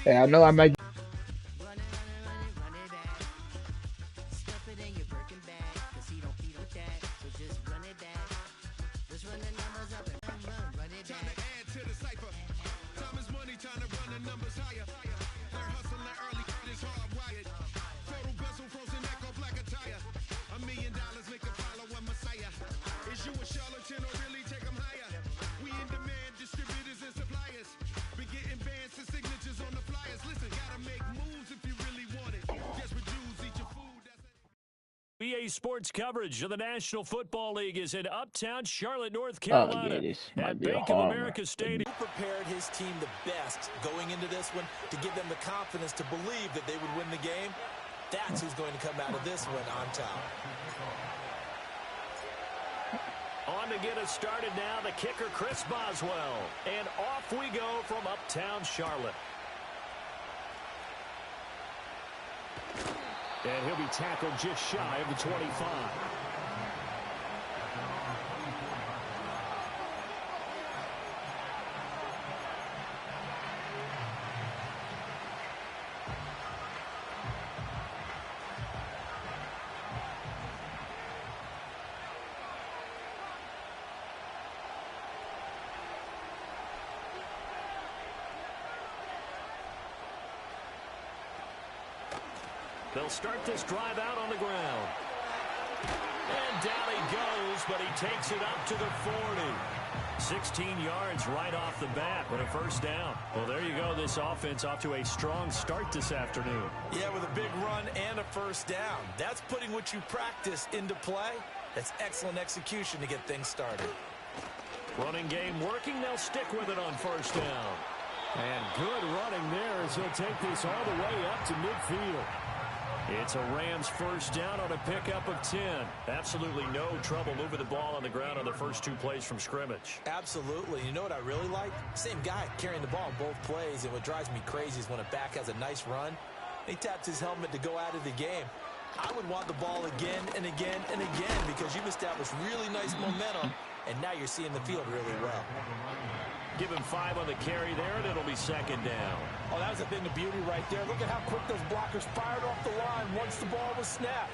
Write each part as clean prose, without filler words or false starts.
Hey, I know I might. EA Sports coverage of the National Football League is in Uptown Charlotte, North Oh yeah, Carolina this at might be a Bank of homer. America Stadium. He prepared his team the best going into this one to give them the confidence to believe that they would win the game. That's who's going to come out of this one on top. On to get us started now, the kicker, Chris Boswell. And off we go from Uptown Charlotte. And he'll be tackled just shy of the 25. They'll start this drive out on the ground. And down he goes, but he takes it up to the 40. 16 yards right off the bat, but a first down. Well, there you go. This offense off to a strong start this afternoon. Yeah, with a big run and a first down. That's putting what you practice into play. That's excellent execution to get things started. Running game working. They'll stick with it on first down. And good running there as he'll take this all the way up to midfield. It's a Rams first down on a pickup of 10. Absolutely no trouble moving the ball on the ground on the first two plays from scrimmage. Absolutely. You know what I really like? Same guy carrying the ball in both plays, and what drives me crazy is when a back has a nice run, he taps his helmet to go out of the game. I would want the ball again and again and again because you've established really nice momentum, and now you're seeing the field really well. Give him 5 on the carry there, and it'll be second down. Oh, that was a thing of beauty right there. Look at how quick those blockers fired off the line once the ball was snapped.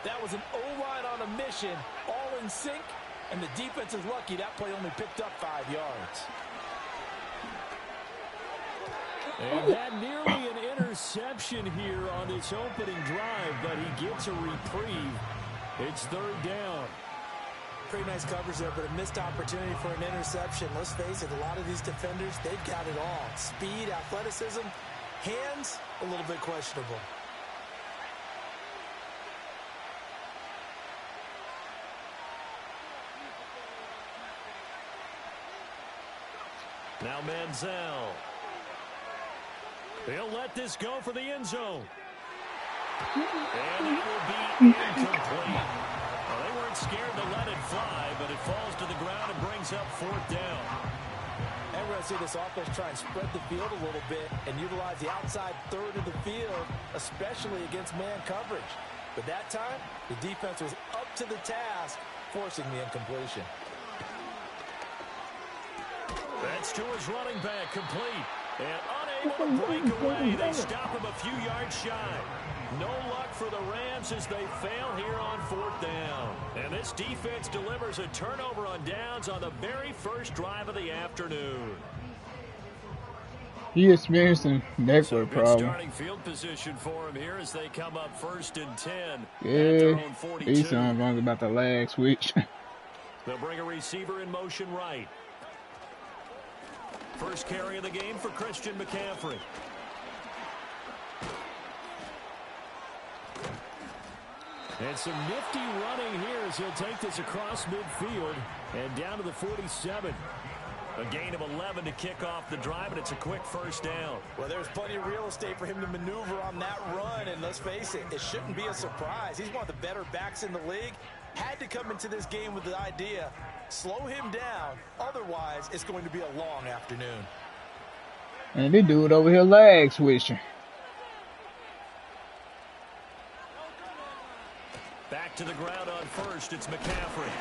That was an O-line on a mission, all in sync, and the defense is lucky that play only picked up 5 yards. And had nearly an interception here on this opening drive, but he gets a reprieve. It's third down. Pretty nice coverage there, but a missed opportunity for an interception. Let's face it, a lot of these defenders, they've got it all. Speed, athleticism, hands, a little bit questionable. Now Manziel. He'll let this go for the end zone. And it will be incomplete. Well, they weren't scared to let it fly, but it falls to the ground and brings up fourth down. And we're going to see this offense try and spread the field a little bit and utilize the outside third of the field, especially against man coverage. But that time, the defense was up to the task, forcing the incompletion. That's to his running back, complete. And unable to break away. They stop him a few yards shy. No luck for the Rams as they fail here on fourth down. And this defense delivers a turnover on downs on the very first drive of the afternoon. He experienced a network problem. Starting field position for him here as they come up first and 10. Yeah, he's wrong about the lag switch. They'll bring a receiver in motion right. First carry of the game for Christian McCaffrey. And some nifty running here as he'll take this across midfield and down to the 47. A gain of 11 to kick off the drive, and it's a quick first down. Well, there's plenty of real estate for him to maneuver on that run, and let's face it, it shouldn't be a surprise. He's one of the better backs in the league. Had to come into this game with the idea, slow him down, otherwise it's going to be a long afternoon. And they do it over here lag switching. Back to the ground on first, it's McCaffrey.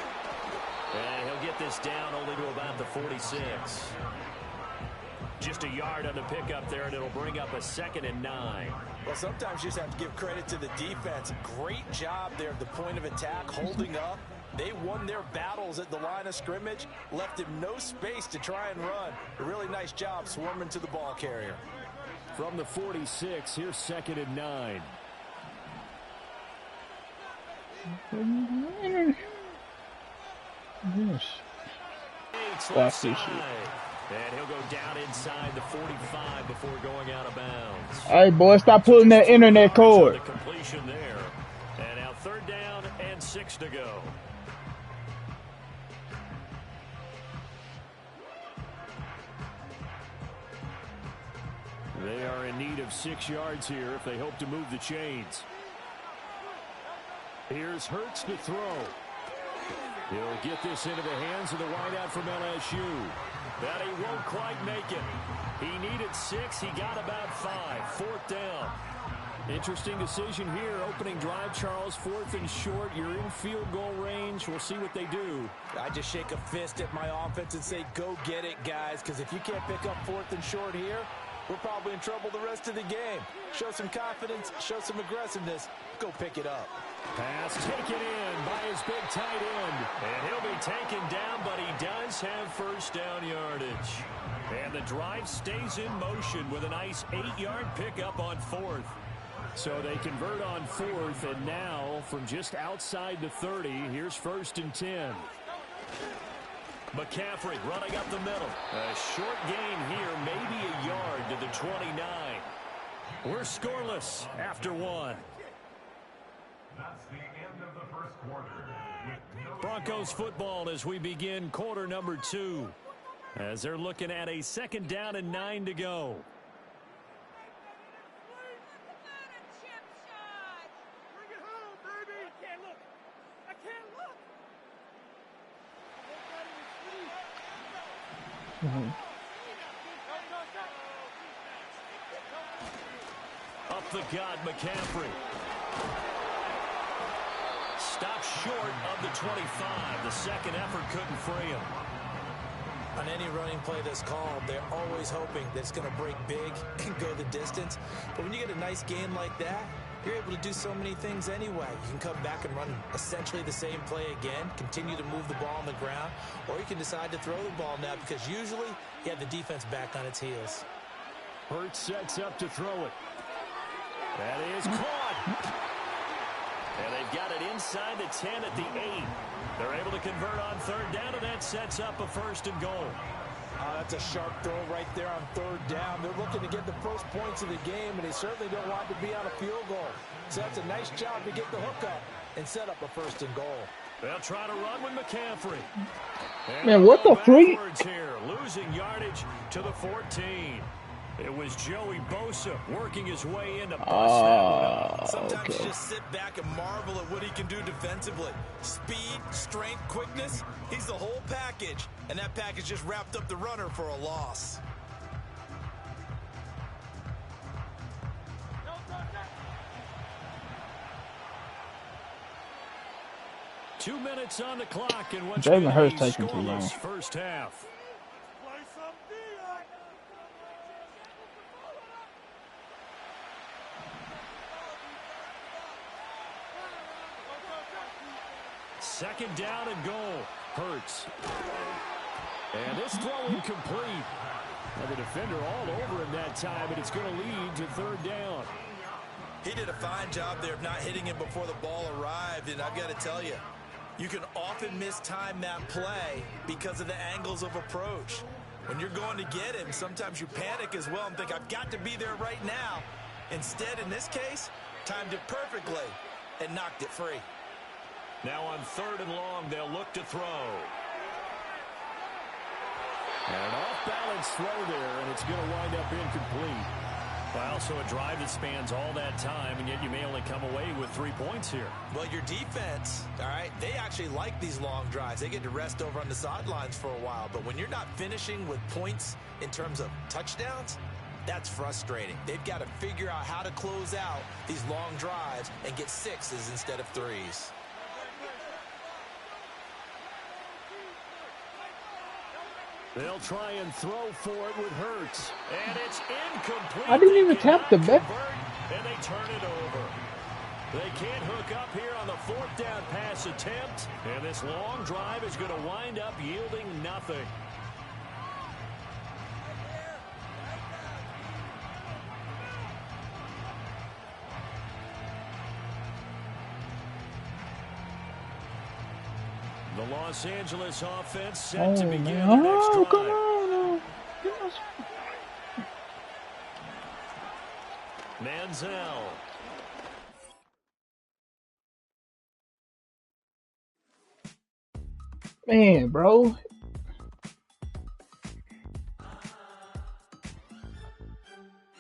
And he'll get this down only to about the 46. Just a yard on the pickup there, and it'll bring up a 2nd and 9. Well, sometimes you just have to give credit to the defense. Great job there at the point of attack, holding up. They won their battles at the line of scrimmage, left him no space to try and run. A really nice job swarming to the ball carrier. From the 46, here's 2nd and 9. Last issue. And he'll go down inside the 45 before going out of bounds. Hey, boy, stop pulling that internet cord. The completion there. And now 3rd down and 6 to go. They are in need of 6 yards here if they hope to move the chains. Here's Hurts to throw. He'll get this into the hands of the wideout from LSU. But he won't quite make it. He needed 6. He got about 5. 4th down. Interesting decision here. Opening drive, Charles. 4th and short. You're in field goal range. We'll see what they do. I just shake a fist at my offense and say, go get it, guys. Because if you can't pick up 4th and short here, we're probably in trouble the rest of the game. Show some confidence. Show some aggressiveness. Go pick it up. Pass taken in by his big tight end. And he'll be taken down, but he does have 1st down yardage. And the drive stays in motion with a nice 8-yard pickup on 4th. So they convert on 4th, and now from just outside the 30, here's 1st and 10. McCaffrey running up the middle. A short gain here, maybe a yard to the 29. We're scoreless after 1. That's the end of the 1st quarter. Broncos football as we begin quarter number 2. As they're looking at a 2nd down and 9 to go. Up the gut, McCaffrey. Stopped short of the 25. The 2nd effort couldn't free him. On any running play that's called, they're always hoping that it's going to break big and go the distance. But when you get a nice gain like that, you're able to do so many things anyway. You can come back and run essentially the same play again, continue to move the ball on the ground, or you can decide to throw the ball now because usually you have the defense back on its heels. Hurts sets up to throw it. That is caught. And they've got it inside the 10 at the 8. They're able to convert on 3rd down, and that sets up a 1st and goal. That's a sharp throw right there on 3rd down. They're looking to get the first points of the game, and they certainly don't want to be on a field goal. So that's a nice job to get the hook up and set up a 1st and goal. They'll try to run with McCaffrey. And man, what the freak? Here, losing yardage to the 14. It was Joey Bosa working his way in to bust that one up. Sometimes you just sit back and marvel at what he can do defensively. Speed, strength, quickness, he's the whole package. And that package just wrapped up the runner for a loss. Two minutes on the clock, and what's Jalen Hurts taking too long. First half. Second down and goal. Hurts. And this throw incomplete. And the defender all over him that time, and it's going to lead to 3rd down. He did a fine job there of not hitting him before the ball arrived, and I've got to tell you, you can often mistime that play because of the angles of approach. When you're going to get him, sometimes you panic as well and think, I've got to be there right now. Instead, in this case, timed it perfectly and knocked it free. Now on 3rd and long, they'll look to throw. And an off-balance throw there, and it's going to wind up incomplete. Well, so a drive that spans all that time, and yet you may only come away with 3 points here. Well, your defense, all right, they actually like these long drives. They get to rest over on the sidelines for a while. But when you're not finishing with points in terms of touchdowns, that's frustrating. They've got to figure out how to close out these long drives and get 6s instead of 3s. They'll try and throw for it with Hurts. And it's incomplete. I didn't even They tap the cannot back. convert, and they turn it over. They can't hook up here on the 4th down pass attempt. And this long drive is going to wind up yielding nothing. The Los Angeles offense set to begin their next drive. Come on. Manziel. Man, bro.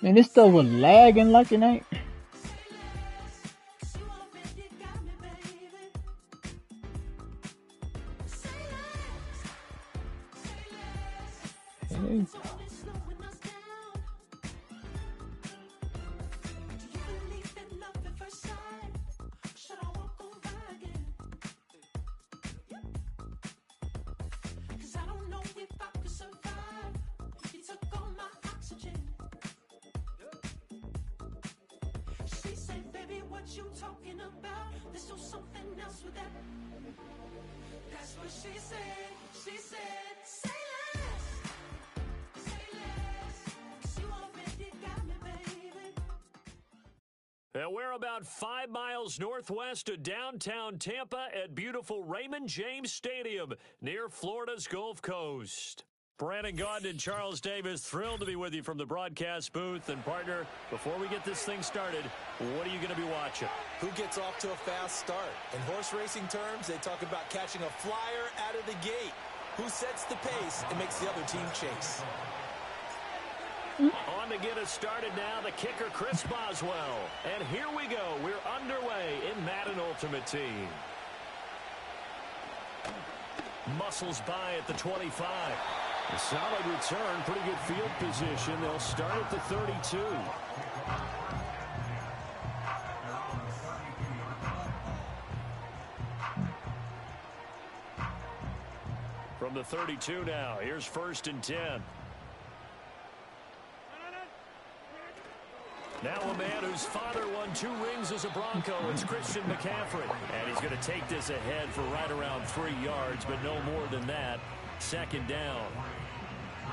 Man, this stuff was lagging like it ain't. Hey. You talking about? There's no something else with that. That's what she said. She said, say less. Say less. 'Cause you already got me, baby. And we're about 5 miles northwest of downtown Tampa at beautiful Raymond James Stadium near Florida's Gulf Coast. Brandon Gaudin and Charles Davis, thrilled to be with you from the broadcast booth. And, partner, before we get this thing started, what are you going to be watching? Who gets off to a fast start? In horse racing terms, they talk about catching a flyer out of the gate. Who sets the pace and makes the other team chase? On to get us started now, the kicker, Chris Boswell. And here we go. We're underway in Madden Ultimate Team. Muscles by at the 25. A solid return, pretty good field position. They'll start at the 32. From the 32 now, here's 1st and 10. Now a man whose father won 2 rings as a Bronco. It's Christian McCaffrey. And he's going to take this ahead for right around 3 yards, but no more than that. 2nd down.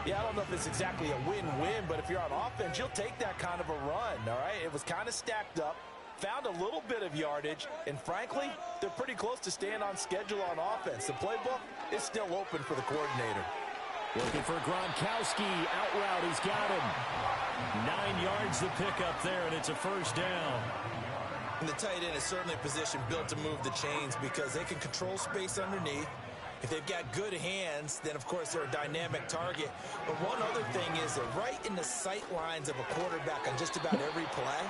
Yeah, I don't know if it's exactly a win-win, but if you're on offense, you'll take that kind of a run, all right? It was kind of stacked up, found a little bit of yardage, and frankly, they're pretty close to staying on schedule on offense. The playbook is still open for the coordinator. Looking for Gronkowski. Out route, he's got him. 9 yards to pick up there, and it's a 1st down. And the tight end is certainly a position built to move the chains because they can control space underneath. If they've got good hands, then, of course, they're a dynamic target. But one other thing is they're right in the sight lines of a quarterback on just about every play,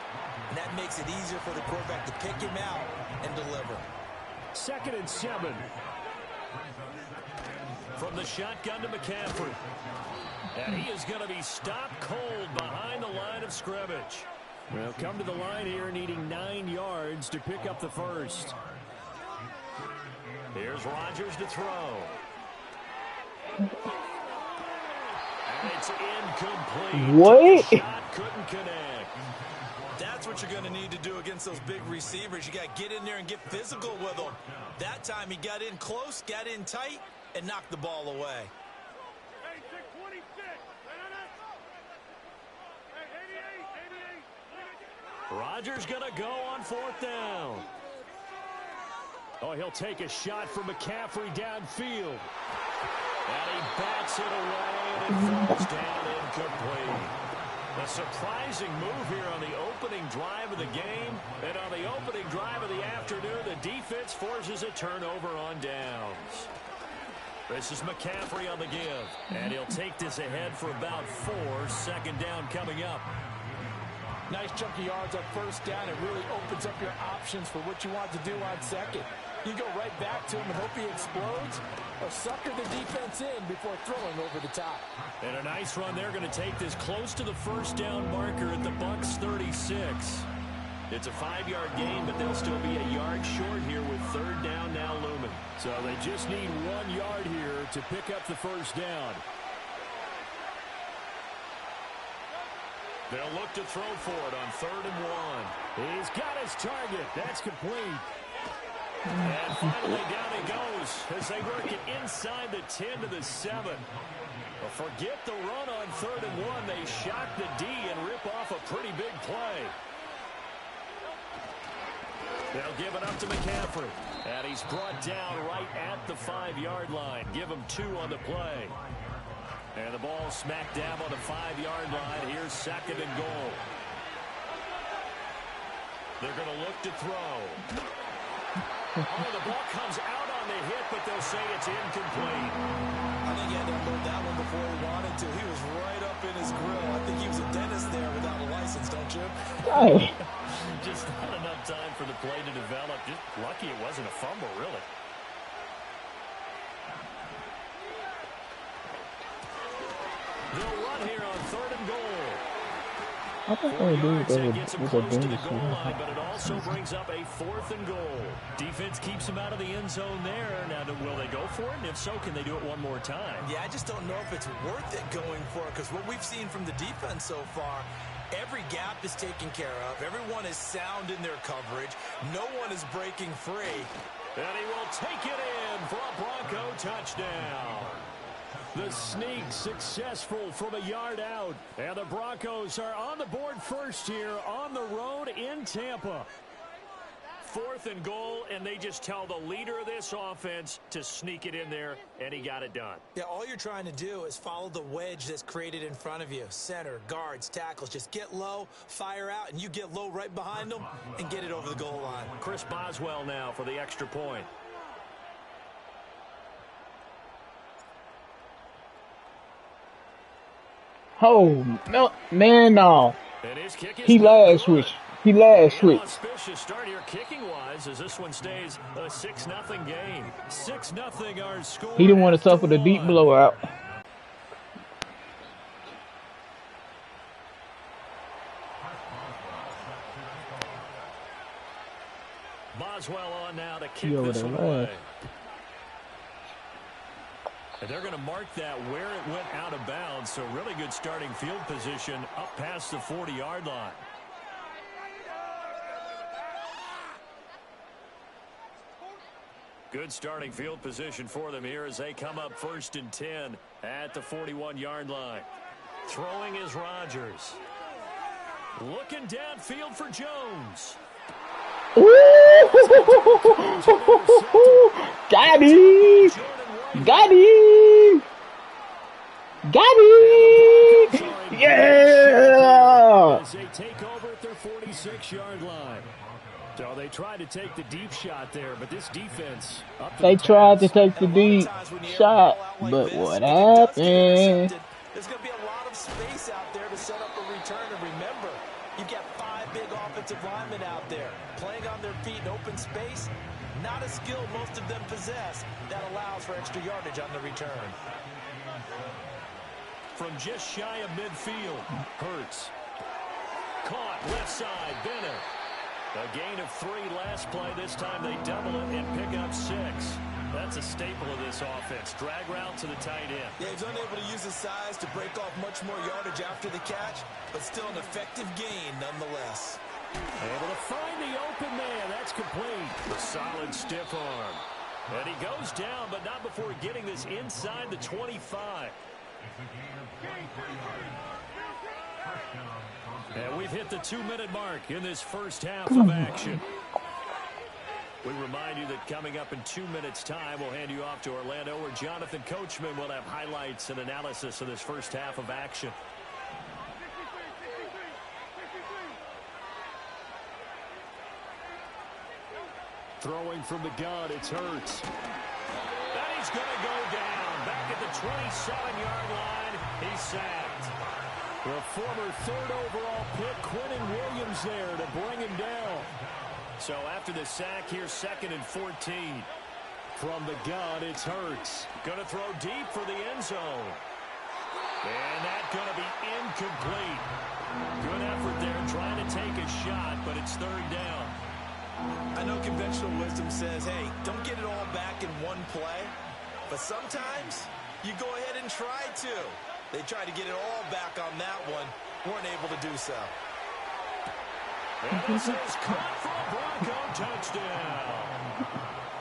and that makes it easier for the quarterback to pick him out and deliver. 2nd and 7. From the shotgun to McCaffrey. And he is going to be stopped cold behind the line of scrimmage. Well, come to the line here needing 9 yards to pick up the 1st. Here's Rodgers to throw. And it's incomplete. What? Shot couldn't connect. That's what you're going to need to do against those big receivers. You got to get in there and get physical with them. That time he got in close, got in tight, and knocked the ball away. Rodgers going to go on 4th down. Oh, he'll take a shot from McCaffrey downfield. And he bats it away, and it falls down incomplete. A surprising move here on the opening drive of the game. And on the opening drive of the afternoon, the defense forces a turnover on downs. This is McCaffrey on the give. And he'll take this ahead for about 4. 2nd down coming up. Nice chunky yards on 1st down. It really opens up your options for what you want to do on 2nd. You go right back to him and hope he explodes, or sucker the defense in before throwing over the top. And a nice run. They're going to take this close to the 1st down marker at the Bucs 36. It's a 5-yard gain, but they'll still be a yard short here with 3rd down now looming. So they just need 1 yard here to pick up the 1st down. They'll look to throw for it on 3rd and 1. He's got his target. That's complete. And finally down he goes as they work it inside the 10 to the 7. Well, forget the run on 3rd and 1. They shock the D and rip off a pretty big play. They'll give it up to McCaffrey. And he's brought down right at the 5-yard line. Give him 2 on the play. And the ball smacked down on the 5-yard line. Here's 2nd and goal. They're going to look to throw. Oh, the ball comes out on the hit, but they'll say it's incomplete. I think he had to unload that one before he wanted to. He was right up in his grill. I think he was a dentist there without a license, don't you? Hey. Just not enough time for the play to develop. Just lucky it wasn't a fumble, really. They'll run here on 3rd and goal. I think they do with Gets him close to the the goal line, but it also brings up a 4th and goal. Defense keeps him out of the end zone there. Now, will they go for it? And if so, can they do it one more time? Yeah, I just don't know if it's worth it going for it, because what we've seen from the defense so far, every gap is taken care of. Everyone is sound in their coverage. No one is breaking free. And he will take it in for a Bronco touchdown. The sneak successful from a yard out. And the Broncos are on the board first here on the road in Tampa. 4th and goal, and they just tell the leader of this offense to sneak it in there, and he got it done. Yeah, all you're trying to do is follow the wedge that's created in front of you. Center, guards, tackles. Just get low, fire out, and you get low right behind them and get it over the goal line. Chris Boswell now for the extra point. Oh, no, man, no. And his kick is He last switch. He last switch. Auspicious start here kicking-wise as this one stays a 6-0 game. 6-0 our score. He didn't want to suffer the deep blowout. Boswell on now to kick He over this there one away. last. And they're going to mark that where it went out of bounds. So really good starting field position up past the 40-yard line. Good starting field position for them here as they come up 1st and 10 at the 41-yard line. Throwing is Rodgers. Looking downfield for Jones. Got him! Got him! Got him! Yeah! As they take over at their 46-yard line. So they tried to take the deep shot there, but this defense up to They the tried to task. take the deep shot, but what happened? There's going to be a lot of space out there to set up a return. And remember, you've got 5 big offensive linemen out there playing on their feet in open space. Not a skill most of them possess that allows for extra yardage on the return. From just shy of midfield, Hurts. Caught left side, Bennett. A gain of 3 last play. This time they double it and pick up 6. That's a staple of this offense. Drag route to the tight end. Yeah, he's unable to use his size to break off much more yardage after the catch, but still an effective gain nonetheless. Able to find the open man. That's complete. A solid stiff arm. And he goes down, but not before getting this inside the 25. And we've hit the 2-minute mark in this first half of action. We remind you that coming up in 2 minutes' time, we'll hand you off to Orlando, where Jonathan Coachman will have highlights and analysis of this first half of action. Throwing from the gun, it's Hurts. And he's going to go down. Back at the 27-yard line, he's sacked. The former 3rd overall pick, Quinnen Williams, there to bring him down. So after the sack, here's 2nd and 14. From the gun, it's Hurts. Going to throw deep for the end zone. And that's going to be incomplete. Good effort there trying to take a shot, but it's 3rd down. I know conventional wisdom says, hey, don't get it all back in one play. But sometimes you go ahead and try to. They tried to get it all back on that one. Weren't able to do so. And this is caught for a Bronco touchdown.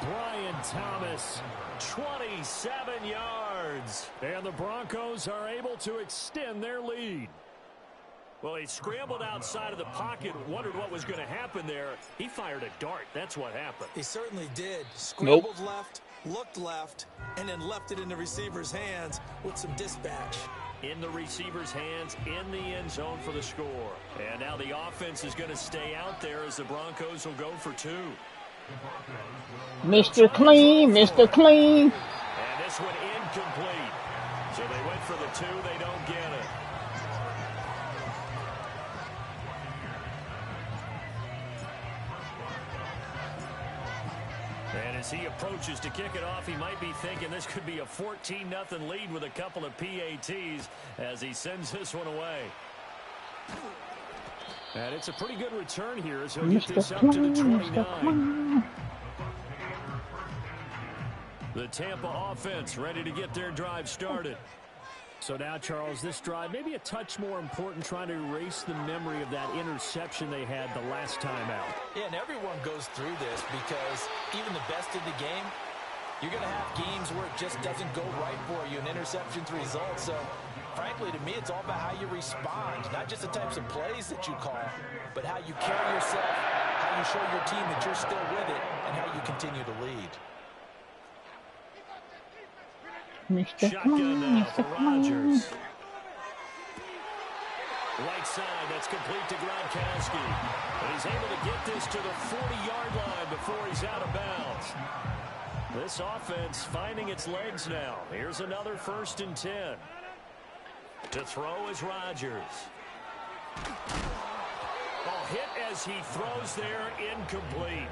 Brian Thomas, 27 yards. And the Broncos are able to extend their lead. Well, he scrambled outside of the pocket, wondered what was going to happen there. He fired a dart. That's what happened. He certainly did. Scrambled left, looked left, and then left it in the receiver's hands with some dispatch. In the receiver's hands, in the end zone for the score. And now the offense is going to stay out there as the Broncos will go for two. Mr. Clean, Mr. Clean. And this one incomplete. So they went for the two. They don't get it. And as he approaches to kick it off, he might be thinking this could be a 14-0 lead with a couple of PATs as he sends this one away. And it's a pretty good return here as he'll get this up to the 29. The Tampa offense ready to get their drive started. So now, Charles, this drive maybe a touch more important, trying to erase the memory of that interception they had the last time out. Yeah, and everyone goes through this because even the best in the game, you're going to have games where it just doesn't go right for you, and interceptions result. So, frankly, to me, it's all about how you respond, not just the types of plays that you call, but how you carry yourself, how you show your team that you're still with it, and how you continue to lead. Shotgun now for Rodgers. Right side, that's complete to Gronkowski. And he's able to get this to the 40-yard line before he's out of bounds. This offense finding its legs now. Here's another 1st and 10. To throw is Rodgers. Oh, hit as he throws there, incomplete.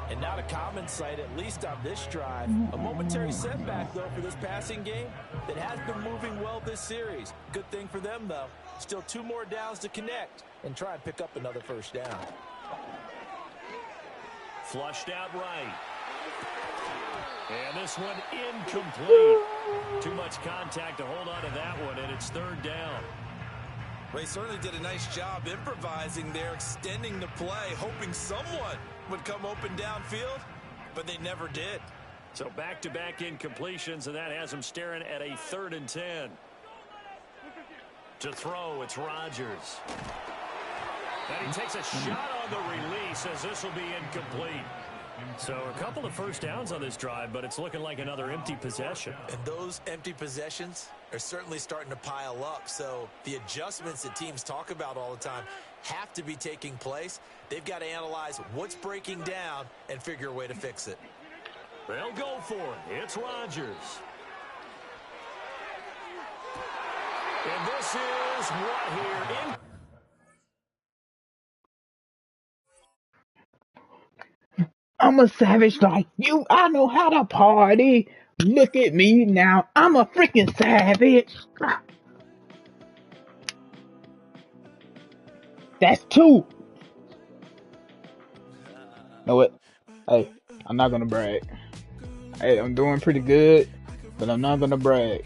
And not a common sight, at least on this drive. A momentary setback, though, for this passing game that has been moving well this series. Good thing for them, though. Still 2 more downs to connect and try and pick up another 1st down. Flushed out right. And this one incomplete. Too much contact to hold on to that one, and it's 3rd down. Ray certainly did a nice job improvising there, extending the play, hoping someone would come open downfield, but they never did. So back-to-back incompletions, and that has them staring at a 3rd and 10. To throw, it's Rodgers. And he takes a shot on the release as this will be incomplete. So a couple of 1st downs on this drive, but it's looking like another empty possession. And those empty possessions are certainly starting to pile up. So the adjustments that teams talk about all the time have to be taking place. They've got to analyze what's breaking down and figure a way to fix it. They'll go for it. It's Rodgers. And this is what here? I'm a savage like you. I know how to party. Look at me now. I'm a freaking savage. That's 2. Know what? Hey, I'm not gonna brag. Hey, I'm doing pretty good, but I'm not gonna brag.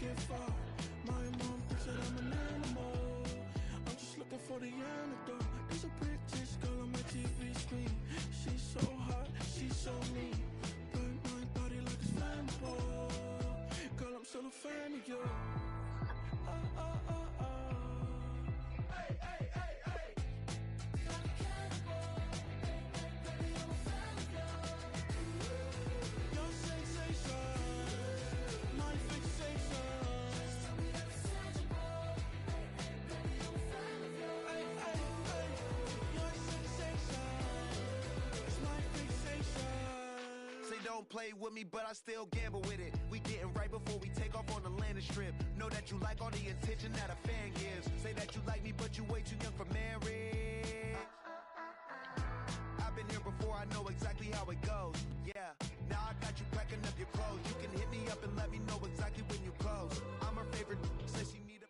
Play with me, but I still gamble with it. We getting right before we take off on the landing strip. Know that you like all the attention that a fan gives. Say that you like me, but you way too young for marriage. I've been here before, I know exactly how it goes. Yeah, now I got you packing up your clothes. You can hit me up and let me know exactly when you close. I'm her favorite, says she need a...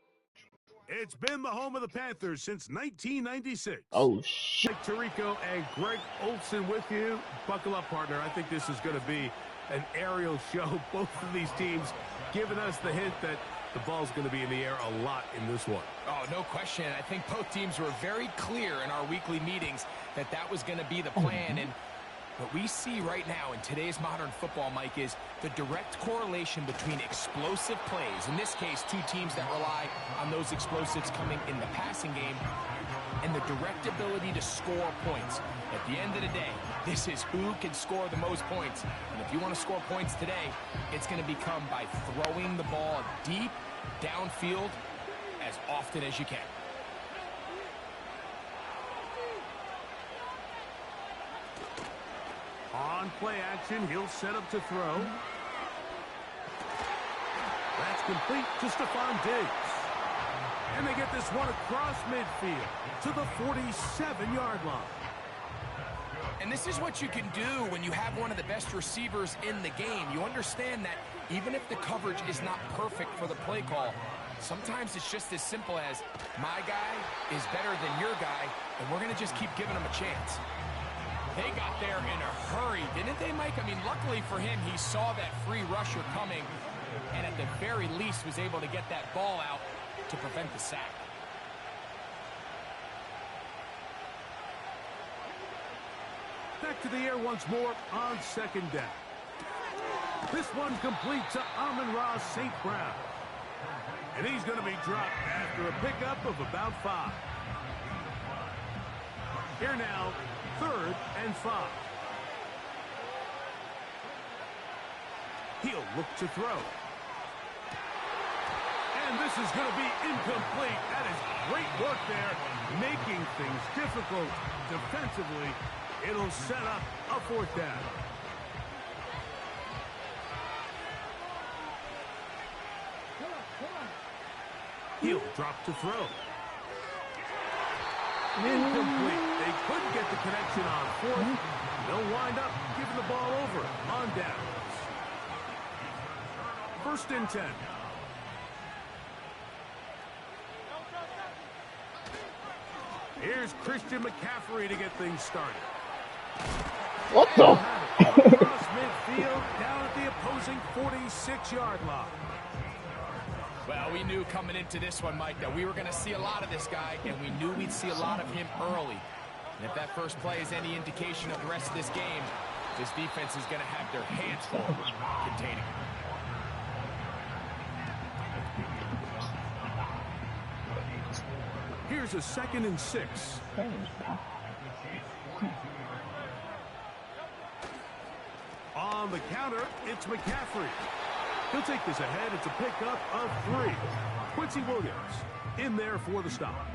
It's been the home of the Panthers since 1996. Oh, shit. Mike Tirico and Greg Olsen with you. Buckle up, partner. I think this is going to be an aerial show. Both of these teams giving us the hint that the ball's going to be in the air a lot in this one. Oh, no question. I think both teams were very clear in our weekly meetings that that was going to be the plan. And what we see right now in today's modern football, Mike, is the direct correlation between explosive plays, in this case, two teams that rely on those explosives coming in the passing game, and the direct ability to score points. At the end of the day, this is who can score the most points. And if you want to score points today, it's going to become by throwing the ball deep downfield as often as you can. On play action, he'll set up to throw. That's complete to Stephon Diggs. And they get this one across midfield to the 47-yard line. And this is what you can do when you have one of the best receivers in the game. You understand that even if the coverage is not perfect for the play call, sometimes it's just as simple as my guy is better than your guy, and we're going to just keep giving him a chance. They got there in a hurry, didn't they, Mike? I mean, luckily for him, he saw that free rusher coming, and at the very least was able to get that ball out to prevent the sack. Back to the air once more on second down. This one complete to Amon-Ra St. Brown. And he's going to be dropped after a pickup of about 5. Here now, 3rd and 5. He'll look to throw. And this is going to be incomplete. That is great work there, making things difficult defensively. It'll set up a 4th down. He'll drop to throw. Incomplete. They couldn't get the connection on 4th. They'll wind up giving the ball over on downs. 1st and 10. Here's Christian McCaffrey to get things started. What the? Across midfield, down at the opposing 46-yard line. Well, we knew coming into this one, Mike, that we were going to see a lot of this guy, and we knew we'd see a lot of him early. And if that first play is any indication of the rest of this game, this defense is going to have their hands full containing him. Here's a 2nd and 6. On the counter, it's McCaffrey. He'll take this ahead. It's a pickup of 3. Quincy Williams in there for the stop.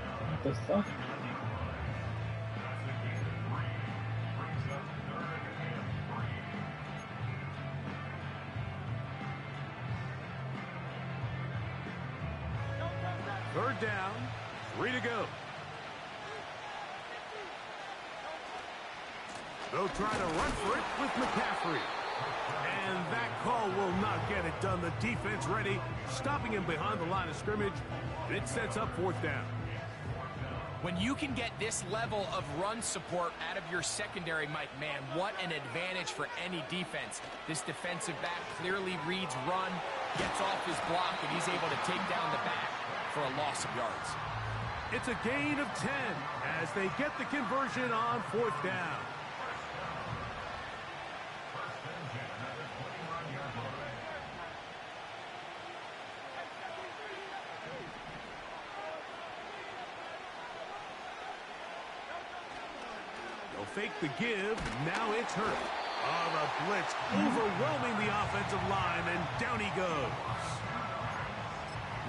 Third down, 3 to go. They'll try to run for it with McCaffrey. And that call will not get it done. The defense ready, stopping him behind the line of scrimmage. It sets up 4th down. When you can get this level of run support out of your secondary, Mike, man, what an advantage for any defense. This defensive back clearly reads run, gets off his block, and he's able to take down the back for a loss of yards. It's a gain of 10 as they get the conversion on 4th down. Fake the give. Now it's Hurt. Oh, the blitz overwhelming the offensive line, and down he goes.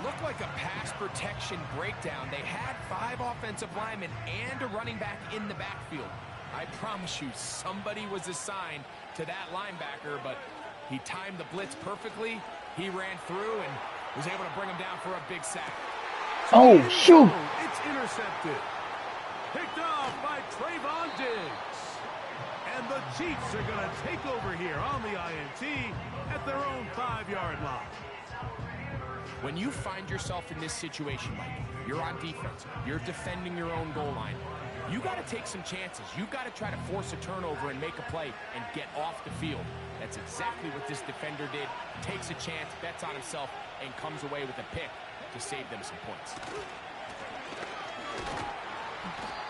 Looked like a pass protection breakdown. They had 5 offensive linemen and a running back in the backfield. I promise you, somebody was assigned to that linebacker, but he timed the blitz perfectly. He ran through and was able to bring him down for a big sack. Oh, shoot. It's intercepted. Picked off by Trayvon Diggs. And the Chiefs are going to take over here on the INT at their own 5-yard line. When you find yourself in this situation, Mike, you're on defense, you're defending your own goal line, You got to take some chances. You got to try to force a turnover and make a play and get off the field. That's exactly what this defender did. Takes a chance, bets on himself, and comes away with a pick to save them some points.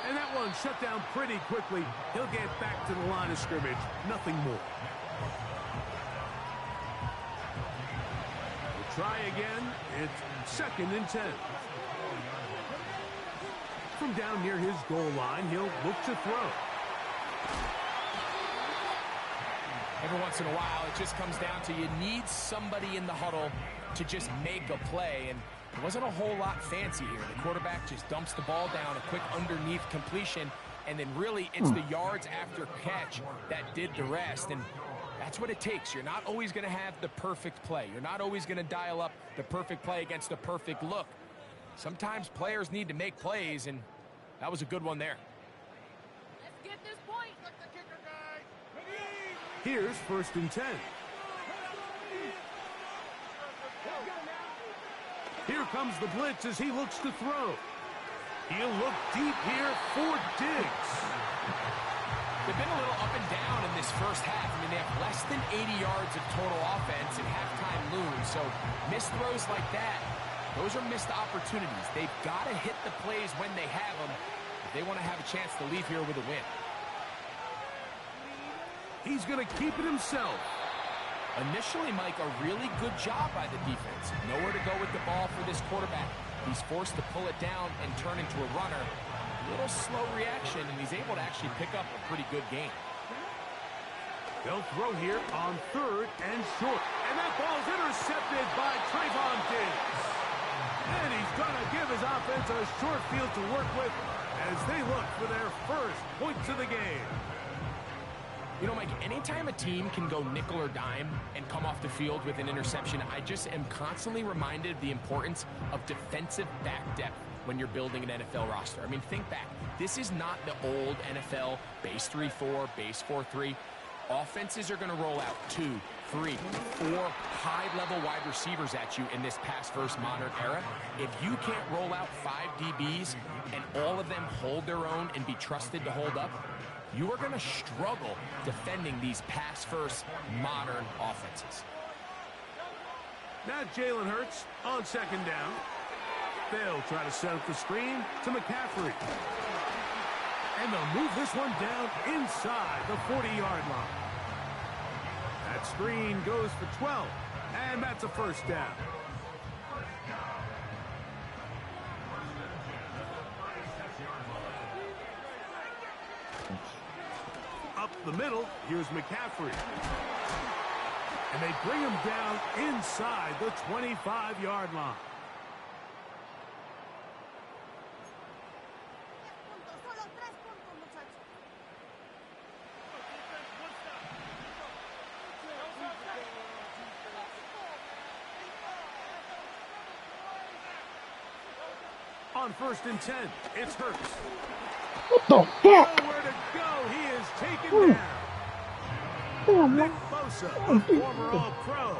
And that one shut down pretty quickly. He'll get back to the line of scrimmage. Nothing more. We'll try again. It's 2nd and 10. From down near his goal line, he'll look to throw. Every once in a while, it just comes down to you need somebody in the huddle to just make a play. And there wasn't a whole lot fancy here. The quarterback just dumps the ball down, a quick underneath completion, and then really it's the yards after catch that did the rest. And that's what it takes. You're not always going to have the perfect play. You're not always going to dial up the perfect play against a perfect look. Sometimes players need to make plays, and that was a good one there. Let's get this point. Here's 1st and 10. Here comes the blitz as he looks to throw. He'll look deep here for Diggs. They've been a little up and down in this first half. I mean, they have less than 80 yards of total offense and halftime looms. So missed throws like that, those are missed opportunities. They've got to hit the plays when they have them if they want to have a chance to leave here with a win. He's going to keep it himself. Initially, Mike, a really good job by the defense. Nowhere to go with the ball for this quarterback. He's forced to pull it down and turn into a runner. A little slow reaction, and he's able to actually pick up a pretty good game. They'll throw here on 3rd and short. And that ball's intercepted by Trayvon Diggs. And he's going to give his offense a short field to work with as they look for their first points of the game. You know, Mike, anytime a team can go nickel or dime and come off the field with an interception, I just am constantly reminded of the importance of defensive back depth when you're building an NFL roster. I mean, think back. This is not the old NFL base 3-4, base 4-3. Offenses are going to roll out 2, 3, 4 high-level wide receivers at you in this pass-first modern era. If you can't roll out 5 DBs and all of them hold their own and be trusted to hold up, you are going to struggle defending these pass-first modern offenses. Now Jalen Hurts on 2nd down. They'll try to set up the screen to McCaffrey. And they'll move this one down inside the 40-yard line. That screen goes for 12, and that's a 1st down. Up the middle, here's McCaffrey. And they bring him down inside the 25-yard line. Solo 3 puntos, muchachos. On 1st and 10, it's Hurts. What the fuck? Nowhere to go. He is taken down. Nick Bosa, a former All-Pro,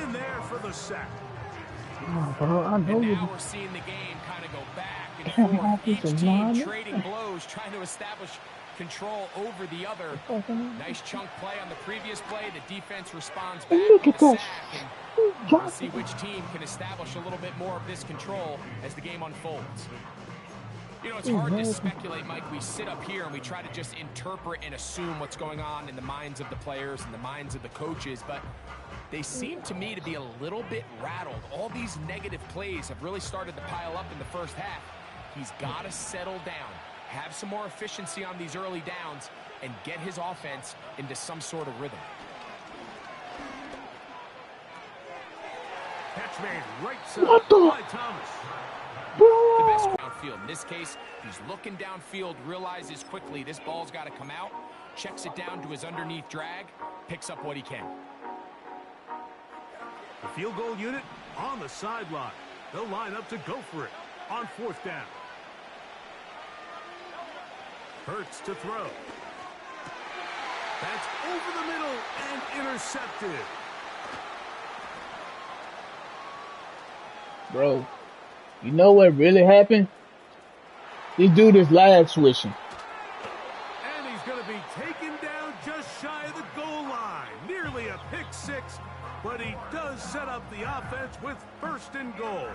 in there for the sack. Oh, bro, I know And you. now we're seeing the game kind of go back and Can't forth. Each offensive team line. trading blows, trying to establish control over the other. Nice chunk play on the previous play. The defense responds back Look with at the that. sack. And we'll see which team can establish a little bit more of this control as the game unfolds. You know, it's hard to speculate, Mike. We sit up here and we try to just interpret and assume what's going on in the minds of the players and the minds of the coaches, but they seem to me to be a little bit rattled. All these negative plays have really started to pile up in the first half. He's got to settle down, have some more efficiency on these early downs, and get his offense into some sort of rhythm. Catch made right What side the- by Thomas. The best downfield. In this case, he's looking downfield, realizes quickly this ball's got to come out, checks it down to his underneath drag, picks up what he can. The field goal unit on the sideline. They'll line up to go for it on 4th down. Hurts to throw. That's over the middle and intercepted. Bro, you know what really happened? This dude is lag switching. And he's going to be taken down just shy of the goal line. Nearly a pick six, but he does set up the offense with first and goal.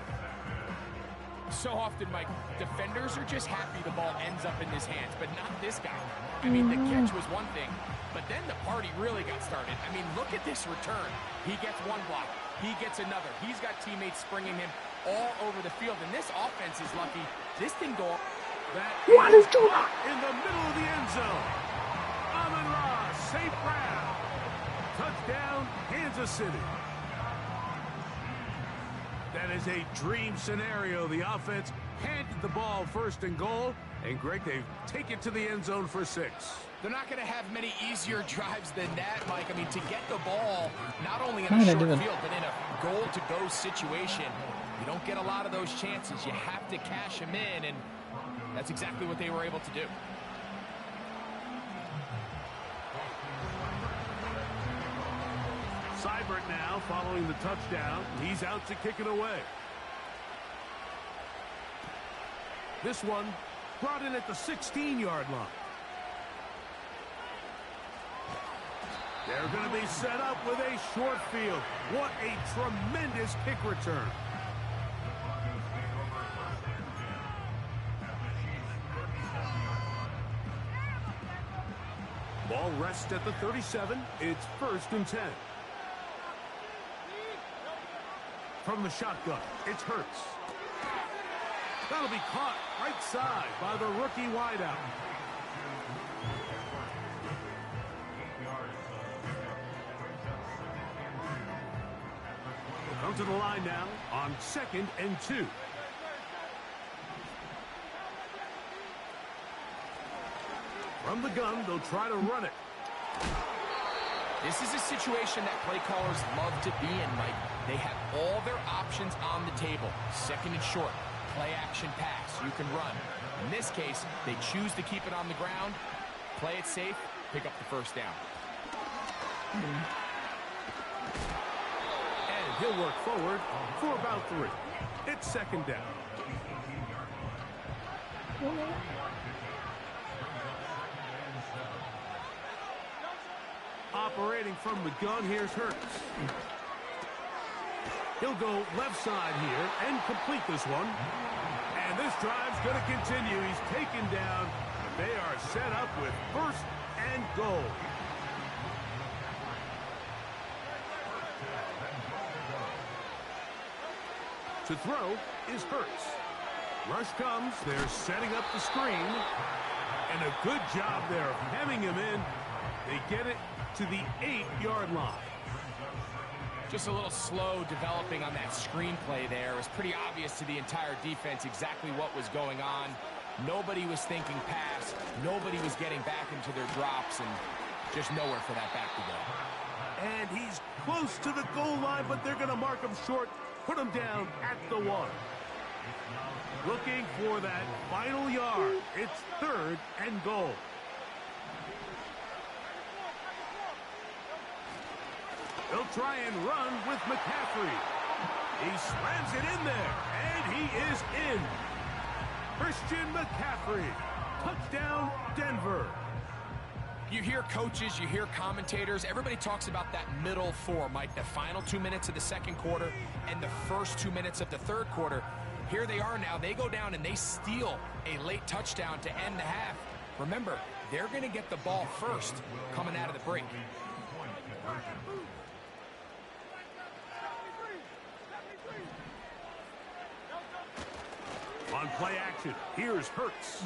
So often, Mike, defenders are just happy the ball ends up in his hands, but not this guy. I mean, the catch was one thing, but then the party really got started. I mean, look at this return. He gets one block. He gets another. He's got teammates springing him all over the field, and this offense is lucky. This thing go that is in the middle of the end zone. Amon-Ra, St. Brown. Touchdown, Kansas City. That is a dream scenario. The offense handed the ball first and goal, and Greg, they take it to the end zone for 6. They're not going to have many easier drives than that, Mike. I mean, to get the ball, not only in a short field, but in a goal-to-go situation, you don't get a lot of those chances. You have to cash them in, and that's exactly what they were able to do. Seibert now following the touchdown. He's out to kick it away. This one brought in at the 16-yard line. They're going to be set up with a short field. What a tremendous kick return. Ball rests at the 37. It's 1st and 10. From the shotgun, it's Hurts. That'll be caught right side by the rookie wideout. Come to the line now on 2nd and 2. From the gun, they'll try to run it. This is a situation that play callers love to be in, Mike. They have all their options on the table. 2nd and short, play action pass, you can run. In this case, they choose to keep it on the ground, play it safe, pick up the 1st down. And he'll work forward for about 3. It's 2nd down. Operating from the gun, here's Hurts. He'll go left side here and complete this one. And this drive's going to continue. He's taken down. They are set up with 1st and goal. To throw is Hurts. Rush comes. They're setting up the screen. And a good job there of hemming him in. They get it to the 8-yard line. Just a little slow developing on that screenplay there. It was pretty obvious to the entire defense exactly what was going on. Nobody was thinking pass. Nobody was getting back into their drops, and just nowhere for that back to go. And he's close to the goal line, but they're going to mark him short, put him down at the 1. Looking for that final yard. It's 3rd and goal. They'll try and run with McCaffrey. He slams it in there, and he is in. Christian McCaffrey. Touchdown, Denver. You hear coaches, you hear commentators, everybody talks about that middle 4, Mike, the final 2 minutes of the 2nd quarter and the first 2 minutes of the 3rd quarter. Here they are now. They go down and they steal a late touchdown to end the half. Remember, they're going to get the ball first coming out of the break. On play action, here's Hurts.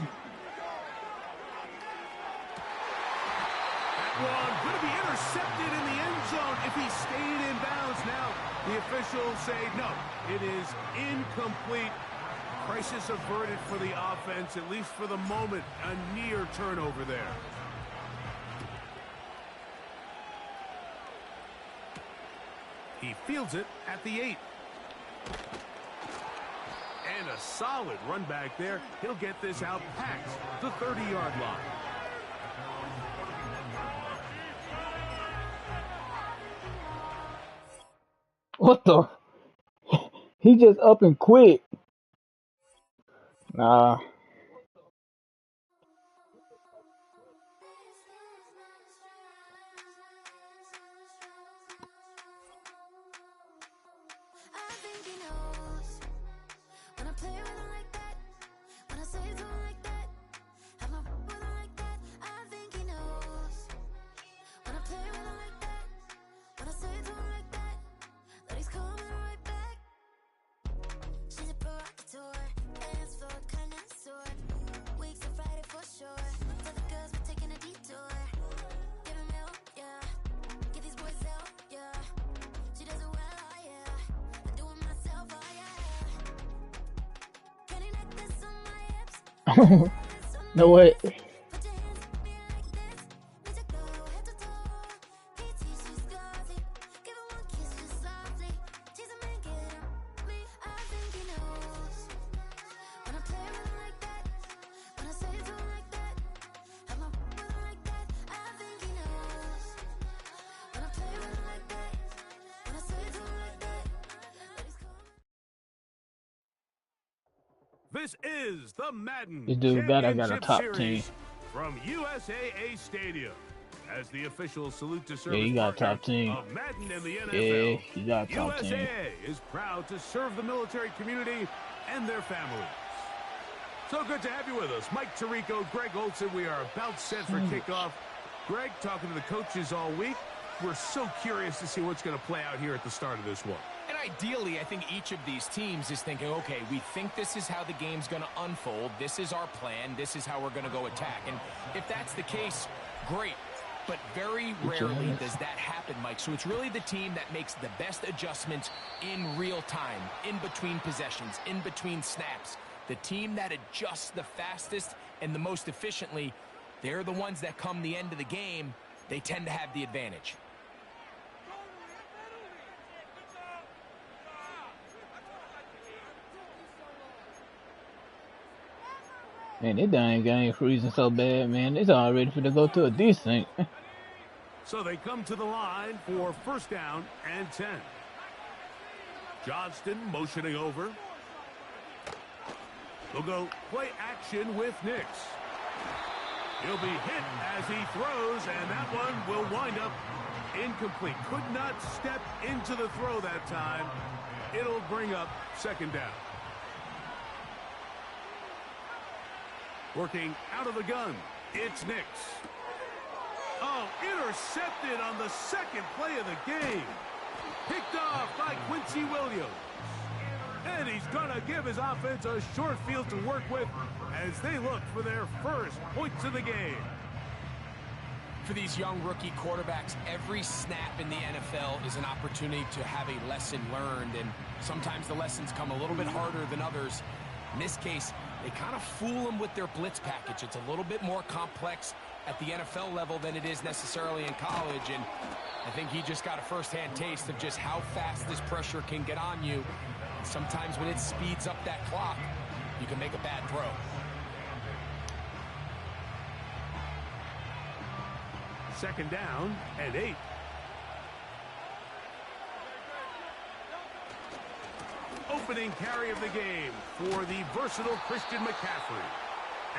That one going to be intercepted in the end zone if he stayed in bounds. Now, the officials say no, it is incomplete. Crisis averted for the offense, at least for the moment. A near turnover there. He fields it at the 8. And a solid run back there. He'll get this out past the 30-yard line. What the? He just up and quit. Nah. Know what? This is the Madden This dude better got a Championship top 10. Series from USAA Stadium. As the official salute to Yeah, service he got partner top 10. of Madden and the NFL, Yeah, he got top 10. USAA is proud to serve the military community and their families. So good to have you with us. Mike Tirico, Greg Olson. We are about set for kickoff. Greg, talking to the coaches all week. We're so curious to see what's going to play out here at the start of this one. And ideally, I think each of these teams is thinking, okay, we think this is how the game's going to unfold. This is our plan. This is how we're going to go attack. And if that's the case, great. But very rarely does that happen, Mike. So it's really the team that makes the best adjustments in real time, in between possessions, in between snaps. The team that adjusts the fastest and the most efficiently, they're the ones that come the end of the game, they tend to have the advantage. Man, this dang game freezing so bad, man. It's all ready for to go to a desync. So they come to the line for first down and 10. Johnston motioning over. They'll go play action with Nix. He'll be hit as he throws, and that one will wind up incomplete. Could not step into the throw that time. It'll bring up second down. Working out of the gun, it's Nix. Oh, intercepted on the second play of the game. Picked off by Quincy Williams. And he's going to give his offense a short field to work with as they look for their first points of the game. For these young rookie quarterbacks, every snap in the NFL is an opportunity to have a lesson learned, and sometimes the lessons come a little bit harder than others. In this case, they kind of fool them with their blitz package. It's a little bit more complex at the NFL level than it is necessarily in college, and I think he just got a first-hand taste of just how fast this pressure can get on you. And sometimes when it speeds up that clock, you can make a bad throw. Second down and 8. Opening carry of the game for the versatile Christian McCaffrey.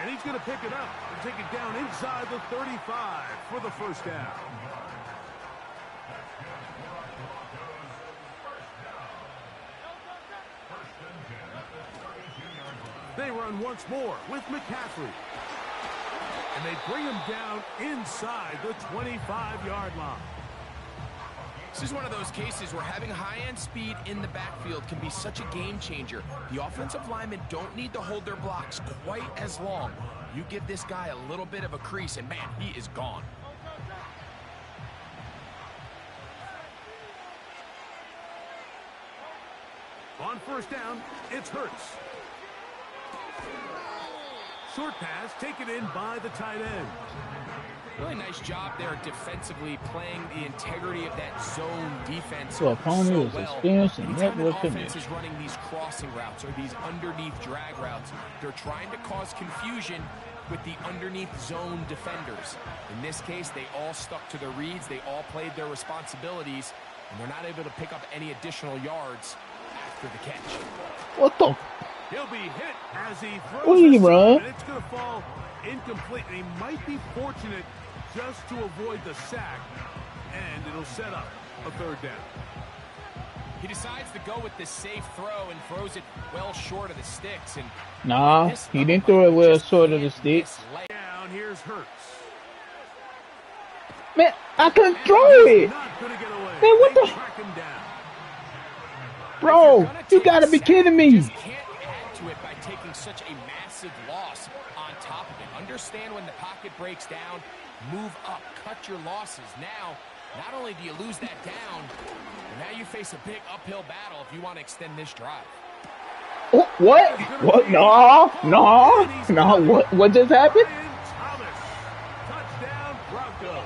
And he's going to pick it up and take it down inside the 35 for the first down. They run once more with McCaffrey. And they bring him down inside the 25-yard line. This is one of those cases where having high-end speed in the backfield can be such a game changer. The offensive linemen don't need to hold their blocks quite as long. You give this guy a little bit of a crease, and man, he is gone. On first down, it's Hurts. Short pass taken in by the tight end. Really nice job there defensively, playing the integrity of that zone defense So opponent is well. experienced and Anytime an network offense finish. is running these crossing routes or these underneath drag routes, they're trying to cause confusion with the underneath zone defenders. In this case, they all stuck to their reads, they all played their responsibilities, and they're not able to pick up any additional yards after the catch. What the? He'll be hit as he throws Where you this run? time, and it's going to fall incomplete. And he might be fortunate just to avoid the sack, and it'll set up a third down. He decides to go with the safe throw and throws it well short of the sticks. And Nah, he didn't throw it well short of the sticks. Down, here's Hurts. Man, I couldn't throw it. Not going to get away. Man, what They the? track him down. Bro, you gotta be kidding me. Just can't add to it by taking such a massive loss on top of it. Understand when the pocket breaks down, move up, cut your losses. Now, not only do you lose that down, but now you face a big uphill battle if you want to extend this drive. Oh, what? What? No, no, no. What just happened? Thomas. Touchdown, Broncos.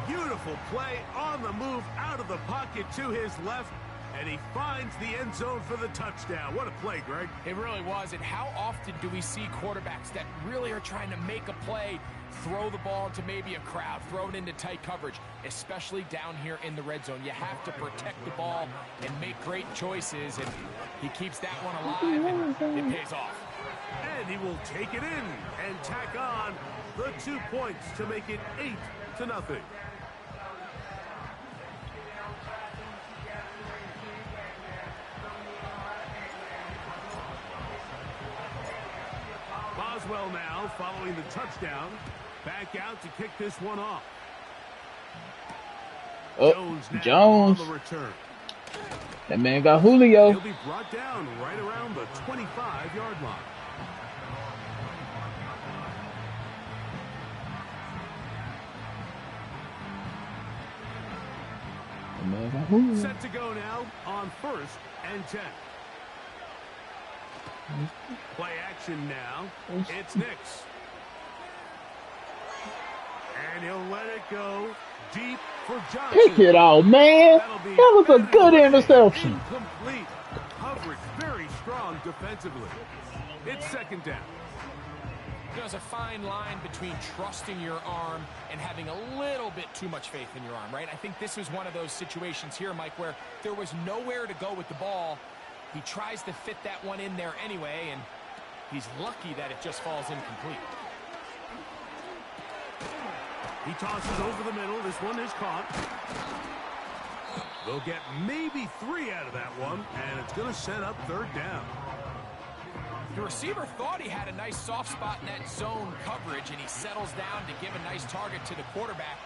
Beautiful play on the move out of the pocket to his left, and he finds the end zone for the touchdown. What a play, Greg. It really was. And how often do we see quarterbacks that really are trying to make a play, throw the ball into maybe a crowd, throw it into tight coverage, especially down here in the red zone? You have to protect the ball and make great choices, and he keeps that one alive, and it pays off. And he will take it in and tack on the 2 points to make it 8-0. Boswell now following the touchdown. Back out to kick this one off. Oh, now Jones. on the return. That man got Julio. He'll be brought down right around the 25-yard line. That man got Julio. Set to go now on 1st and 10. Play action now. It's Nix. And he'll let it go deep for Johnson. Pick it out, man. That was a good interception. Incomplete. Coverage very strong defensively. It's 2nd down. There's a fine line between trusting your arm and having a little bit too much faith in your arm, right? I think this was one of those situations here, Mike, where there was nowhere to go with the ball. He tries to fit that one in there anyway, and he's lucky that it just falls incomplete. He tosses over the middle. This one is caught. They'll get maybe 3 out of that one, and it's going to set up 3rd down. The receiver thought he had a nice soft spot in that zone coverage, and he settles down to give a nice target to the quarterback.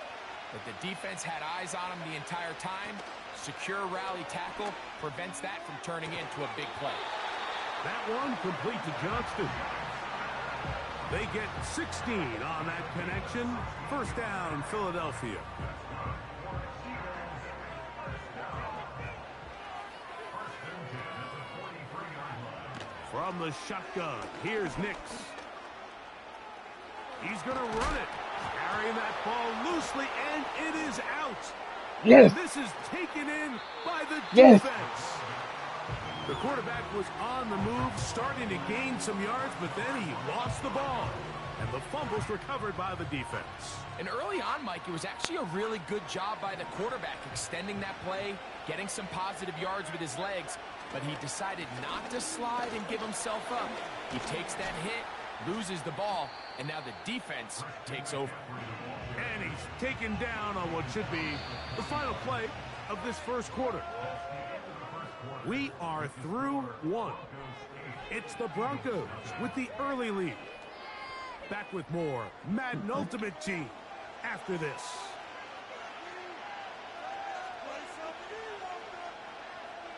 But the defense had eyes on him the entire time. Secure rally tackle prevents that from turning into a big play. That one complete to Johnston. They get 16 on that connection. 1st down, Philadelphia. From the shotgun, here's Nix. He's going to run it. Carrying that ball loosely, and it is out. Yes. And this is taken in by the Yes. defense. The quarterback was on the move, starting to gain some yards, but then he lost the ball. And the fumble's recovered by the defense. And early on, Mike, it was actually a really good job by the quarterback, extending that play, getting some positive yards with his legs, but he decided not to slide and give himself up. He takes that hit, loses the ball, and now the defense takes over. And he's taken down on what should be the final play of this 1st quarter. We are through 1. It's the Broncos with the early lead. Back with more Madden Ultimate Team after this.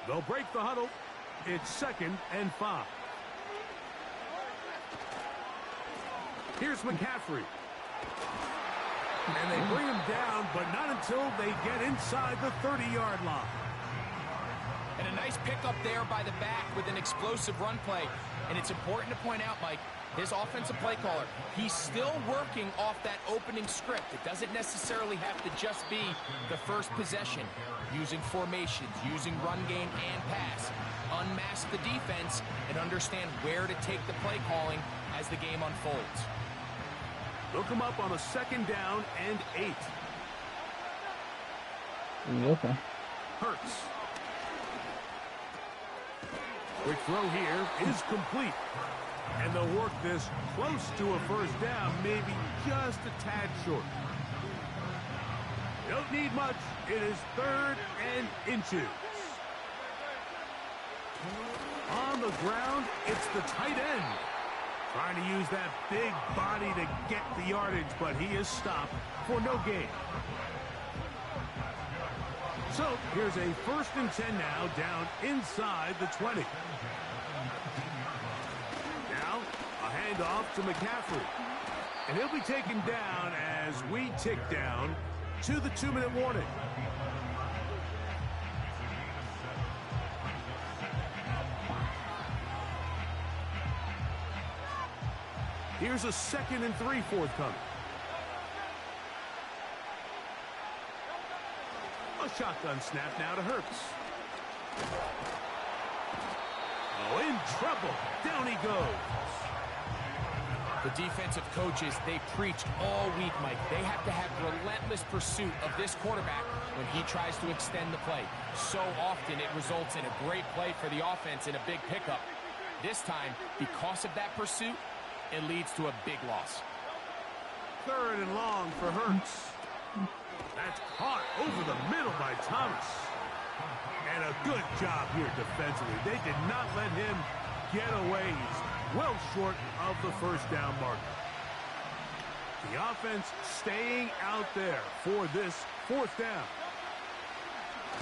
They'll break the huddle. It's 2nd and 5. Here's McCaffrey. And they bring him down, but not until they get inside the 30-yard line. And a nice pickup there by the back with an explosive run play. And it's important to point out, Mike, his offensive play caller, he's still working off that opening script. It doesn't necessarily have to just be the first possession. Using formations, using run game and pass. Unmask the defense and understand where to take the play calling as the game unfolds. They'll come up on a 2nd down and 8. Okay. Hurts. Quick throw here is complete. And they'll work this close to a 1st down, maybe just a tad short. Don't need much. It is 3rd and inches. On the ground, it's the tight end. Trying to use that big body to get the yardage, but he is stopped for no gain. So here's a 1st and 10 now, down inside the 20. Now a handoff to McCaffrey. And he'll be taken down as we tick down to the 2-minute warning. Here's a 2nd and 3 forthcoming. A shotgun snap now to Hurts. Oh, in trouble. Down he goes. The defensive coaches, they preach all week, Mike. They have to have relentless pursuit of this quarterback when he tries to extend the play. So often it results in a great play for the offense and a big pickup. This time, because of that pursuit, it leads to a big loss. 3rd and long for Hurts. That's caught over the middle by Thomas. And a good job here defensively. They did not let him get away. He's well short of the first down marker. The offense staying out there for this 4th down.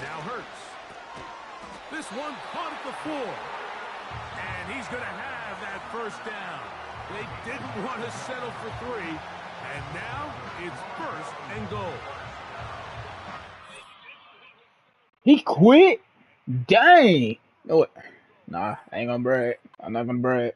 Now Hurts. This one caught at the 4. And he's going to have that first down. They didn't want to settle for 3. And now it's 1st and goal. He quit? Dang. No, what? Nah, I ain't gonna brag. I'm not gonna brag.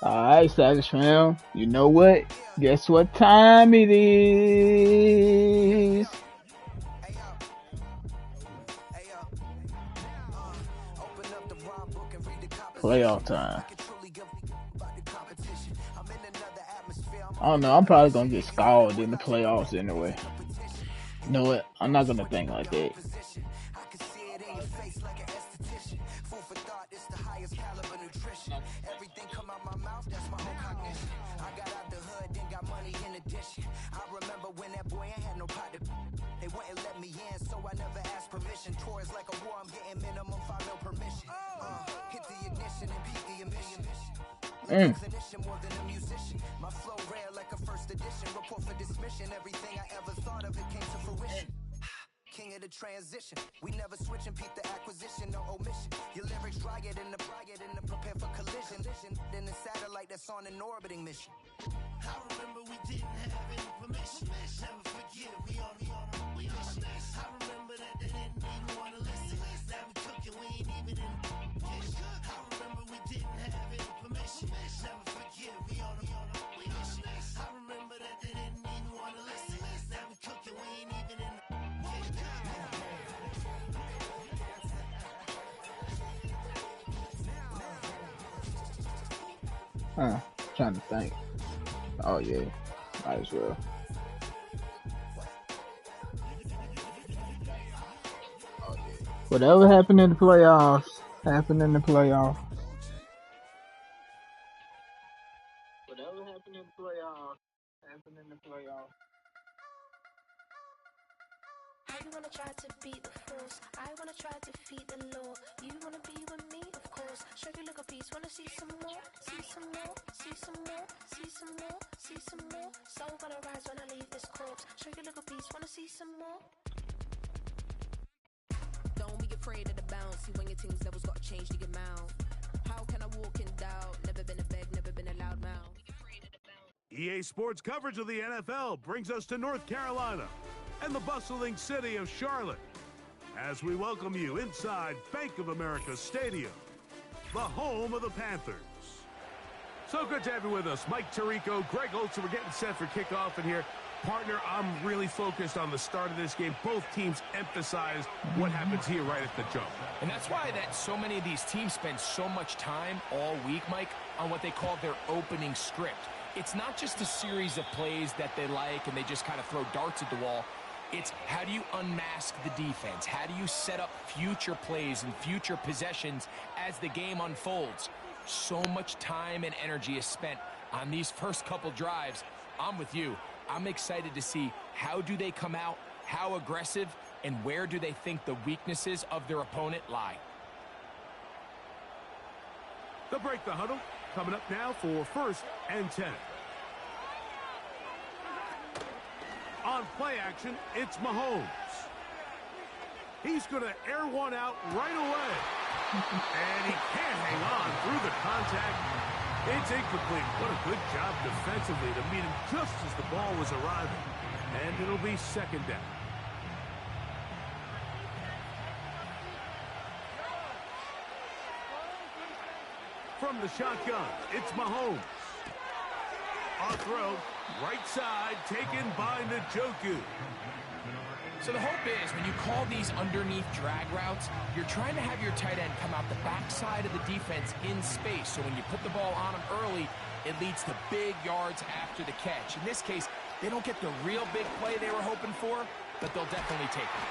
Alright, Savage fam. You know what? Guess what time it is? Playoff time. I don't know. I'm probably gonna get scalded in the playoffs anyway. You know what? I'm not gonna think like that. My flow rare like a first edition. Report for dismission. Everything I ever thought of it came to fruition. King of the transition. We never switch and peep the acquisition, no omission. Your lyrics dry it in the prepare for collision. Then the satellite that's on an orbiting mission. I remember we didn't have any permission. Never forget we on a mission. I remember that they didn't even want to listen. Now we cooking, we ain't even in the kitchen. I remember we didn't have any permission. Never forget we on a mission. I remember that they didn't even want to listen. Now we cooking, we ain't even in the Trying to think. Oh yeah, might as well. Whatever happened in the playoffs, happened in the playoffs. Whatever happened in the playoffs, happened in the playoffs. I wanna try to beat the force. I wanna try to defeat the law. You wanna be with me, of course. Show you look a piece. Wanna see some more? See some more? See some more? See some more? See some more? Soul gonna rise when I leave this corpse. Show you look a piece. Wanna see some more? Don't be afraid of the bounce. See when your things levels got to change to your mouth. How can I walk in doubt? Never been a beg, never been a loud mouth. EA Sports coverage of the NFL brings us to North Carolina and the bustling city of Charlotte as we welcome you inside Bank of America Stadium, the home of the Panthers. So good to have you with us. Mike Tirico, Greg Olsen. We're getting set for kickoff in here. Partner, I'm really focused on the start of this game. Both teams emphasize what happens here right at the jump. And that's why that so many of these teams spend so much time all week, Mike, on what they call their opening script. It's not just a series of plays that they like and they just kind of throw darts at the wall. It's how do you unmask the defense? How do you set up future plays and future possessions as the game unfolds? So much time and energy is spent on these first couple drives. I'm with you. I'm excited to see how do they come out, how aggressive, and where do they think the weaknesses of their opponent lie. They'll break the huddle. Coming up now for 1st and 10. On play action, it's Mahomes. He's going to air one out right away. And he can't hang on through the contact. It's incomplete. What a good job defensively to meet him just as the ball was arriving. And it'll be second down. From the shotgun, it's Mahomes. On throw, right side, taken by Njoku. So the hope is when you call these underneath drag routes, you're trying to have your tight end come out the backside of the defense in space. So when you put the ball on him early, it leads to big yards after the catch. In this case, they don't get the real big play they were hoping for, but they'll definitely take it.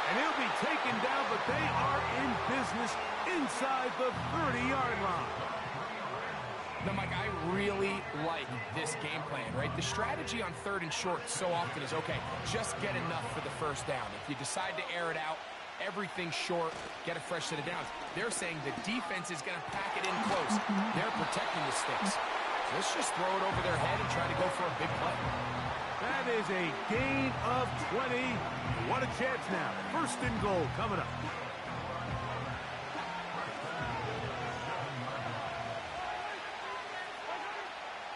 And he'll be taken down, but they are in business inside the 30-yard line. Now, Mike, I really like this game plan, right? The strategy on 3rd and short so often is, okay, just get enough for the first down. If you decide to air it out, everything short, get a fresh set of downs. They're saying the defense is going to pack it in close. They're protecting the sticks. So let's just throw it over their head and try to go for a big play. That is a gain of 20. What a chance now. 1st and goal coming up.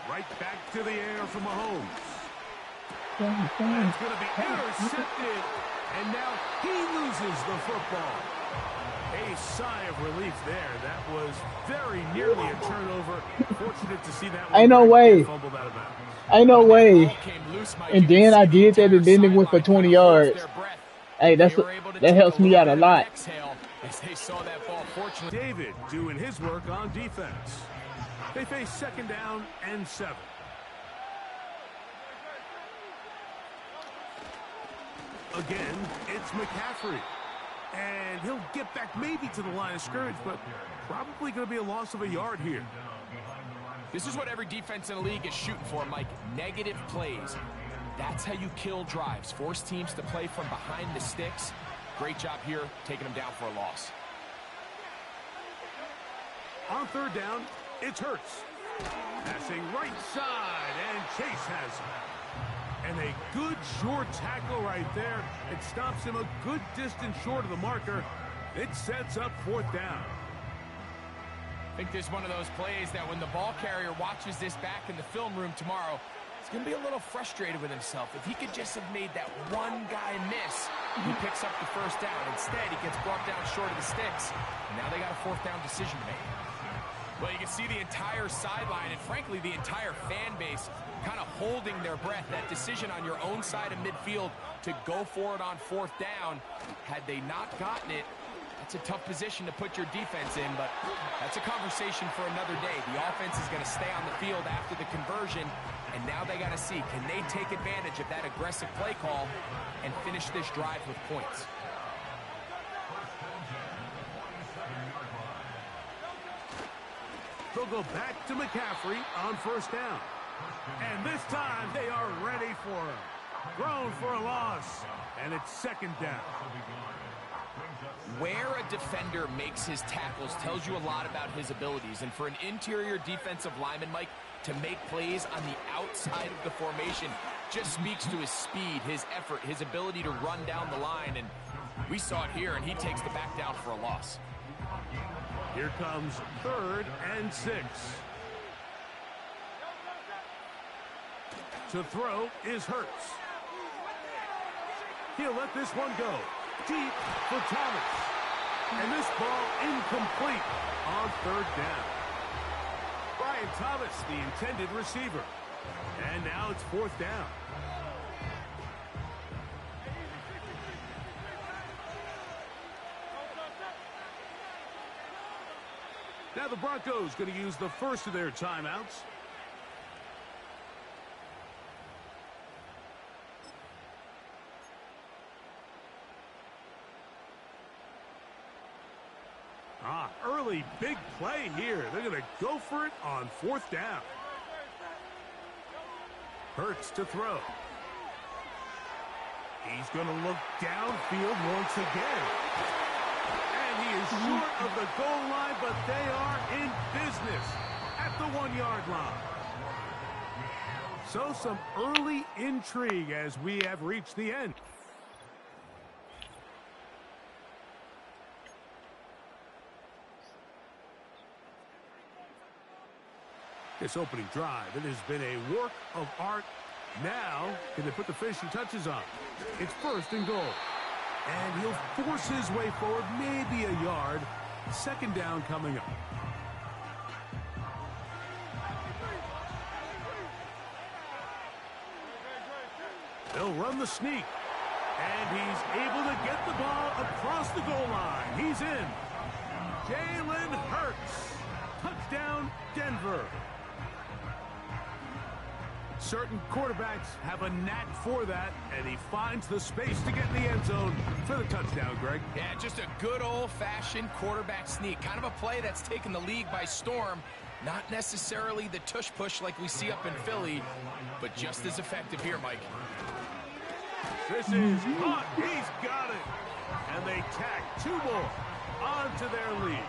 Right back to the air for Mahomes. That's going to be intercepted. And now he loses the football. A sigh of relief there. That was very nearly a turnover. Fortunate to see that one. Ain't no way. Fumbled out of bounds. Ain't no way. And then I did that, and then it went for 20 yards. Hey, that helps me out a lot. David doing his work on defense. They face 2nd down and 7. Again, it's McCaffrey. And he'll get back maybe to the line of scrimmage, but probably going to be a loss of a yard here. This is what every defense in the league is shooting for, Mike. Negative plays. That's how you kill drives. Force teams to play from behind the sticks. Great job here, taking them down for a loss. On 3rd down, it's Hurts. Passing right side, and Chase has him. And a good short tackle right there. It stops him a good distance short of the marker. It sets up 4th down. I think this is one of those plays that when the ball carrier watches this back in the film room tomorrow, he's going to be a little frustrated with himself. If he could just have made that one guy miss, he picks up the 1st down. Instead, he gets brought down short of the sticks. Now they got a 4th down decision to make. Well, you can see the entire sideline and, frankly, the entire fan base kind of holding their breath. That decision on your own side of midfield to go for it on 4th down, had they not gotten it, that's a tough position to put your defense in, but that's a conversation for another day. The offense is going to stay on the field after the conversion, and now they got to see, can they take advantage of that aggressive play call and finish this drive with points? They'll go back to McCaffrey on 1st down. And this time they are ready for him. Thrown for a loss, and it's 2nd down. Where a defender makes his tackles tells you a lot about his abilities. And for an interior defensive lineman, Mike, to make plays on the outside of the formation just speaks to his speed, his effort, his ability to run down the line. And we saw it here, and he takes the back down for a loss. Here comes 3rd and 6. To throw is Hurts. He'll let this one go. Deep for Thomas. And this ball incomplete on 3rd down. Brian Thomas, the intended receiver. And now it's 4th down. Now the Broncos going to use the first of their timeouts. Early big play here. They're going to go for it on 4th down. Hurts to throw. He's going to look downfield once again. And he is short of the goal line, but they are in business at the 1-yard line. So some early intrigue as we have reached the end. This opening drive, it has been a work of art. Now, can they put the finishing touches on? It's 1st and goal. And he'll force his way forward, maybe a yard. 2nd down coming up. They'll run the sneak. And he's able to get the ball across the goal line. He's in. Jalen Hurts. Touchdown, Denver. Certain quarterbacks have a knack for that, and he finds the space to get in the end zone for the touchdown, Greg. Yeah, just a good old-fashioned quarterback sneak. Kind of a play that's taken the league by storm. Not necessarily the tush-push like we see up in Philly, but just as effective here, Mike. This is hot. He's got it. And they tack 2 more onto their lead.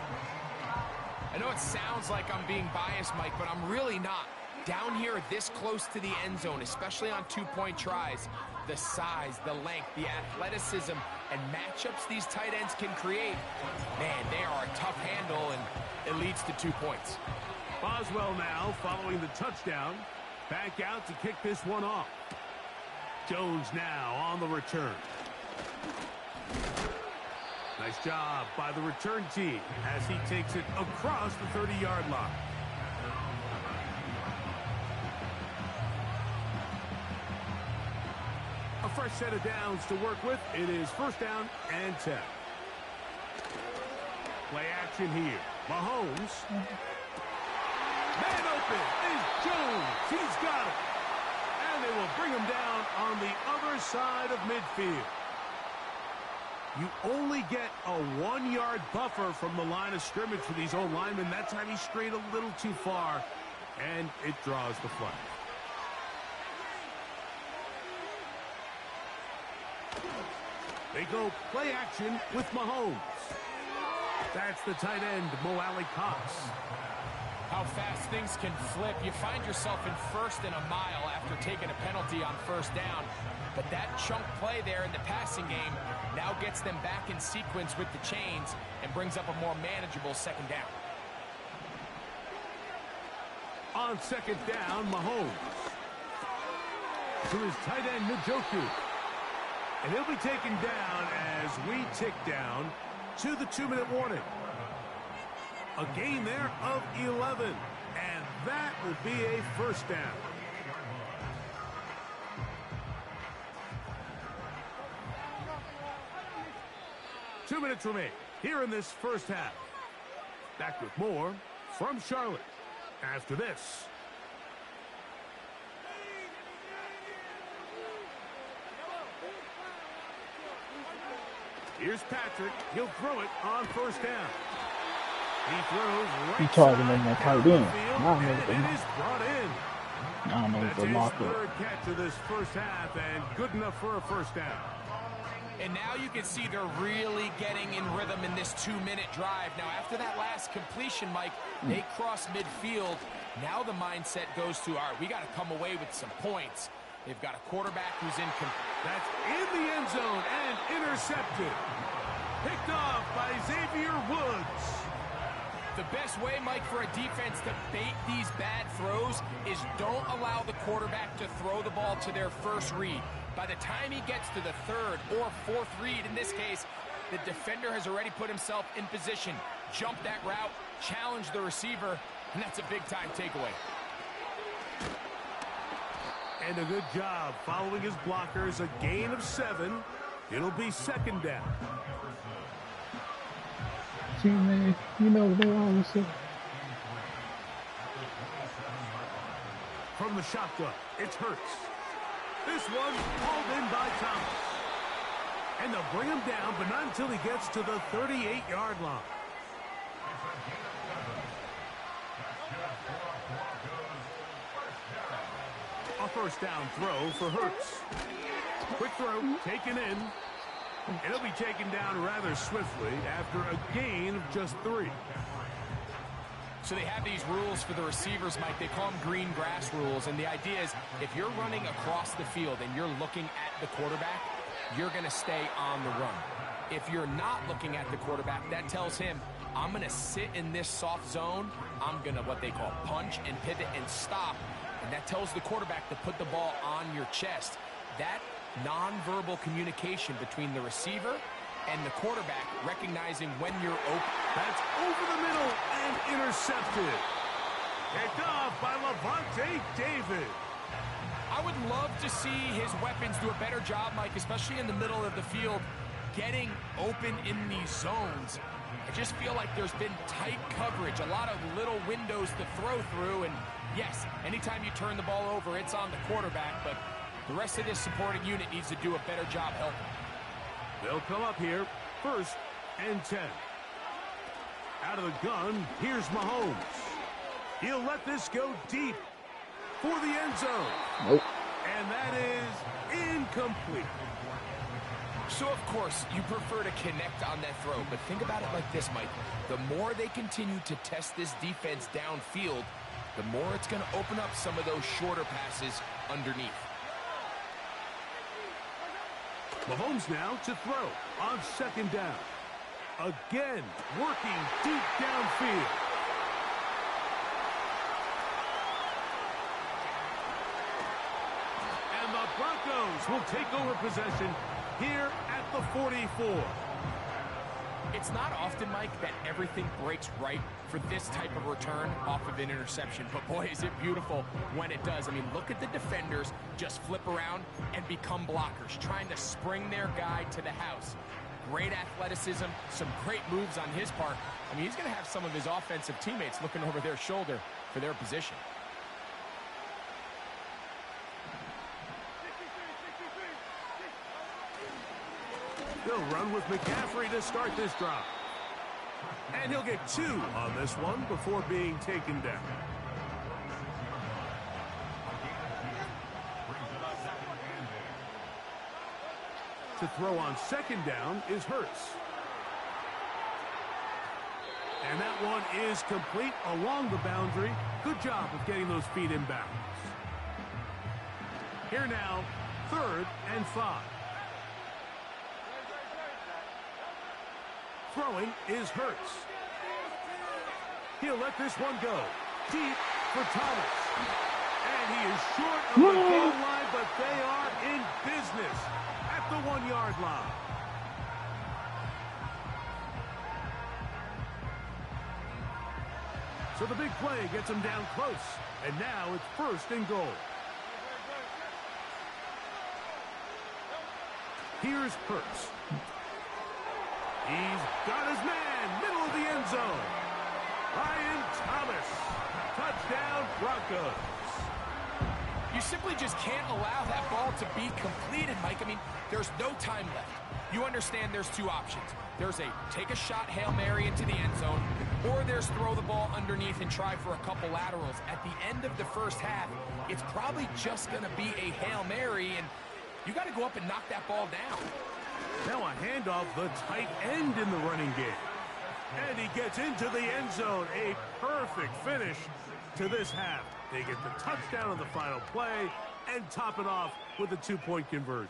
I know it sounds like I'm being biased, Mike, but I'm really not. Down here this close to the end zone, especially on 2-point tries, the size, the length, the athleticism, and matchups these tight ends can create, man, they are a tough handle, and it leads to 2 points. Boswell now following the touchdown. Back out to kick this one off. Jones now on the return. Nice job by the return team as he takes it across the 30-yard line. A fresh set of downs to work with. It is 1st down and 10. Play action here. Mahomes. Man open is Jones. He's got it. And they will bring him down on the other side of midfield. You only get a 1-yard buffer from the line of scrimmage for these old linemen. That time he strayed a little too far, and it draws the flag. They go play action with Mahomes. That's the tight end, Mo Alley Cox. How fast things can flip. You find yourself in 1st and a mile after taking a penalty on 1st down. But that chunk play there in the passing game now gets them back in sequence with the chains and brings up a more manageable 2nd down. On 2nd down, Mahomes. To his tight end, Njoku. And he'll be taken down as we tick down to the 2-minute warning. A gain there of 11. And that will be a 1st down. Two minutes remain here in this 1st half. Back with more from Charlotte after this. Here's Patrick. He'll throw it on 1st down. He throws right He targeting side that down tight the end. field, Now I know and what they it is brought in. I don't know if That's they his locked 3rd up. catch of this 1st half, and good enough for a 1st down. And now you can see they're really getting in rhythm in this 2-minute drive. Now, after that last completion, Mike, they cross midfield. Now the mindset goes to, all right, we got to come away with some points. They've got a quarterback who's in. That's in the end zone and intercepted. Picked off by Xavier Woods. The best way, Mike, for a defense to bait these bad throws is don't allow the quarterback to throw the ball to their 1st read. By the time he gets to the 3rd or 4th read, in this case, the defender has already put himself in position, jump that route, challenge the receiver, and that's a big-time takeaway. And a good job following his blockers. A gain of 7. It'll be 2nd down. See, man, you know what they always say. From the shotgun, it's Hurts. This one hauled in by Thomas. And they'll bring him down, but not until he gets to the 38-yard line. A 1st down throw for Hurts. Quick throw, taken in. And he'll be taken down rather swiftly after a gain of just 3. So they have these rules for the receivers, Mike. They call them green grass rules. And the idea is if you're running across the field and you're looking at the quarterback, you're going to stay on the run. If you're not looking at the quarterback, that tells him I'm going to sit in this soft zone. I'm going to what they call punch and pivot and stop. And that tells the quarterback to put the ball on your chest. That nonverbal communication between the receiver and the quarterback, recognizing when you're open. That's over the middle and intercepted. Picked off by Levante David. I would love to see his weapons do a better job, Mike, especially in the middle of the field, getting open in these zones. I just feel like there's been tight coverage, a lot of little windows to throw through, and yes, anytime you turn the ball over, it's on the quarterback, but the rest of this supporting unit needs to do a better job helping. They'll come up here, 1st and 10. Out of the gun, here's Mahomes. He'll let this go deep for the end zone. Nope. And that is incomplete. So, of course, you prefer to connect on that throw, but think about it like this, Mike. The more they continue to test this defense downfield, the more it's going to open up some of those shorter passes underneath. Mahomes now to throw on 2nd down. Again, working deep downfield. And the Broncos will take over possession here at the 44. It's not often, Mike, that everything breaks right for this type of return off of an interception. But, boy, is it beautiful when it does. I mean, look at the defenders just flip around and become blockers, trying to spring their guy to the house. Great athleticism, some great moves on his part. I mean, he's going to have some of his offensive teammates looking over their shoulder for their position. They'll run with McCaffrey to start this drive. And he'll get 2 on this one before being taken down. To throw on 2nd down is Hurts. And that one is complete along the boundary. Good job of getting those feet in bounds. Here now, 3rd and 5. Throwing is Hurts. He'll let this one go deep for Thomas. And he is short of the goal line, but they are in business at the 1-yard line. So the big play gets him down close. And now it's 1st and goal. Here's Hurts. He's got his man, middle of the end zone. Ryan Thomas, touchdown Broncos. You simply just can't allow that ball to be completed, Mike. I mean, there's no time left. You understand there's 2 options. There's a take a shot Hail Mary into the end zone, or there's throw the ball underneath and try for a couple laterals. At the end of the first half, it's probably just going to be a Hail Mary, and you got to go up and knock that ball down. Now a handoff, the tight end in the running game. And he gets into the end zone. A perfect finish to this half. They get the touchdown on the final play and top it off with a 2-point conversion.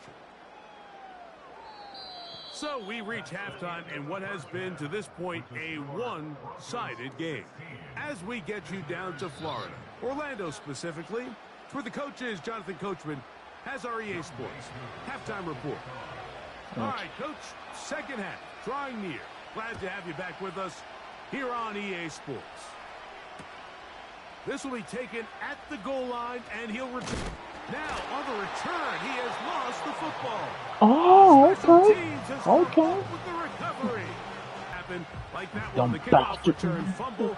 So we reach halftime in what has been, to this point, a one-sided game. As we get you down to Florida, Orlando specifically, where the coaches, Jonathan Coachman, has our EA Sports halftime report. All right, Coach, 2nd half, drawing near. Glad to have you back with us here on EA Sports. This will be taken at the goal line, and he'll return. Now, on the return, he has lost the football. Oh, Special okay. teams has Okay. come up with the recovery. Happened like that one. The kickoff return, fumble,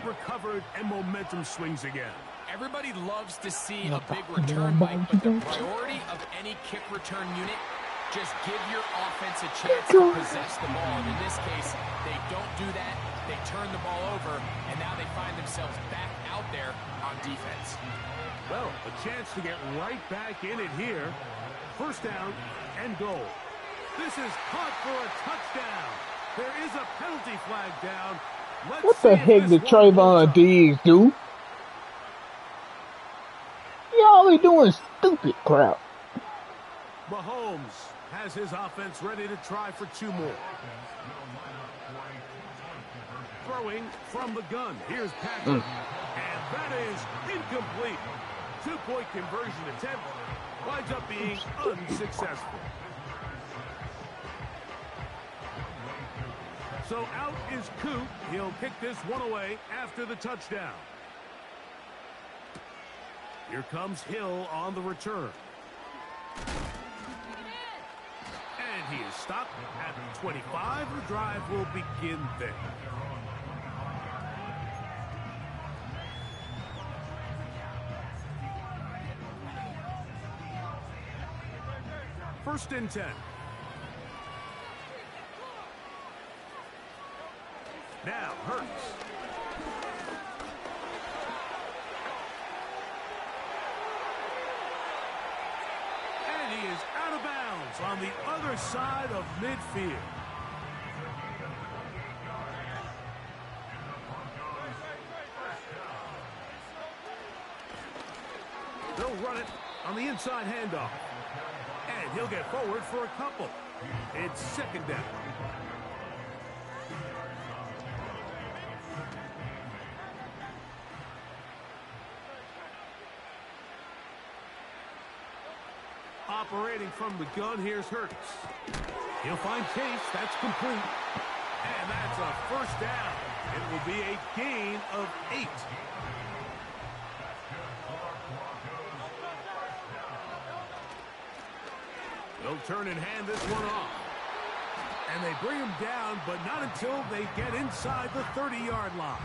recovered, and momentum swings again. Everybody loves to see a big return, Mike, but the priority of any kick return unit, just give your offense a chance to possess the ball. And in this case, they don't do that. They turn the ball over, and now they find themselves back out there on defense. Well, a chance to get right back in it here. 1st down and goal. This is caught for a touchdown. There is a penalty flag down. What the heck did Trayvon Diggs do? Y'all be doing stupid crap. Mahomes has his offense ready to try for 2 more. Throwing from the gun. Here's Patrick. And that is incomplete. 2-point conversion attempt winds up being unsuccessful. So out is Coop. He'll kick this one away after the touchdown. Here comes Hill on the return. And he is stopped at 25. The drive will begin there. First and 10. Now Hurts. And he is out of bounds on the other side of midfield. They'll run it on the inside handoff. And he'll get forward for a couple. It's second down. Operating from the gun, here's Hurts. He'll find Chase. That's complete. And that's a first down. It will be a gain of 8. They'll turn and hand this one off. And they bring him down, but not until they get inside the 30-yard line.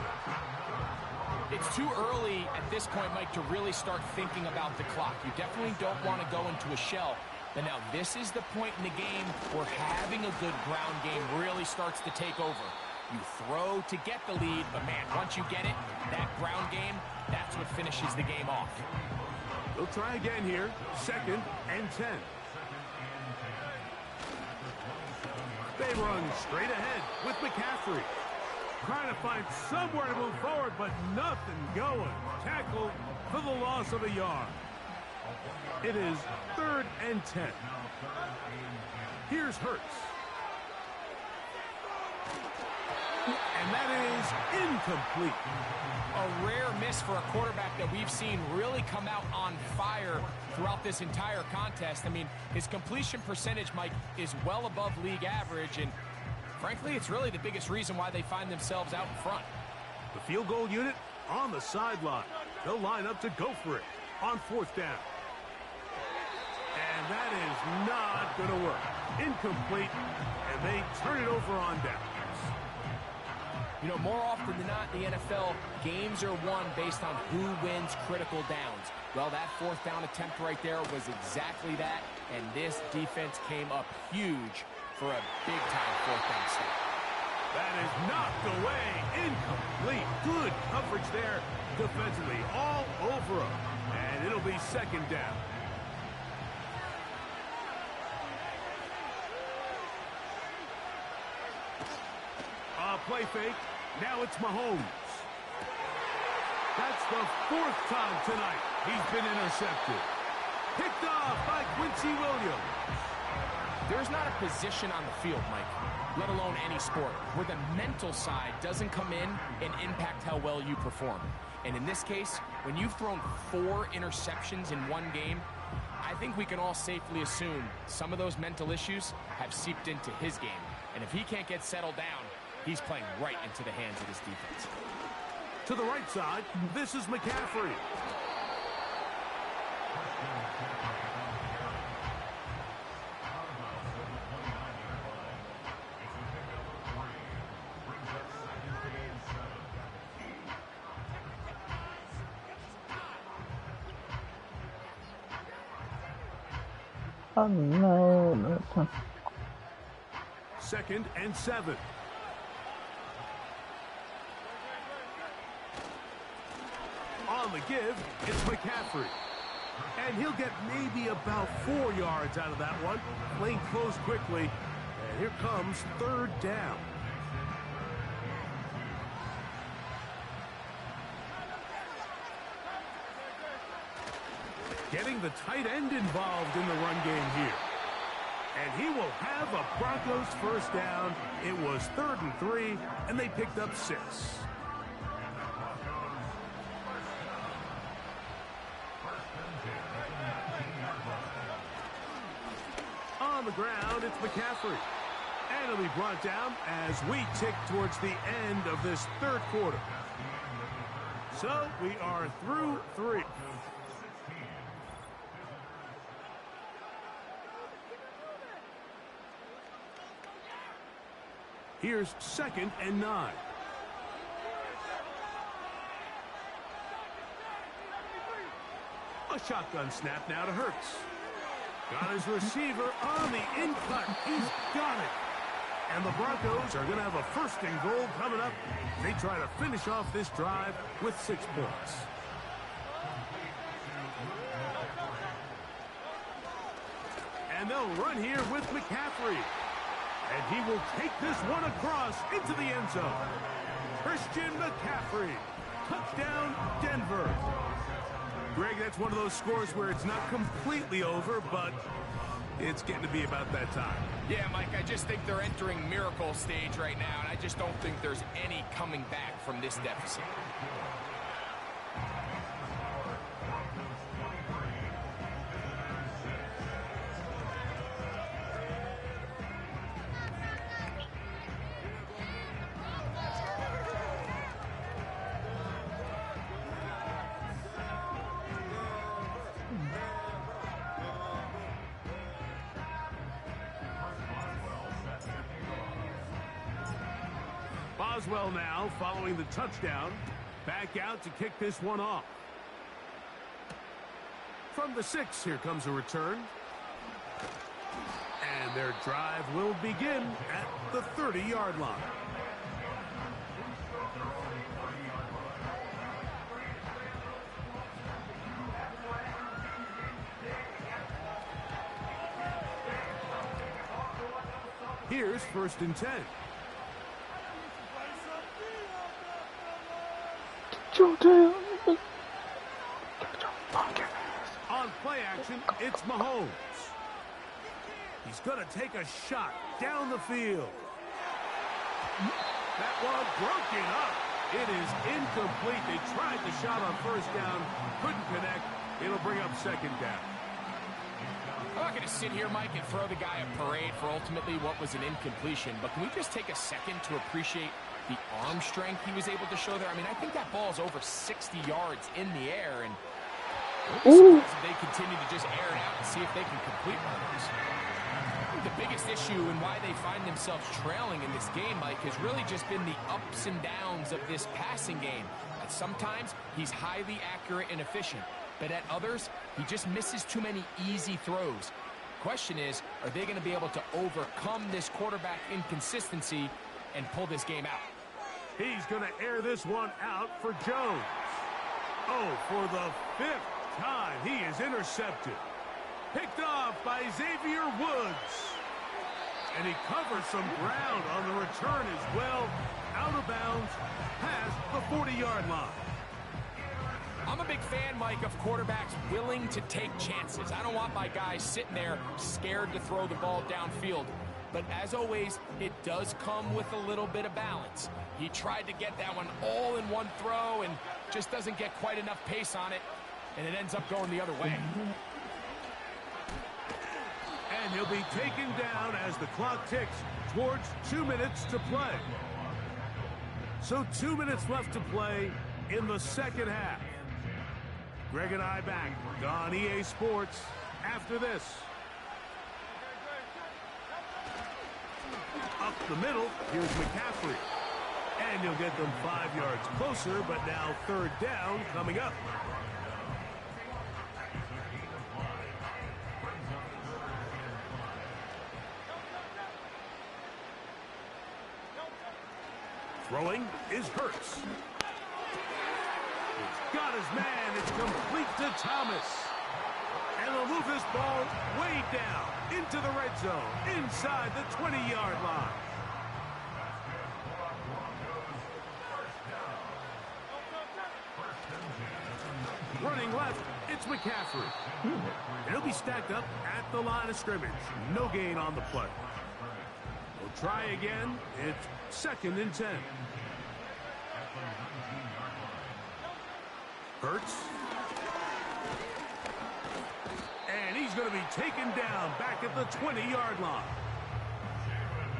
It's too early at this point, Mike, to really start thinking about the clock. You definitely don't want to go into a shell. But now this is the point in the game where having a good ground game really starts to take over. You throw to get the lead, but man, once you get it, that ground game, that's what finishes the game off. They'll try again here. Second and 10. They run straight ahead with McCaffrey. Trying to find somewhere to move forward, but nothing going. Tackle for the loss of a yard. It is third and 10. Here's Hurts. And that is incomplete. A rare miss for a quarterback that we've seen really come out on fire throughout this entire contest. I mean, his completion percentage, Mike, is well above league average, and frankly, it's really the biggest reason why they find themselves out in front. The field goal unit on the sideline. They'll line up to go for it on fourth down. And that is not going to work. Incomplete, and they turn it over on downs. You know, more often than not in the NFL, games are won based on who wins critical downs. Well, that fourth down attempt right there was exactly that, and this defense came up huge for a big-time fourth down stop. That is knocked away. Incomplete. Good coverage there defensively. All over him. And it'll be second down. Play fake. Now it's Mahomes. That's the fourth time tonight he's been intercepted. Picked off by Quincy Williams. There's not a position on the field, Mike, let alone any sport, where the mental side doesn't come in and impact how well you perform. And in this case, when you've thrown 4 interceptions in one game, I think we can all safely assume some of those mental issues have seeped into his game. And if he can't get settled down, he's playing right into the hands of his defense. To the right side, this is McCaffrey. Oh no. Second and 7. On the give, it's McCaffrey. And he'll get maybe about 4 yards out of that one. Playing close quickly. And here comes third down. Getting the tight end involved in the run game here. And he will have a Broncos first down. It was 3rd and 3, and they picked up 6. On the ground, it's McCaffrey. And it'll be brought down as we tick towards the end of this 3rd quarter. So we are through 3. Here's 2nd and 9. A shotgun snap now to Hurts. Got his receiver on the in-cut. He's got it. And the Broncos are going to have a 1st and goal coming up. They try to finish off this drive with 6 points. And they'll run here with McCaffrey. And he will take this one across into the end zone. Christian McCaffrey. Touchdown, Denver. Greg, that's one of those scores where it's not completely over, but it's getting to be about that time. Yeah, Mike, I just think they're entering miracle stage right now, and I just don't think there's any coming back from this deficit. Boswell now following the touchdown. Back out to kick this one off. From the 6, here comes a return. And their drive will begin at the 30-yard line. Here's 1st and 10. On play action, it's Mahomes. He's going to take a shot down the field. That one broken up. It is incomplete. They tried the shot on 1st down, couldn't connect. It'll bring up 2nd down. I'm not going to sit here, Mike, and throw the guy a parade for ultimately what was an incompletion, but can we just take a second to appreciate the arm strength he was able to show there? I mean, I think that ball is over 60 yards in the air, and they continue to just air it out and see if they can complete one of those. I think the biggest issue and why they find themselves trailing in this game, Mike, has really just been the ups and downs of this passing game. At sometimes, he's highly accurate and efficient, but at others, he just misses too many easy throws. Question is, are they going to be able to overcome this quarterback inconsistency and pull this game out? He's going to air this one out for Jones. Oh, for the 5th time, he is intercepted. Picked off by Xavier Woods. And he covers some ground on the return as well. Out of bounds, past the 40-yard line. I'm a big fan, Mike, of quarterbacks willing to take chances. I don't want my guys sitting there scared to throw the ball downfield. But as always, it does come with a little bit of balance. He tried to get that one all in one throw and just doesn't get quite enough pace on it, and it ends up going the other way. And he'll be taken down as the clock ticks towards 2 minutes to play. So 2 minutes left to play in the 2nd half. Greg and I back on EA Sports after this. Up the middle, here's McCaffrey. And you'll get them 5 yards closer, but now 3rd down coming up. Throwing is Hurts. He's got his man. It's complete to Thomas. And they'll move this ball way down into the red zone, inside the 20-yard line. Running left, it's McCaffrey. And he'll be stacked up at the line of scrimmage. No gain on the play. We'll try again. It's 2nd and 10. Hurts. And he's going to be taken down back at the 20-yard line.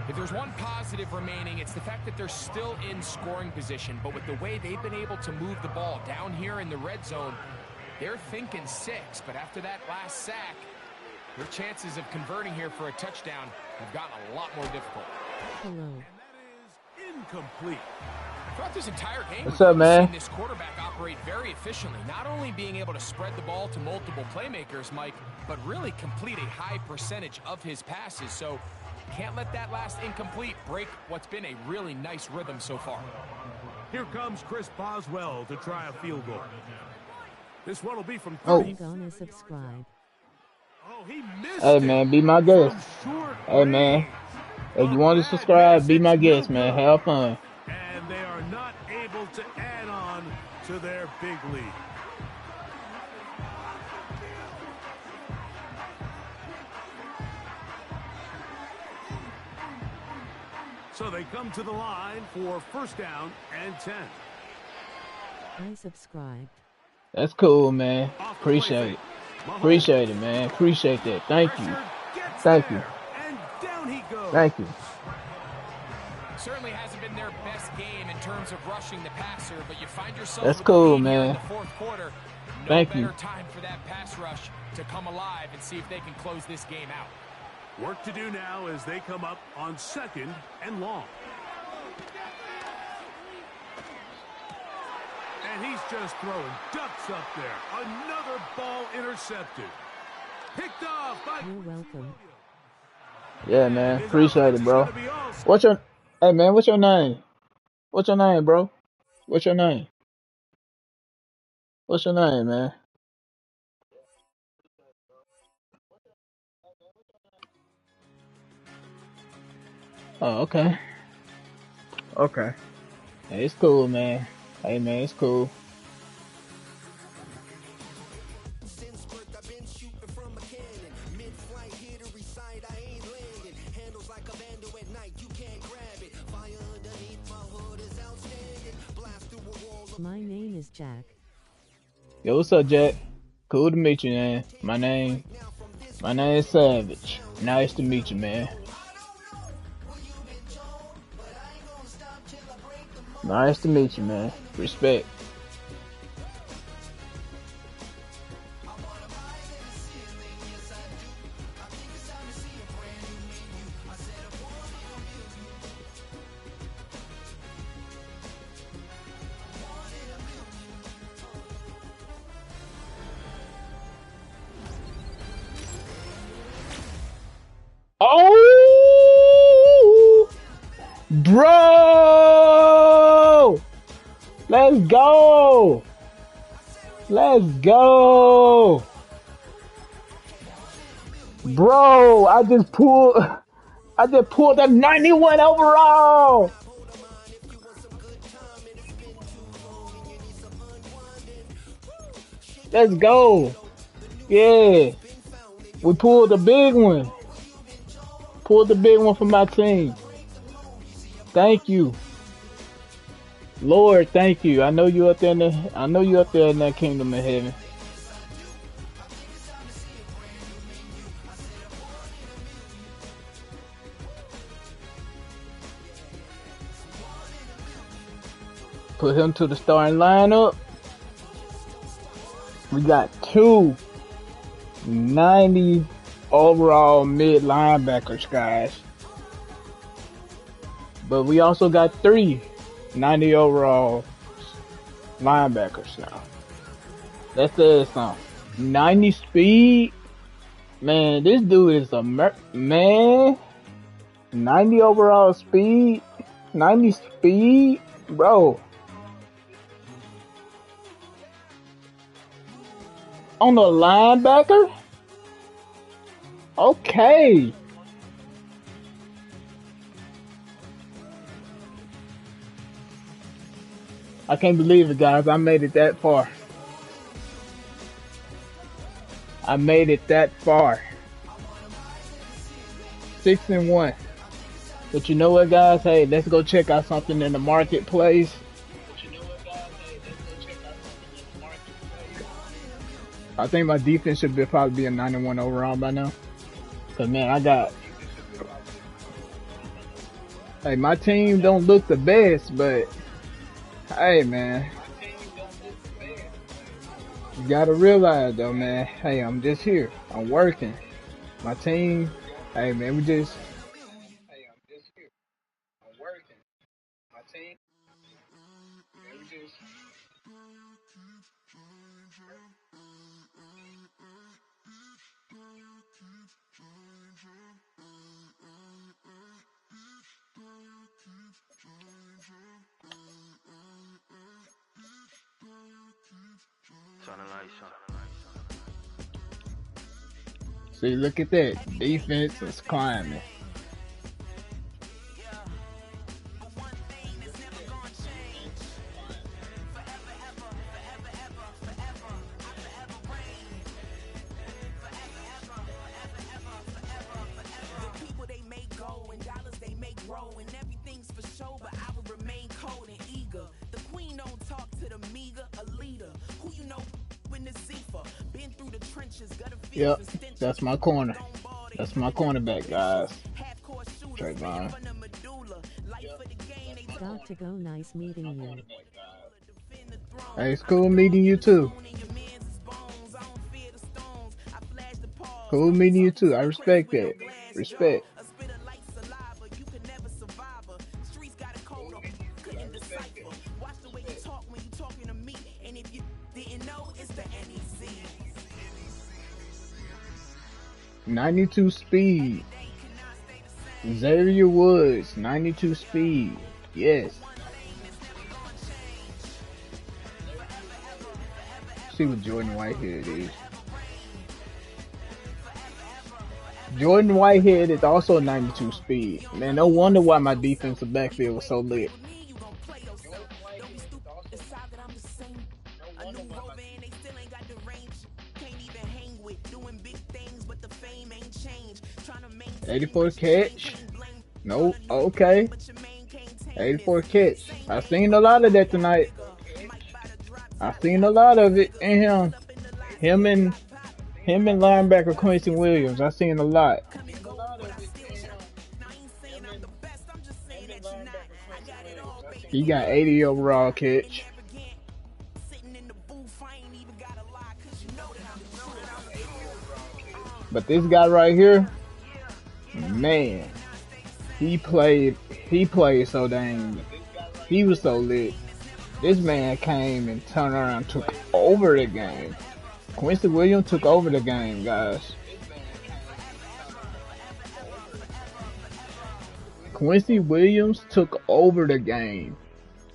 If there's one positive remaining, it's the fact that they're still in scoring position. But with the way they've been able to move the ball down here in the red zone, they're thinking 6. But after that last sack, their chances of converting here for a touchdown have gotten a lot more difficult. And that is incomplete. Throughout this entire game, what's up, man? We've seen this quarterback operate very efficiently, not only being able to spread the ball to multiple playmakers, Mike, but really complete a high percentage of his passes. So can't let that last incomplete break what's been a really nice rhythm so far. Here comes Chris Boswell to try a field goal. This one will be from 30. Oh. Gonna subscribe. Oh, he missed Hey, it man, be my guest. from short Hey, man. range. If you want to subscribe, be my guest, man. Have fun. And they are not able to add on to their big lead. So they come to the line for 1st down and 10. I subscribed. That's cool, man. Off the Appreciate play it. fake. Mahomes. Appreciate it, man. Appreciate that. Thank you. Pressure gets Thank you. there, and down he goes. Thank you. Certainly hasn't been their best game in terms of rushing the passer, but you find yourself That's with cool, the lead here in man. the 4th quarter. No Thank better you. time for that pass rush to come alive and see if they can close this game out. Work to do now as they come up on 2nd and long. And he's just throwing ducks up there. Another ball intercepted. Picked off by... You're welcome. Yeah, man. Appreciate it, bro. Gonna be all- What's your... Hey, man, what's your name? What's your name, bro? What's your name? What's your name, man? Oh, okay. Okay. Hey, it's cool, man. Hey, man, it's cool. Since birth, I've been shooting from a cannon. Mid-flight, here to recite, I ain't landing. Handles like a vandal at night, you can't grab it. Fire underneath my hood is outstanding. Blast through a wall of... My name is Jack. Yo, what's up, Jack? Cool to meet you, man. My name is Savage. Nice to meet you, man. Nice to meet you, man. Respect. Oh, bro! Let's go! Let's go! Bro, I just pulled a 91 overall! Let's go! Yeah! We pulled the big one. Pulled the big one for my team. Thank you. Lord, thank you. I know you up there in that kingdom of heaven. Put him to the starting lineup. We got 90 overall mid linebackers, guys. But we also got 90 overall linebackers now. That says something. 90 speed. Man, this dude is a man. 90 overall speed. 90 speed. Bro. On the linebacker? Okay. I can't believe it, guys. I made it that far. I made it that far. 6-1. But you know what, guys? Hey, let's go check out something in the marketplace. I think my defense should probably be a 91 overall by now. Cause man, hey, my team don't look the best, but hey, man, you gotta realize though, man. Hey, I'm just here. I'm working. My team, hey, man, we just. See, look at that. Defense is climbing. Yep, that's my corner. That's my cornerback, guys. Trayvon. Got to go. Nice meeting you. Hey, it's cool meeting you too. Cool meeting you too. I respect that. Respect. .92 speed. Xavier Woods, 92 speed. Yes. See what Jordan Whitehead is. Jordan Whitehead is also 92 speed. Man, no wonder why my defensive backfield was so lit. .84 catch. Nope. Okay. 84 catch. I seen a lot of that tonight. I seen a lot of it in him. Him and linebacker Quincy Williams. I seen a lot. He got 80 overall catch. But this guy right here, man, he played so dang. He was so lit. This man came and turned around and took over the game. Quincy Williams took over the game, guys. Quincy Williams took over the game.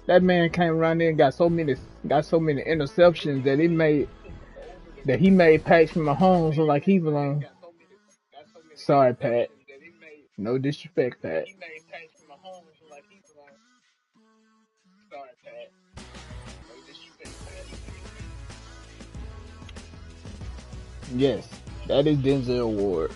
That man came around there and got so many interceptions that he made Patrick Mahomes look like he belonged. Sorry, Pat. No disrespect, Pat. Yes, that is Denzel Ward.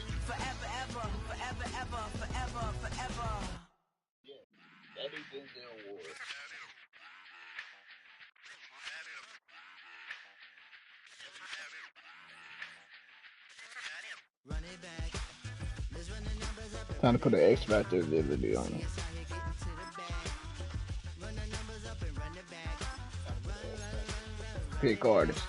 Time to put an X Factor ability on it. Pick artist.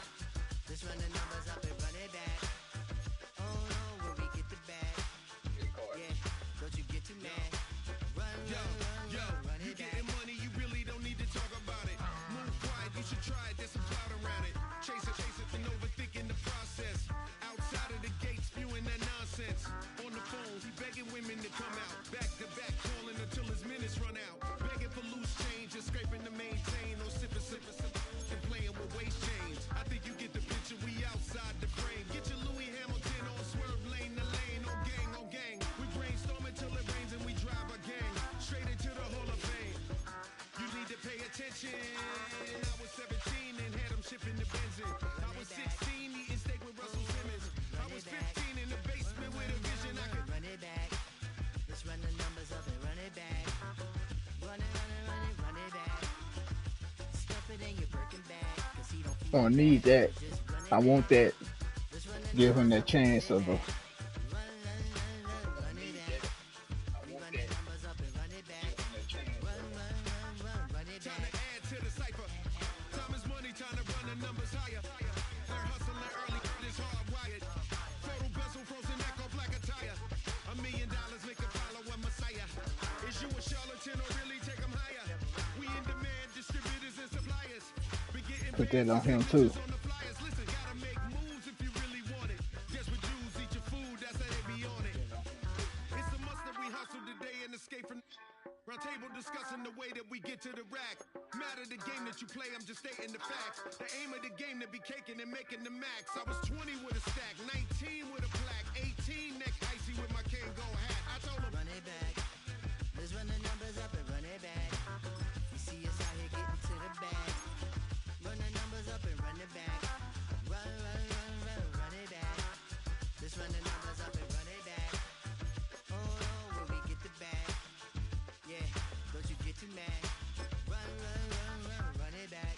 I need that. I want that. Give him that chance of a. Put that on him too. Round table discussing the way that we get to the rack. Matter the game that you play, I'm just stating the facts. The aim of the game to be caking and making the max. I was 20 with a stack, 19 with a plaque, 18 neck icy with my Kango hat. I told him, run it back. Let's run the numbers up and run it back. You see us out here getting to the bag. Run the numbers up and run it back. Run it back. Let's run the numbers up and run it back. Oh, when we get the bag. Yeah, don't you get too mad. Run it back.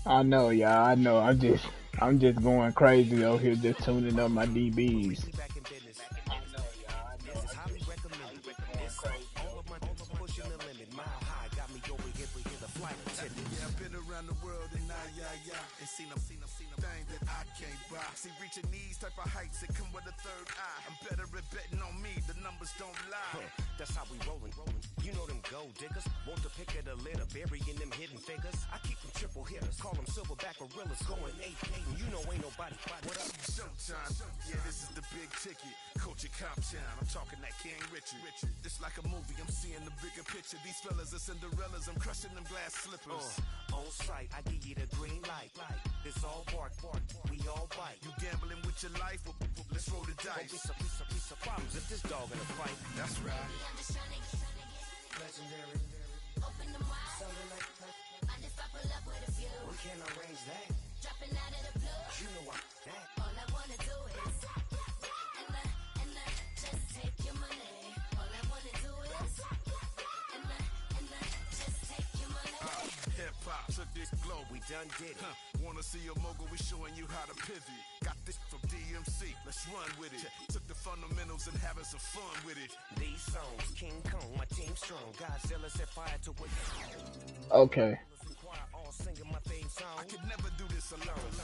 I know, y'all. I know. I'm just going crazy over here, just tuning up my DBs. Seen them things that I can't buy. See, reaching these type of heights, it come with a third eye. I'm better at betting on me, the numbers don't lie. That's how we rollin'. You know them gold diggers. Want to pick at a litter, burying them hidden figures. I keep them triple hitters, call them silverback gorillas, going 8-8, and you know ain't nobody. What up? Showtime. Yeah, this is the big ticket. Coach at Comptown, I'm talking that King Richard. It's like a movie, I'm seeing the bigger picture. These fellas are Cinderellas, I'm crushing them glass slippers. On sight, I give you the green light. It's all bark, we all bite. You gambling with your life? Let's roll the dice. Piece of problems if this dog in a fight. That's right. Legendary. Open them wide. Something like I just pull up with a few. We can't arrange that. Dropping out of the blue. You know what that. All I wanna do is and just take your money. All I wanna do is and just take your money. Hip hop took this globe. We done did it. Wanna see a mogul? We showing you how to pivot. Got this from DMC. Let's run with it. Took the fundamentals and having some fun with it. These songs, King Kong, my team strong. Godzilla set fire to it. Okay. All singing my theme song. I could never do this alone.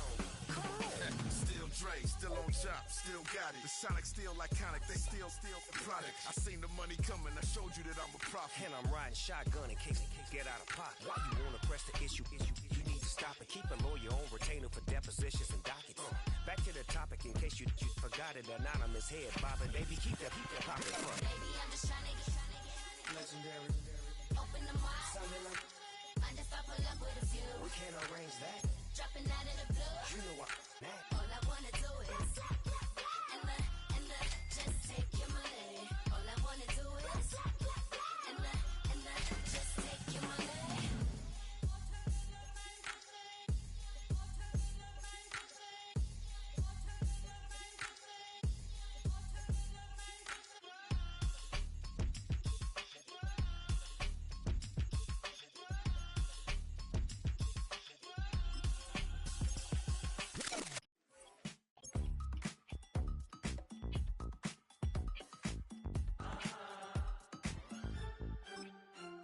Still Dre, still on top, still got it. The Sonic still iconic, they still the product. I seen the money coming, I showed you that I'm a prophet. And I'm riding shotgun in case get out of pocket. Why you wanna press the issue? You need to stop and keep a lawyer on retainer for depositions and dockets. Back to the topic in case you forgot it. Anonymous head bobbing, baby, keep that pocket front. Baby, I'm just trying to get Legendary. open them wide. Something like Mind if I pull up with a few? we can't arrange that. Dropping out of the blue. You know what that. All I wanna do is and just take your money. All I wanna do is and just take your money.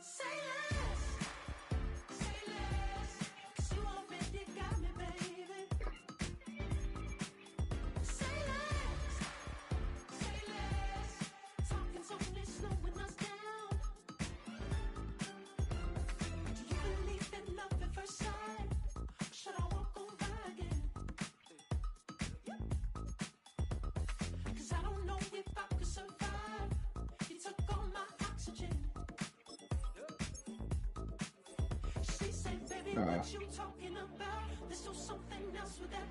Say less, 'cause you already got me, baby. Say less, talking softly, slowing us down. Do you believe in love at first sight? Should I walk on by again? 'Cause I don't know if I could survive. You took all my oxygen. She said, baby, what you talking about? Let's do something else with that.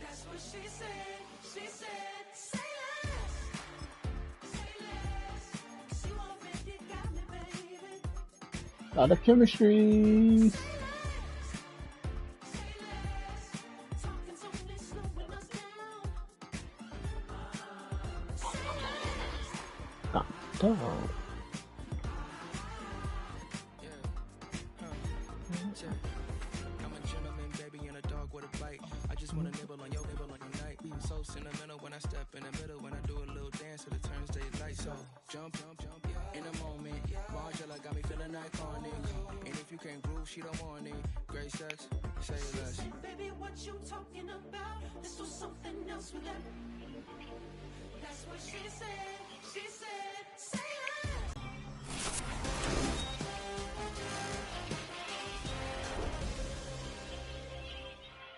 That's what she said. She said, say less, 'cause you already got me, baby. A lot of chemistry. God dog. I'm a gentleman, baby, and a dog with a bite. I just wanna nibble on your night. So sentimental when I step in the middle. When I do a little dance, till it turns daylight. So jump, in a moment. Margella got me feeling iconic. And if you can't groove, she don't want it. Great sex, say less. Baby, what you talking about? Let's do something else with that. That's what she said. She said, say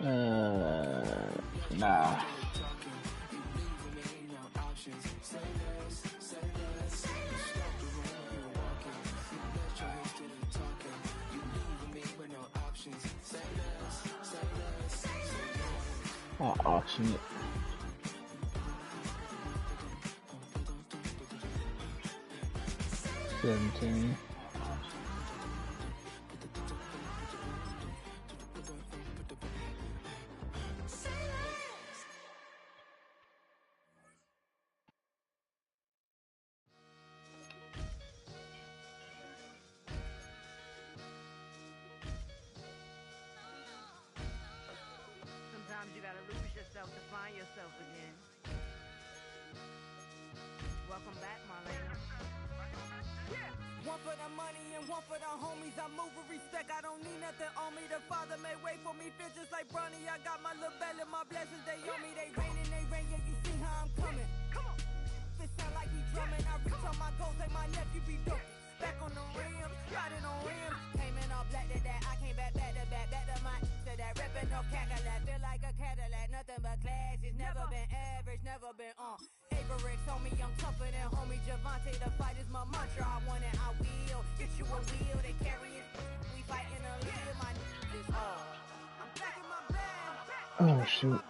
less. Nah. I'll auction it. $17. Sometimes you gotta lose yourself to find yourself again. Welcome back, Marlena. Yeah. One for the money and one for the homies. I move with respect. I don't need nothing on me. The Father may wait for me. Feel just like Bronny. I got my little belly, my blessings. They on me. They rain and they rain. Yeah, you see how I'm coming. Come on. It sound like we drumming. I reach on my goals like my nephew be dope. Back on the rims, riding on rims. Came in all black to that. I came back to back to my to that. Ripping no Cadillac. Feel like a Cadillac. Nothing but class. It's never been average. Never been on. Averix on me. I'm tougher than homie Javante. The fight is my mantra. I want it. I will. Get you a wheel. They carry it. We fighting a live. My is all. I'm back in my bag. Oh shoot.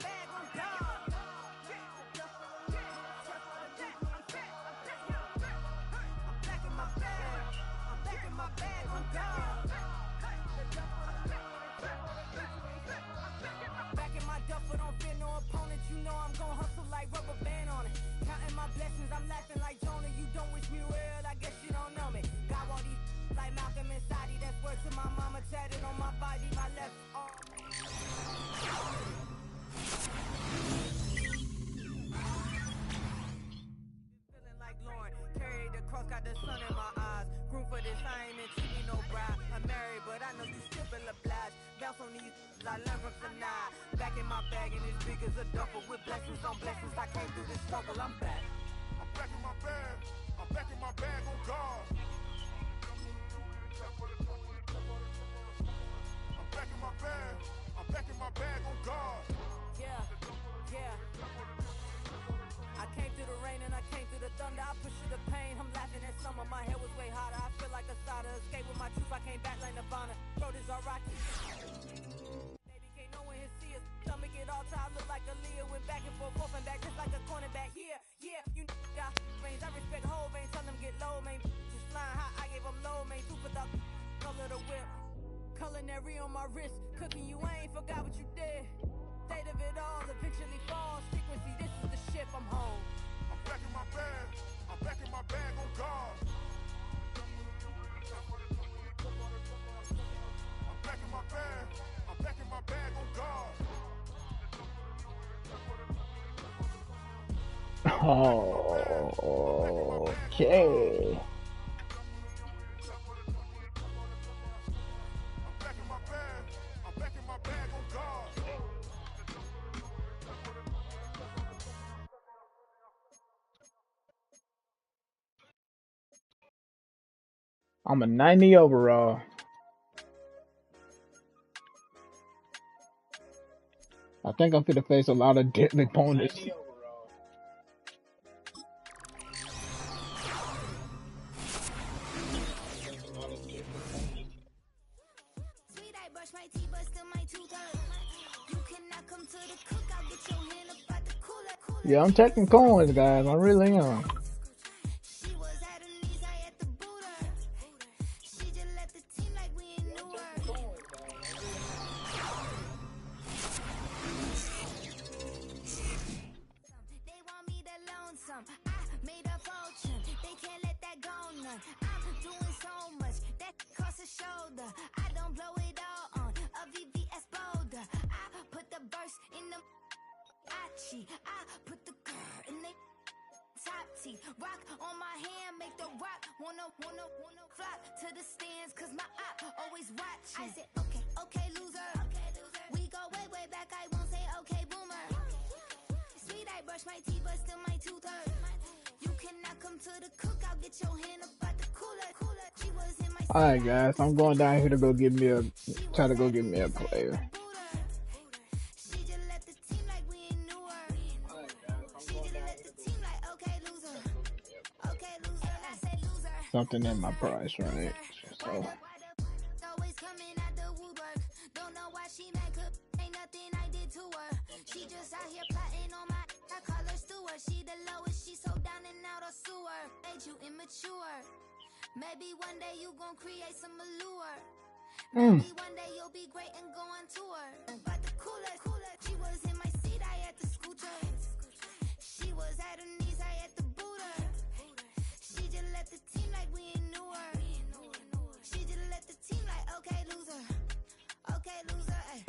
I'm laughing like Jonah, you don't wish me well, I guess you don't know me. Got all these like Malcolm and Sadie, that's word to my mama, tatted on my body, my left arm. Feeling like Lauren, carried the cross, got the sun in my eyes. Groom for this, I ain't into me no bride. I'm married, but I know you still feel obliged. Bounce on these, I learned from tonight. Back in my bag, and it's big as a duffel with blessings on blessings. I came through this struggle, I'm back. Back in my bag, I'm back in my bag on guard. I'm back in my bag, I'm back in my bag on guard. Yeah. I came through the rain and I came through the thunder. I pushed through the pain, I'm laughing at summer. My head was way hotter, I feel like a starter. Escape with my truth, I came back like Nirvana. Throat is all rocky. Baby can't no one here see us. Stomach it all tied, look like a Leah. Went back and forth and back just like a cornerback. Yeah, you got range. I respect whole veins, tell them get low, man. Just flying high, I gave them low, man. Super the color the whip. Culinary on my wrist. Cooking you, I ain't forgot what you did. State of it all, eventually falls. Frequency, this is the ship, I'm home. I'm back in my bag, I'm back in my bag on guard. I'm back in my bag, I'm back in my bag on guard. Oh, okay. I'm back in my bag on guard. I'm a 90 overall. I think I'm finna face a lot of deadly opponents. Yeah, I'm taking coins, guys. I really am. She was at her knees, I had to boot her. She just let the Versace. I put the girl in they top teeth. Rock on my hand, make the rock wanna flock to the stands, cause my op always watching. I said, okay, loser. We go way back, I won't say okay, boomer. Sweet, I brush my teeth, but still my tooth hurt. You cannot come to the cookout, get your hand up at the cooler. She was in my Alright guys, I'm going down here to go get me a try to go get me a player. She just let the team like we ain't knew her. She just let the team like, okay, loser. Okay, loser. I said loser. Something in my price range. So Always coming out the woodwork. Don't know why she mad, cause ain't nothing I did to her. She just out here plotting on my, I call her Stewart. She the lowest, she so down and out of sewer. Made you immature. Maybe one day you gon' create some allure. Maybe one day you'll be great and go on tour. But the cooler, she was in my seat, I had to scoot her. She was at her knees, I had to boot her. She just let the team like we ain't knew her. She just let the team like, okay, loser. Okay, loser, ay.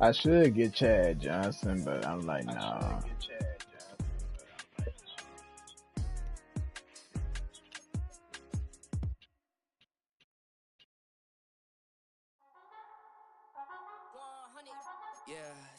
I should get Chad Johnson, but I'm like, nah. Yeah,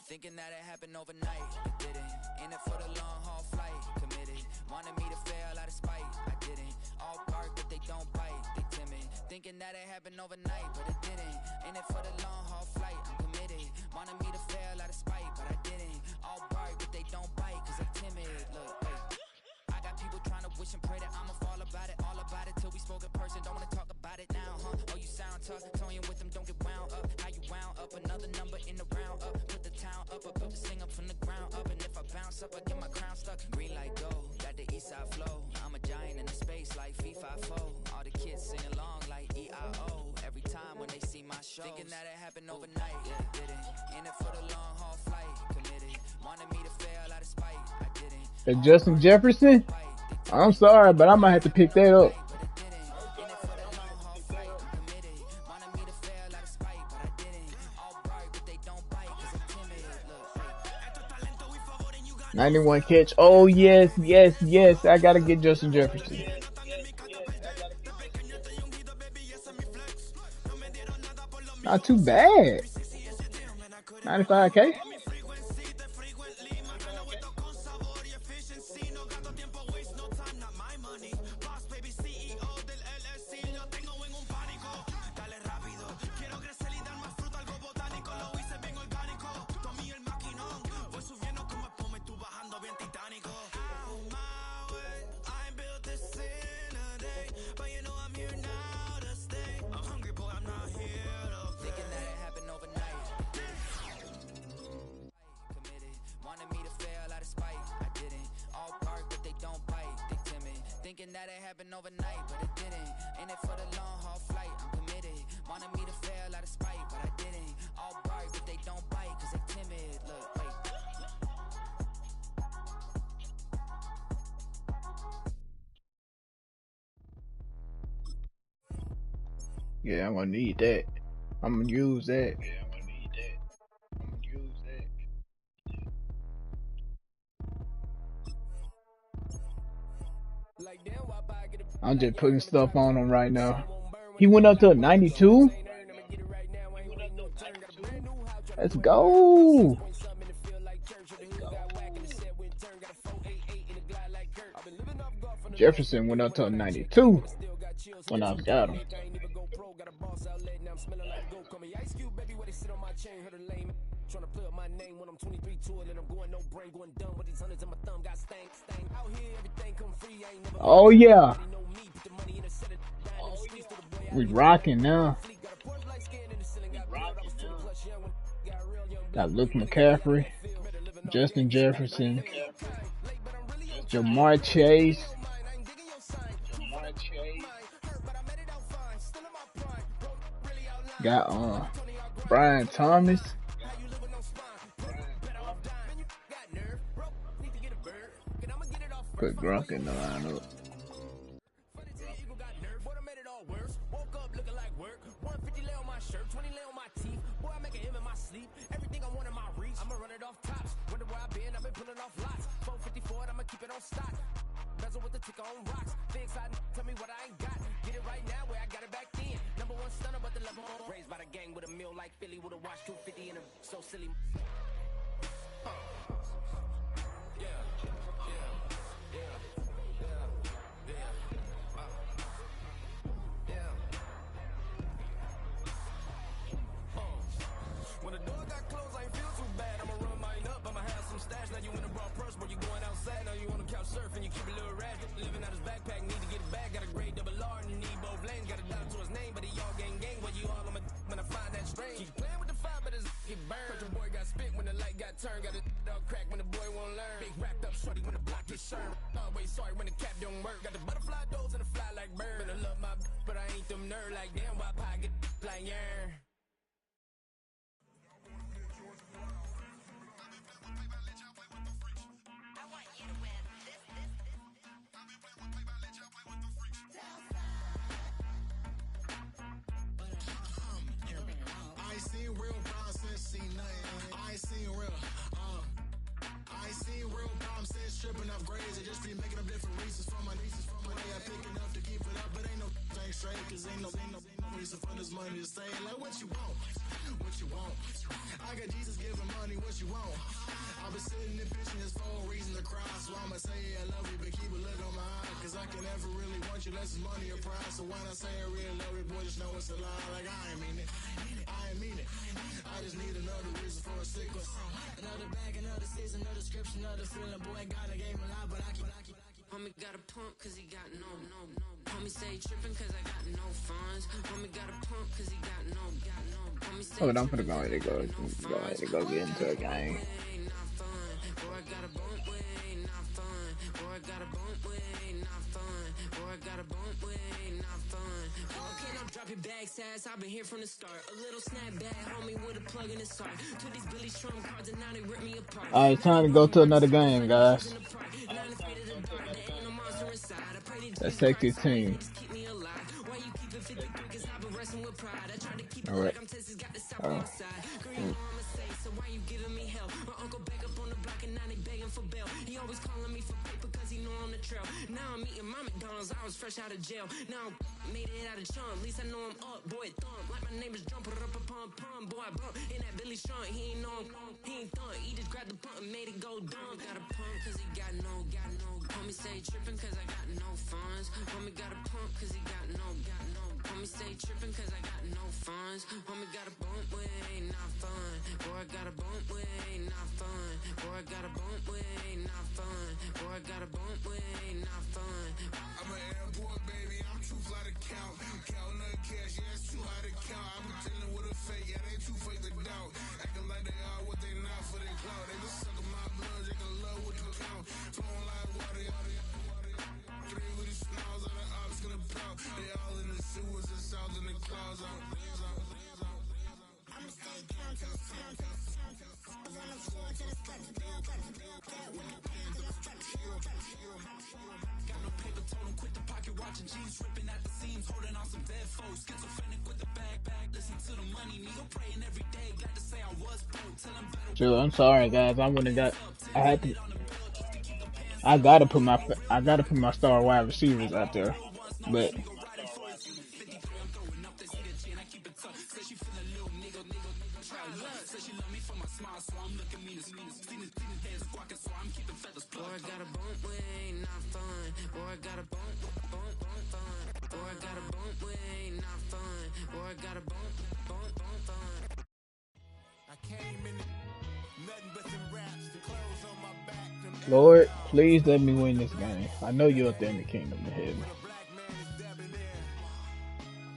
thinking that it happened overnight, but didn't. In it for the long haul flight, committed. Wanted me to fail out of spite, I didn't. All bark, but they don't bite, they timid. Thinking that it happened overnight, but it didn't. In it for the long haul flight, I'm committed. Wanted me to fail out of spite, but I didn't. All bark, but they don't bite, cause they timid. Look, wait. I got people trying to wish and pray that I'ma fall about it, all about it, till we spoke in person. Don't wanna talk about it now, huh? Oh, you sound tough, toying with them, don't get wound up. How you wound up, another number in the round up. Put the town up, I built this thing up from the ground up. And if I bounce up, I get my crown stuck. Green light go, got the east side flow. I'm a giant in the space like FIFA 4. All the kids sing along like EIO. Every time when they see my show, thinking that it happened overnight, yeah, didn't. In it for the long haul flight, committed. Wanted me to fail out of spite, I didn't. And Justin Jefferson? I'm sorry, but I might have to pick that up. '91 catch. Oh yes. I gotta get Justin Jefferson. Not too bad. 95K. Thinking that it happened overnight, but it didn't. In it for the long haul flight, I'm committed. Wanted me to fail out of spite, but I didn't. All bark, but they don't bite, cause they timid. Look, wait. Yeah, I'm gonna need that. I'm gonna use that. I'm just putting stuff on him right now. He went up to a 92. Let's go. Jefferson went up to a 92 when I got him. Trying to play up my name when I'm 23 to it and I'm going no brain, going dumb with these hundreds in my thumb, got stank. Out here, everything come free, I ain't never. Oh yeah. We rocking now. Got Luke McCaffrey, Justin Jefferson, Jamar Chase. Got Brian Thomas. Put Gronk in the lineup. Woke up looking like work. 150 lay on my shirt, 20 lay on my teeth. Boy, I make a M in my sleep. Everything I want in my reach. I'ma run it off tops. Wonder where I've been pulling off lots. 454, I'ma keep it on stock. Bezel with the ticker on rocks. Big side, tell me what I ain't got. Get it right now where I got it back then. Number one stunner, but the level on. Raised by the gang with a meal like Philly with a watch 250 in a so silly. When the door got closed, I ain't feel too bad. I'ma run mine up, I'ma have some stash. Now you in a broad purse, but you going outside. Now you on the couch surfing, you keep a little ratchet. Living out his backpack, need to get it back. Got a grade double R and need both lanes. Got a dollar to his name, but he all gang. Well, you all on my when I find that strange. Keep playing with the fire, but his get burned. But your boy got spit when the light got turned. Got a dog crack when the boy won't learn. Big wrapped up shorty when the block gets shurned. Always sorry when the cap don't work. Got the butterfly doors and the fly like bird. And I love my but I ain't them nerd like damn. Why pie get like yeah. I ain't seen real problems since seen nothing. I ain't seen real problems since tripping off grades. I just be making up different reasons for my nieces. From my day I pick enough to keep it up, but ain't no thing straight. Cause ain't no reason for this money to stay. Like what you want? What you want? I got Jesus giving money, what you want? I've been sitting and pitching this for a reason to cry. So I'ma say I love you, but keep a look on my eye. Cause I can never really want you unless it's money or pride. So when I say I really love you, boy, just know it's a lie. Like I ain't mean it. I ain't mean it. I just need another reason for a sticker. Another bag, another season, another description, another feeling. Boy, got a game a lot, but I keep. Homie got a pump cause he got no. Homie say trippin' cause I got no funds. Homie got a pump cause he got no. Homie say Oh, I'm finna go ahead and go get into a game. boy, I got a bump way, not fun. Boy, I got a bump way, not fun. Boy, I got a bump way, not fun. Okay, now drop your bag, sass. I've been here from the start. A little snapback, homie, with a plug in his heart. To these Billy Trump cards and now they rip me apart. Alright, time to go to another game, guys. Let's take this team. Alright. He always calling me for paper cause he know I'm the trail. Now I'm eating my McDonald's, I was fresh out of jail. Now I made it out of chump, at least I know I'm up, boy, thump. Like my name is Jumper, up a pump, boy, I bump. In that Billy Strong, he ain't know he ain't thump. He just grabbed the pump and made it go dumb. Got a pump cause he got no. Homie say trippin' cause I got no funds. Homie got a pump cause he got no. Homie say trippin' cause I got no funds. Homie got a bump way, not fun. Boy, I got a bump way, not fun. Boy, I got a bump way, not fun. Boy, I got a bump way, not fun. I'm an airport baby, I'm too fly to count. Counting the cash, yeah, it's too high to count. I'm dealing with a fake, yeah, they too fake to doubt. Acting like they are what they not for their clout. They just suckin' my blood, they can love what you count. Flowing like water. Three with the smiles on the ops gonna pout. They all in the sewers and south in the clouds. I'ma stay down to the sound. On the floor to the steps. Got no paper, told him quit the pocket watching jeans, ripping at the seams, holding on some dead foes. Schizophrenic with the backpack, listen to the money, nigga praying every day. Glad to say I was broke, tell him better. Sure, I'm sorry, guys. I gotta put my star wide receivers out there, but Boy, I got a bump way, not fun. Boy, I got a bump fun. Boy, I got a bump way, not fun. Boy, I got a bump fun. I came in nothing but some raps, the clothes on my back. Lord, please let me win this game. I know you're up there in the kingdom of heaven.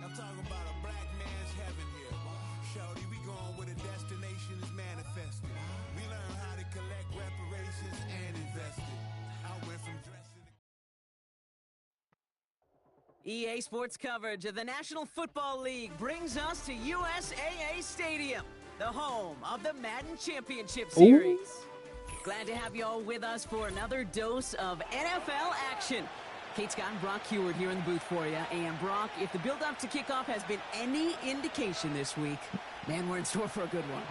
I'm talking about a black man's heaven here. Shorty, we going where the destination is manifested. We learn how to collect reparations and invest it. I went from dressing EA Sports coverage of the National Football League brings us to USAA Stadium, the home of the Madden Championship Series. Glad to have you all with us for another dose of NFL action. Kate Scott and Brock Heward here in the booth for you. And Brock, if the build-up to kickoff has been any indication this week, man, we're in store for a good one.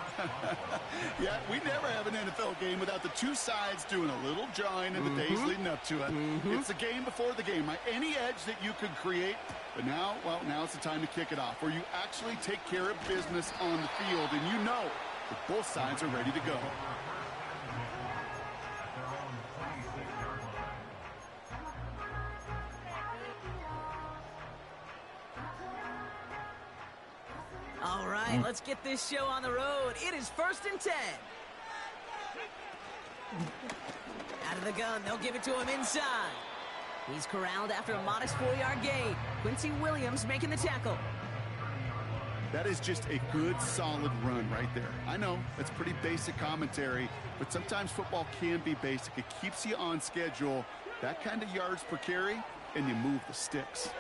Yeah, we never have an NFL game without the two sides doing a little jawing in the days leading up to it. It's the game before the game, right? Any edge that you could create, but now, well, now's the time to kick it off, where you actually take care of business on the field, and you know that both sides are ready to go. All right, let's get this show on the road. It is 1st and 10. Out of the gun, they'll give it to him inside. He's corralled after a modest 4-yard gain. Quincy Williams making the tackle. That is just a good, solid run right there. I know, that's pretty basic commentary, but sometimes football can be basic. It keeps you on schedule. That kind of yards per carry, and you move the sticks.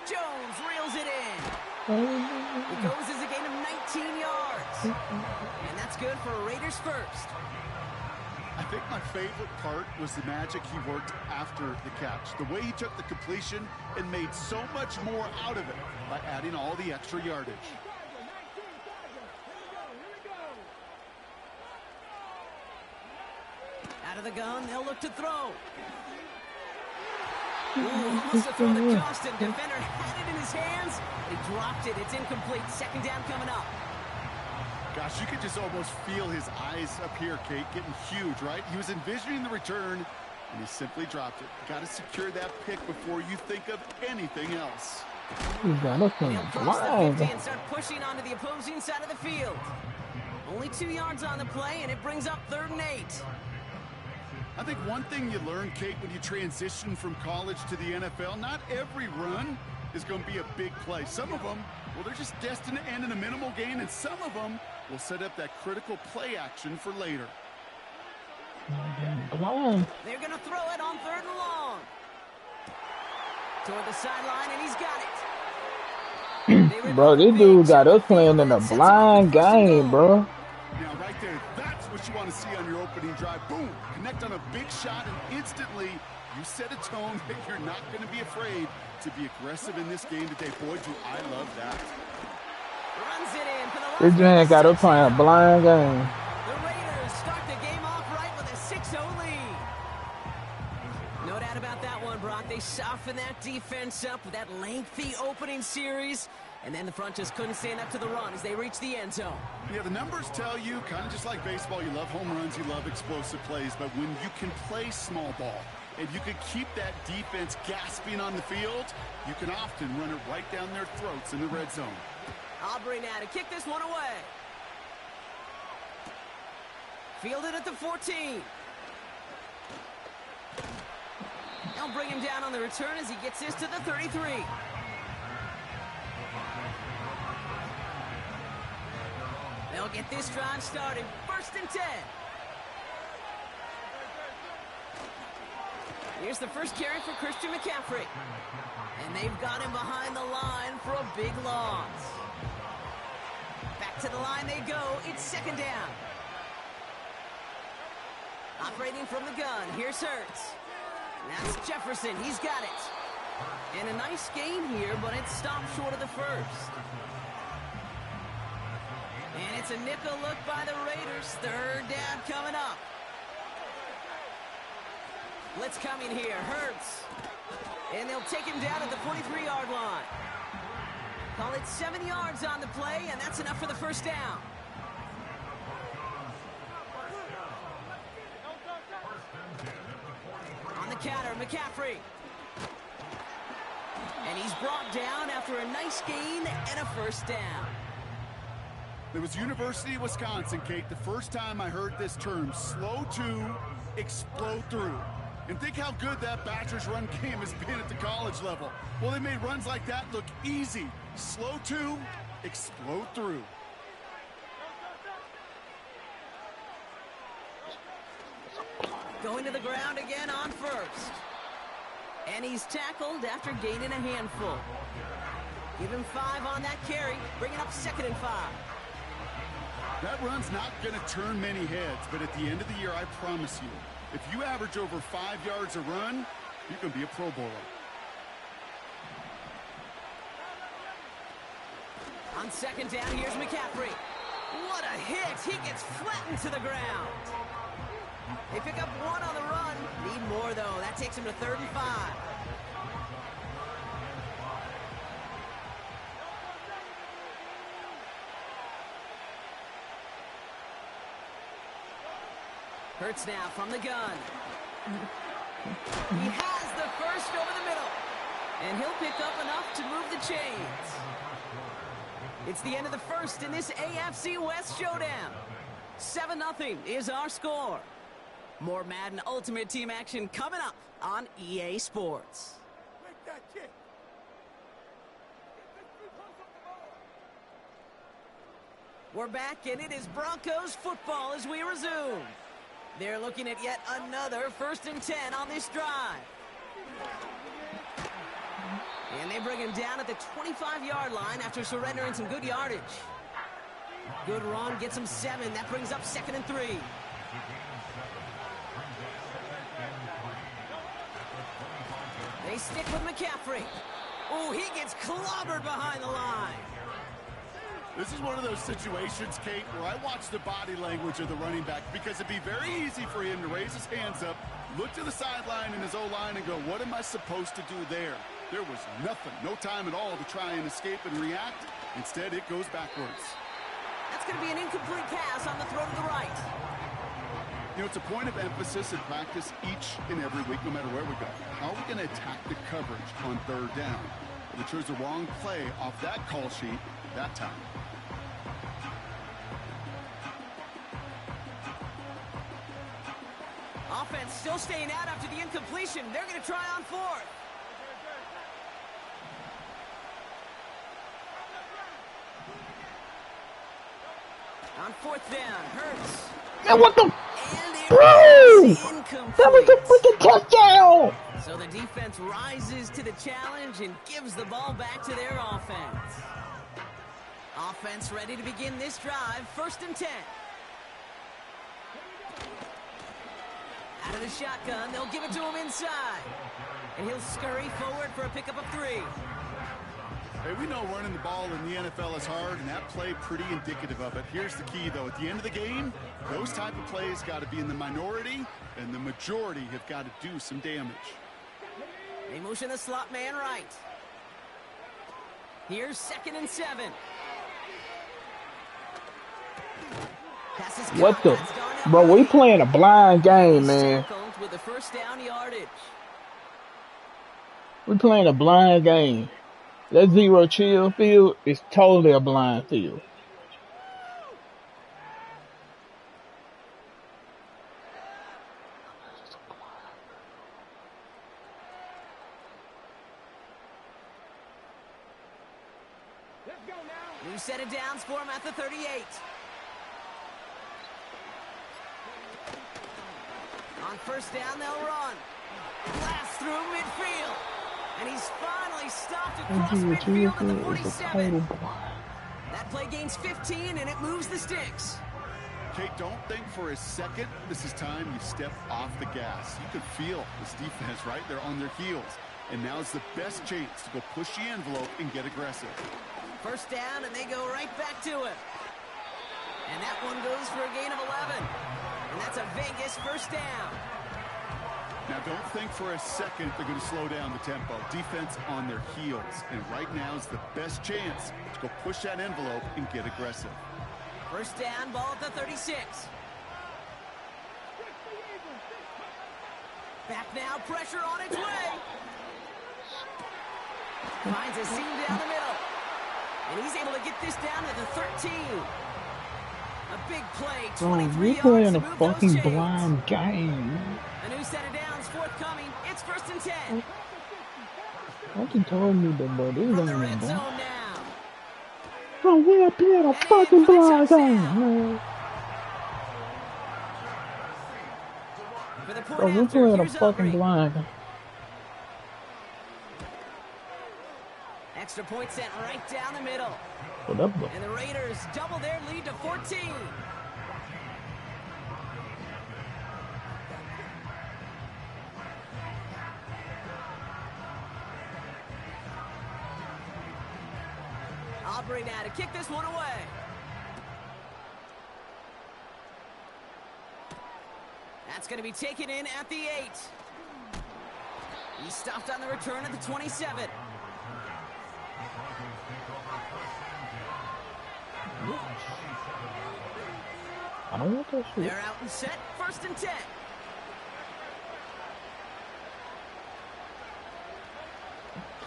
Jones reels it in. It goes as a gain of 19 yards. And that's good for Raiders first. I think my favorite part was the magic he worked after the catch. The way he took the completion and made so much more out of it by adding all the extra yardage. Out of the gun, they'll look to throw. Almost a throw to Johnston. Defender had it in his hands. He dropped it. It's incomplete. 2nd down coming up. Gosh, you could just almost feel his eyes up here, Kate, getting huge, right? He was envisioning the return, and he simply dropped it. Got to secure that pick before you think of anything else. He's got us on the blind. And start pushing onto the opposing side of the field. Only 2 yards on the play, and it brings up 3rd and 8. I think one thing you learn, Kate, when you transition from college to the NFL, not every run is going to be a big play. Some of them, well, they're just destined to end in a minimal gain, and some of them will set up that critical play action for later. They're going to throw it on 3rd and long. Toward the sideline, and he's got it. Bro, this dude got us playing in a blind game, bro. Now, right there, that's what you want to see on your opening drive. Boom! Connect on a big shot, and instantly you set a tone that you're not going to be afraid to be aggressive in this game today. Boy, do I love that. Runs it in for the This man got us playing a blind game. The Raiders start the game off right with a 6-0 lead. No doubt about that one, Brock. They soften that defense up with that lengthy opening series. And then the front just couldn't stand up to the run as they reached the end zone. Yeah, the numbers tell you, kind of just like baseball, you love home runs, you love explosive plays, but when you can play small ball and you can keep that defense gasping on the field, you can often run it right down their throats in the red zone. Aubrey now to kick this one away. Fielded at the 14. They'll bring him down on the return as he gets this to the 33. They'll get this drive started. 1st and 10. Here's the first carry for Christian McCaffrey. And they've got him behind the line for a big loss. Back to the line they go. It's 2nd down. Operating from the gun. Here's Hurts. That's Jefferson. He's got it. And a nice gain here, but it stopped short of the first. And it's a nickel look by the Raiders. 3rd down coming up. Blitz coming here. Hurts. And they'll take him down at the 43-yard line. Call it 7 yards on the play, and that's enough for the 1st down. On the counter, McCaffrey. And he's brought down after a nice gain and a 1st down. It was University of Wisconsin, Kate, the first time I heard this term, slow to explode through. And think how good that Badgers run game has been at the college level. Well, they made runs like that look easy. Slow to explode through. Going to the ground again on 1st. And he's tackled after gaining a handful. Give him 5 on that carry, bringing up 2nd and 5. That run's not going to turn many heads, but at the end of the year, I promise you, if you average over 5 yards a run, you can be a Pro Bowler. On second down, here's McCaffrey. What a hit! He gets flattened to the ground. They pick up one on the run. Need more, though. That takes him to 3rd and 5. Hurts now from the gun. He has the first over the middle. And he'll pick up enough to move the chains. It's the end of the first in this AFC West showdown. 7-0 is our score. More Madden Ultimate Team action coming up on EA Sports. We're back, and it is Broncos football as we resume. They're looking at yet another 1st and 10 on this drive. And they bring him down at the 25-yard line after surrendering some good yardage. Good run, gets him 7. That brings up 2nd and 3. They stick with McCaffrey. Oh, he gets clobbered behind the line. This is one of those situations, Kate, where I watch the body language of the running back because it'd be very easy for him to raise his hands up, look to the sideline in his O-line and go, what am I supposed to do there? There was nothing, no time at all to try and escape and react. Instead, it goes backwards. That's going to be an incomplete pass on the throw to the right. You know, it's a point of emphasis in practice each and every week, no matter where we go. How are we going to attack the coverage on 3rd down? We chose the wrong play off that call sheet that time. Offense still staying out after the incompletion. They're going to try on 4th. On 4th down, Hurts. And what the? Bro! That was a freaking touchdown! So the defense rises to the challenge and gives the ball back to their offense. Offense ready to begin this drive. 1st and 10. Out of the shotgun, they'll give it to him inside. And he'll scurry forward for a pickup of 3. Hey, we know running the ball in the NFL is hard, and that play pretty indicative of it. Here's the key, though. At the end of the game, those type of plays got to be in the minority, and the majority have got to do some damage. They motion the slot man right. Here's 2nd and 7. What the? Bro, we playing a blind game, man. With the 1st down yardage. We playing a blind game. That 0 chill field is totally a blind field. New set of downs for him at the 38. On 1st down, they'll run. Blast through midfield. And he's finally stopped across midfield at the 47. That play gains 15, and it moves the sticks. Kate, don't think for a second this is time you step off the gas. You can feel this defense, right? They're on their heels. And now's the best chance to go push the envelope and get aggressive. 1st down, and they go right back to it. And that one goes for a gain of 11. And that's a Vegas 1st down. Now, don't think for a second they're going to slow down the tempo. Defense on their heels. And right now is the best chance to go push that envelope and get aggressive. 1st down, ball at the 36. Back now, pressure on its way. Finds a seam down the middle. And he's able to get this down to the 13. A big play, 23 yards playing a fucking blind game. A new set of downs forthcoming. It's 1st and 10. What you told me that, bro? This ain't even blind. Bro, we're playing a fucking blind game, man. Bro, we're playing a fucking blind game. Extra point sent right down the middle. Whatever. And the Raiders double their lead to 14. Aubrey now to kick this one away. That's going to be taken in at the 8. He stopped on the return at the 27. I don't want that shit. They're out and set. 1st and 10.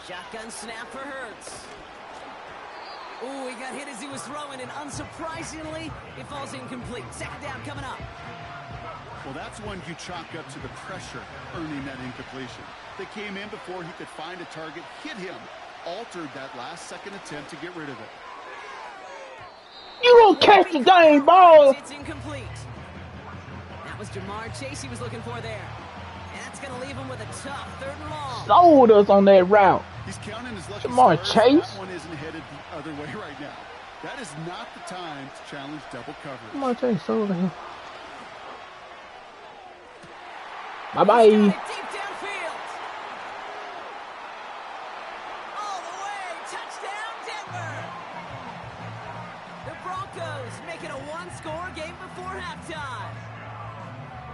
Shotgun snap for Hurts. Ooh, he got hit as he was throwing, and unsurprisingly, it falls incomplete. 2nd down coming up. Well, that's one you chalk up to the pressure earning that incompletion. They came in before he could find a target, hit him, altered that last-second attempt to get rid of it. You don't catch the dang ball! It's incomplete. That was Jamar Chase he was looking for there. And that's going to leave him with a tough 3rd and long. Sold us on that route. He's counting his lucky Jamar stars. Chase? That one isn't headed the other way right now. That is not the time to challenge double coverage. Jamar Chase sold us. Bye-bye. Deep downfield. All the way. Touchdown, Denver. The Broncos make it a 1-score game before halftime.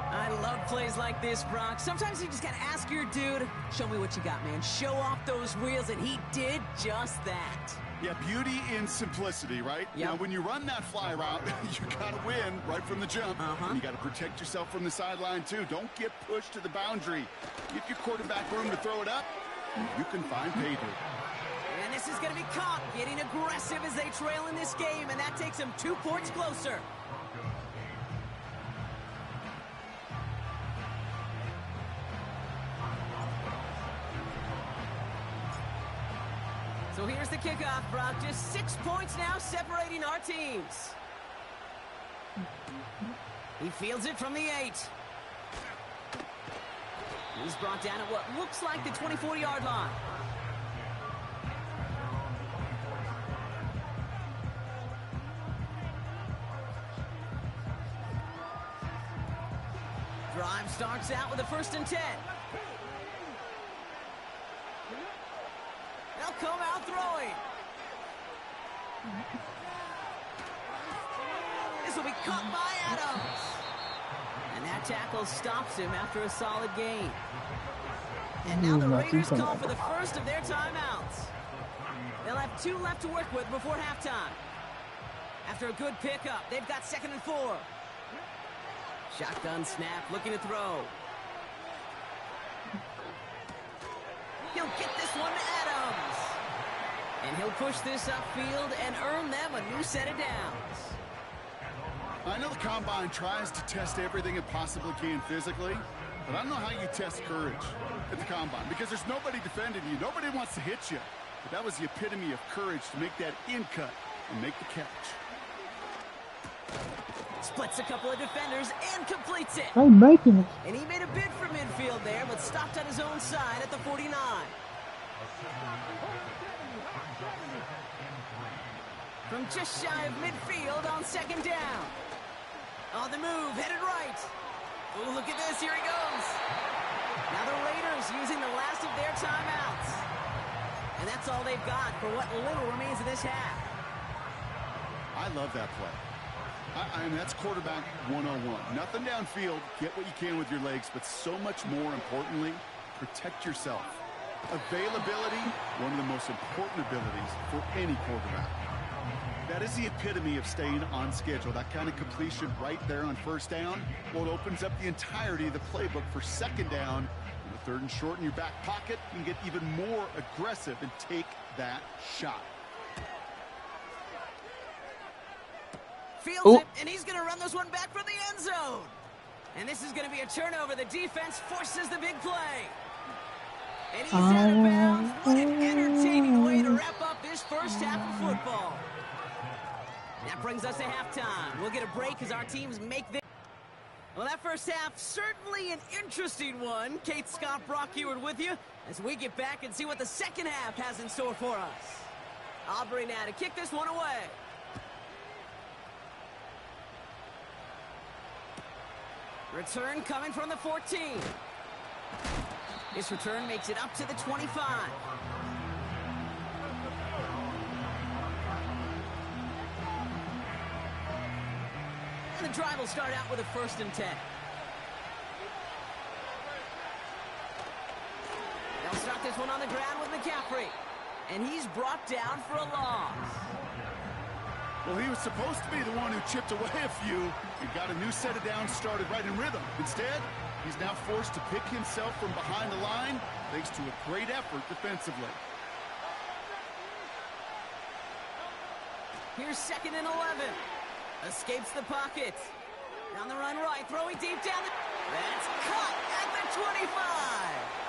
I love plays like this, Brock. Sometimes you just got to ask your dude, show me what you got, man. Show off those wheels, and he did just that. Yeah, beauty in simplicity, right? Yep. Now, when you run that fly route, you got to win right from the jump. And you got to protect yourself from the sideline, too. Don't get pushed to the boundary. Give your quarterback room to throw it up, you can find pay dirt. And this is going to be caught, getting aggressive as they trail in this game, and that takes them 2 points closer. So here's the kickoff, Brock. Just 6 points now separating our teams. He fields it from the 8. He's brought down at what looks like the 24-yard line. Drive starts out with a 1st and 10. They'll come out throwing. This will be caught by Adams. And that tackle stops him after a solid gain. And now the Raiders call for the first of their timeouts. They'll have 2 left to work with before halftime. After a good pickup, they've got 2nd and 4. Shotgun snap, looking to throw. He'll get this one to Adams. And he'll push this upfield and earn them a new set of downs. I know the Combine tries to test everything it possibly can physically, but I don't know how you test courage at the Combine because there's nobody defending you. Nobody wants to hit you. But that was the epitome of courage to make that in-cut and make the catch. Splits a couple of defenders and completes it. I'm making it. And he made a bid for midfield there, but stopped on his own side at the 49. From just shy of midfield on 2nd down. On the move, headed right. Oh, look at this, here he goes. Now the Raiders using the last of their timeouts. And that's all they've got for what little remains of this half. I love that play. I mean, that's quarterback 101. Nothing downfield, get what you can with your legs, but so much more importantly, protect yourself. Availability, one of the most important abilities for any quarterback. That is the epitome of staying on schedule. That kind of completion right there on 1st down, well, it opens up the entirety of the playbook for 2nd down. And the 3rd and short in your back pocket, you can get even more aggressive and take that shot. Fields it, and he's going to run this one back for the end zone. And this is going to be a turnover. The defense forces the big play. And he's out of bounds. What an entertaining way to wrap up this first half of football. That brings us to halftime. We'll get a break as our teams make this. Well, that first half, certainly an interesting one. Kate, Scott, Brock Eward with you as we get back and see what the second half has in store for us. Aubrey now to kick this one away. Return coming from the 14. This return makes it up to the 25. And the drive will start out with a 1st and 10. They'll start this one on the ground with McCaffrey. And he's brought down for a loss. Well, he was supposed to be the one who chipped away a few and got a new set of downs started right in rhythm. Instead, he's now forced to pick himself from behind the line thanks to a great effort defensively. Here's 2nd and 11. Escapes the pocket. Down the run right, throwing deep down. That's caught at the 25.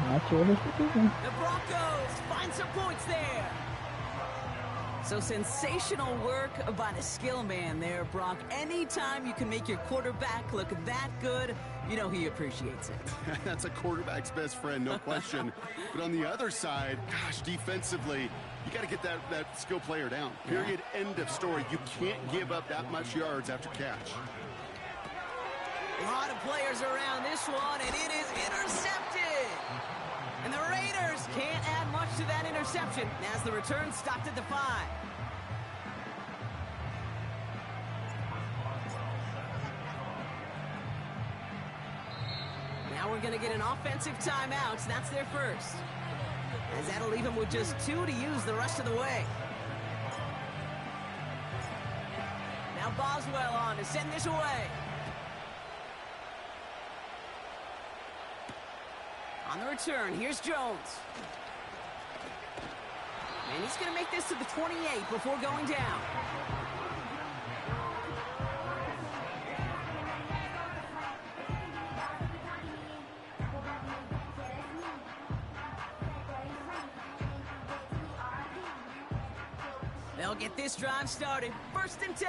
Not sure what he's doing. The Broncos find some points there. So sensational work by the skill man there, Brock. Anytime you can make your quarterback look that good, you know he appreciates it. That's a quarterback's best friend, no question. But on the other side, gosh, defensively, you got to get that skill player down. Period. End of story. You can't give up that much yards after catch. A lot of players around this one, and it is intercepted. And the Raiders can't add much to that interception as the return stopped at the 5. Now we're going to get an offensive timeout. That's their first. As that'll leave them with just 2 to use the rest of the way. Now Boswell on to send this away. On the return, here's Jones. And he's going to make this to the 28 before going down. They'll get this drive started. 1st and 10.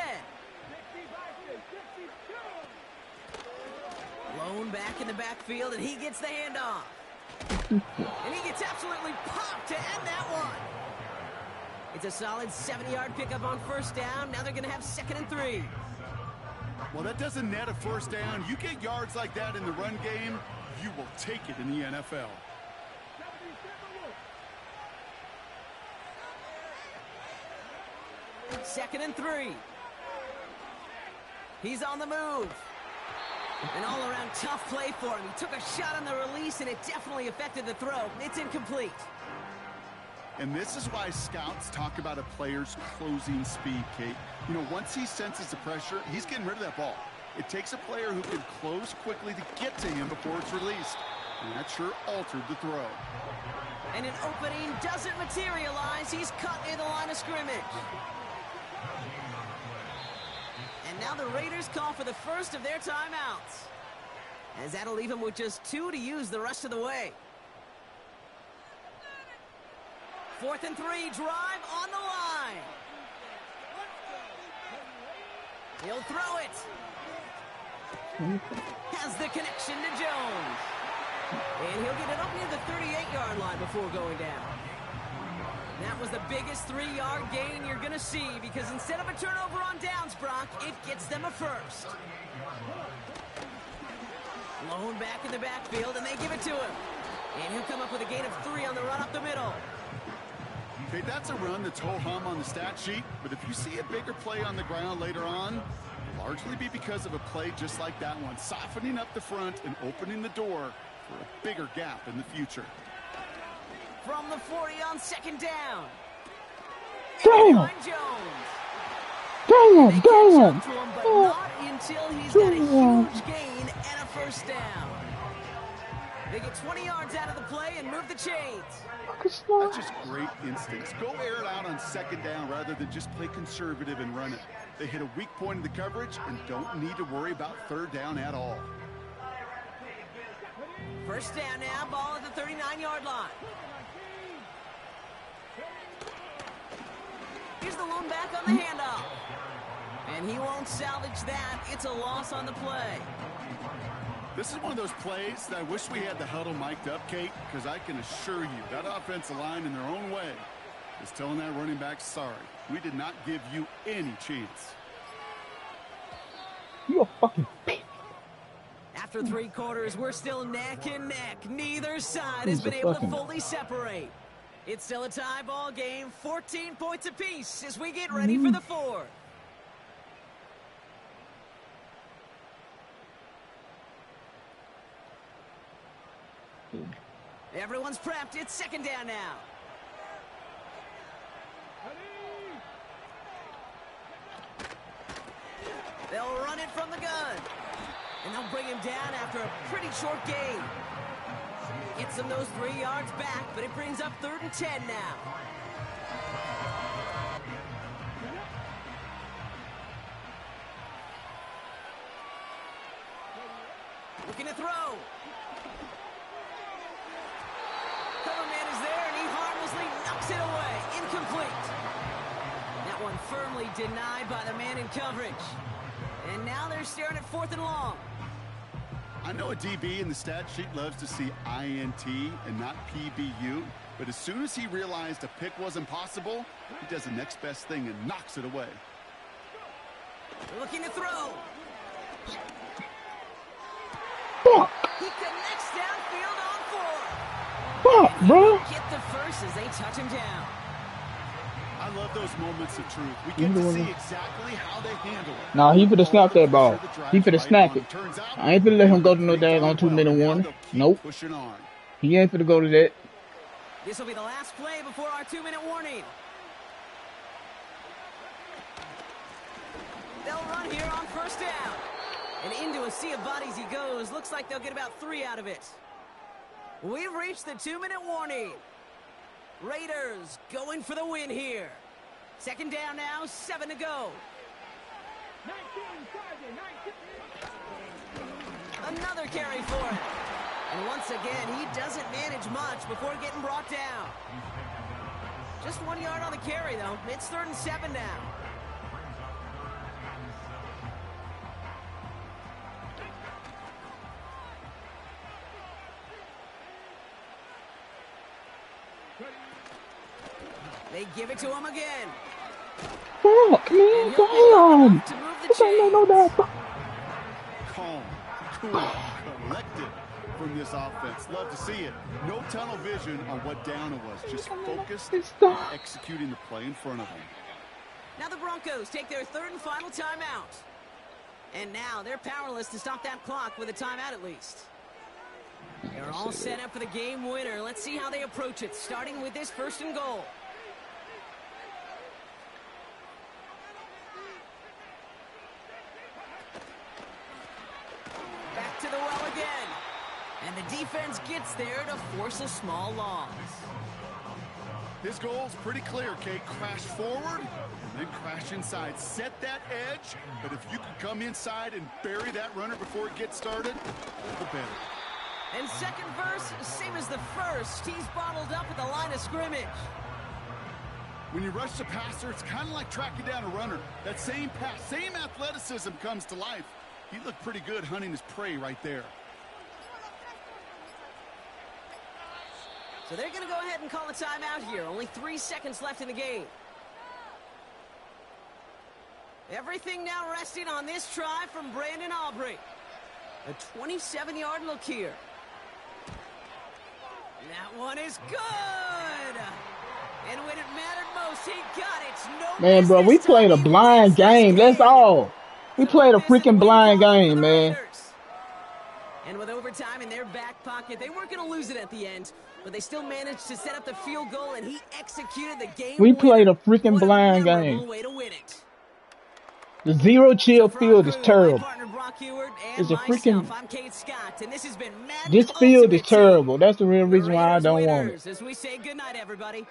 Lone back in the backfield, and he gets the handoff. And he gets absolutely popped to end that one. It's a solid 70-yard pickup on 1st down. Now they're going to have 2nd and 3. Well, that doesn't net a 1st down. You get yards like that in the run game, you will take it in the NFL. Second and 3. He's on the move. An all-around tough play for him. He took a shot on the release, and it definitely affected the throw. It's incomplete. And this is why scouts talk about a player's closing speed, Kate. You know, once he senses the pressure, he's getting rid of that ball. It takes a player who can close quickly to get to him before it's released. And that sure altered the throw. And an opening doesn't materialize. He's cut in the line of scrimmage. And now the Raiders call for the first of their timeouts. As that'll leave him with just 2 to use the rest of the way. 4th and 3, drive on the line. He'll throw it. Has the connection to Jones. And he'll get it up near the 38-yard line before going down. That was the biggest 3-yard gain you're going to see because instead of a turnover on downs, Brock, it gets them a first. Lone back in the backfield, and they give it to him. And he'll come up with a gain of 3 on the run up the middle. Okay, that's a run that's ho-hum on the stat sheet, but if you see a bigger play on the ground later on, it'll largely be because of a play just like that one, softening up the front and opening the door for a bigger gap in the future. From the 40 on 2nd down. Damn! Damn! Damn! But not until he's got a huge gain and a 1st down. They get 20 yards out of the play and move the chains. That's just great instincts. Go air it out on 2nd down rather than just play conservative and run it. They hit a weak point in the coverage and don't need to worry about 3rd down at all. 1st down now, ball at the 39-yard line. Here's the lone back on the handoff. And he won't salvage that. It's a loss on the play. This is one of those plays that I wish we had the huddle mic'd up, Kate, because I can assure you that offensive line in their own way is telling that running back, sorry, we did not give you any chance. You a fucking bitch. After 3 quarters, we're still neck and neck. Neither side has been able to fully separate. It's still a tie ball game, 14 points apiece as we get ready for the 4th. Everyone's prepped. It's 2nd down now. They'll run it from the gun. And they'll bring him down after a pretty short gain. Gets him those 3 yards back, but it brings up 3rd and 10 now. Looking to throw. Cover man is there, and he harmlessly knocks it away. Incomplete. That one firmly denied by the man in coverage. And now they're staring at 4th and long. I know a DB in the stat sheet loves to see INT and not PBU, but as soon as he realized a pick wasn't possible, he does the next best thing and knocks it away. Looking to throw. Fuck. He connects downfield on 4. Fuck, bro. Get the first as they touch him down. I love those moments of truth. We get to see exactly how they handle it. Nah, he finna snap that ball. He finna snap it. I ain't finna let him go to no daggone 2-minute warning. Nope. He ain't finna go to that. This will be the last play before our 2-minute warning. They'll run here on 1st down. And into a sea of bodies he goes. Looks like they'll get about 3 out of it. We've reached the 2-minute warning. Raiders going for the win here. 2nd down now, 7 to go. Another carry for him. And once again, he doesn't manage much before getting brought down. Just 1 yard on the carry, though. It's 3rd and 7 now. They give it to him again. Fuck, man, damn. This ain't no damn. Calm, cool, collected from this offense. Love to see it. No tunnel vision on what down it was. Just focused on executing the play in front of them. Now the Broncos take their 3rd and final timeout. And now they're powerless to stop that clock with a timeout at least. They're all set up for the game winner. Let's see how they approach it, starting with this 1st and goal. Back to the well again. And the defense gets there to force a small loss. His goal's pretty clear, Kate. Crash forward and then crash inside. Set that edge, but if you can come inside and bury that runner before it gets started, the better. And 2nd verse, same as the 1st. He's bottled up at the line of scrimmage. When you rush the passer, it's kind of like tracking down a runner. That same pass, same athleticism comes to life. He looked pretty good hunting his prey right there. So they're going to go ahead and call a timeout here. Only 3 seconds left in the game. Everything now resting on this try from Brandon Aubrey. A 27-yard look here. That one is good. And when it mattered most, he got it. No Man, bro, we played a blind game. That's all. We played a freaking blind game, man. And with overtime in their back pocket, they weren't going to lose it at the end, but they still managed to set up the field goal, and he executed the game. We played a freaking blind game. Way to win it. The zero chill field is terrible. It's a freaking. This field is terrible. That's the real reason why I don't want it. As we say goodnight, everybody.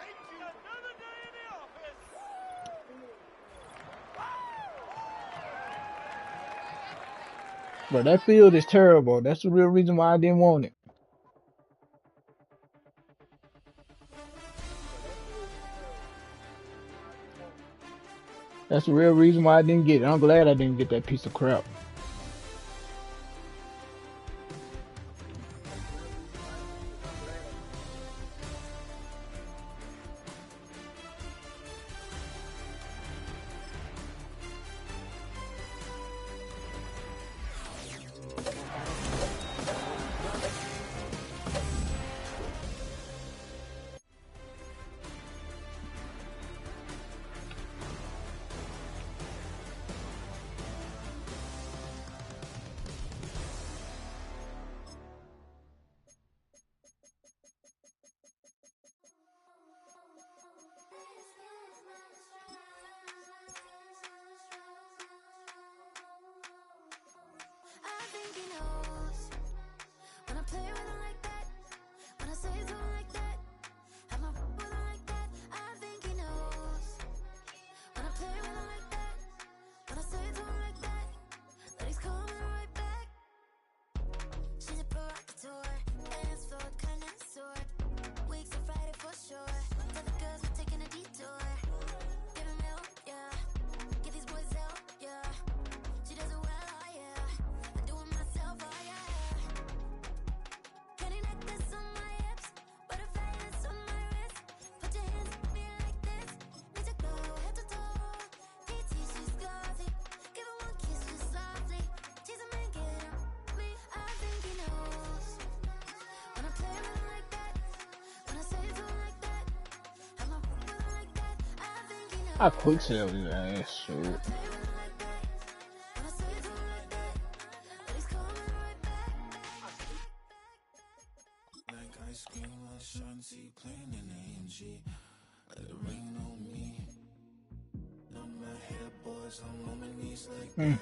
But that field is terrible. That's the real reason why I didn't want it. That's the real reason why I didn't get it. I'm glad I didn't get that piece of crap. think he knows. When I play with him like that, when I say something like that, have my with him like that, I think he knows. When I play with him like that, when I say something like that, that he's coming right back. She's a provocateur, dance floor connoisseur. Weeks on Friday for sure. Tell the girls we're taking a detour. Give him milk, yeah. Get these boys out, yeah. She does it well, oh yeah. I do it myself, oh yeah. Candy necklace on my hips, butterflies on my wrist. Put your hands on me like this. Need to go head to toe. DT, she's glossy. Give her one kiss just softly. She's a man, get him. Me, I think he knows. When I play with him like that, when I say something like that, have my with him like that, I think he knows. I quick sell his ass, shoot. When I say something like that, that he's coming right back. Like ice cream, like Shanti playing in AMG. Let it rain on me. On my head, boys, I'm on my knees like that.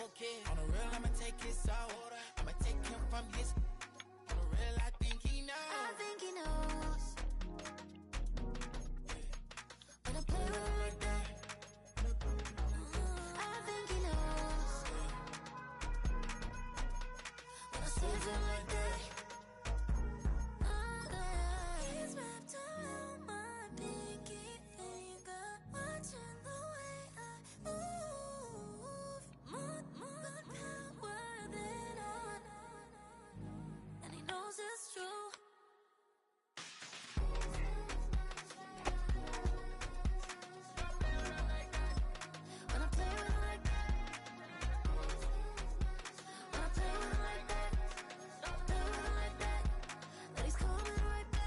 Okay, on the real, I'ma take his out. I'ma take him from his. On the real, I think he knows. I think he knows. When I play with him like that, I think he knows. When I say something like that, he's wrapped around my pinky finger, watching the way I move. More power than on, and he knows it's true. When I play with him like that, when I play with him like that, play with him like that, that he's coming right back.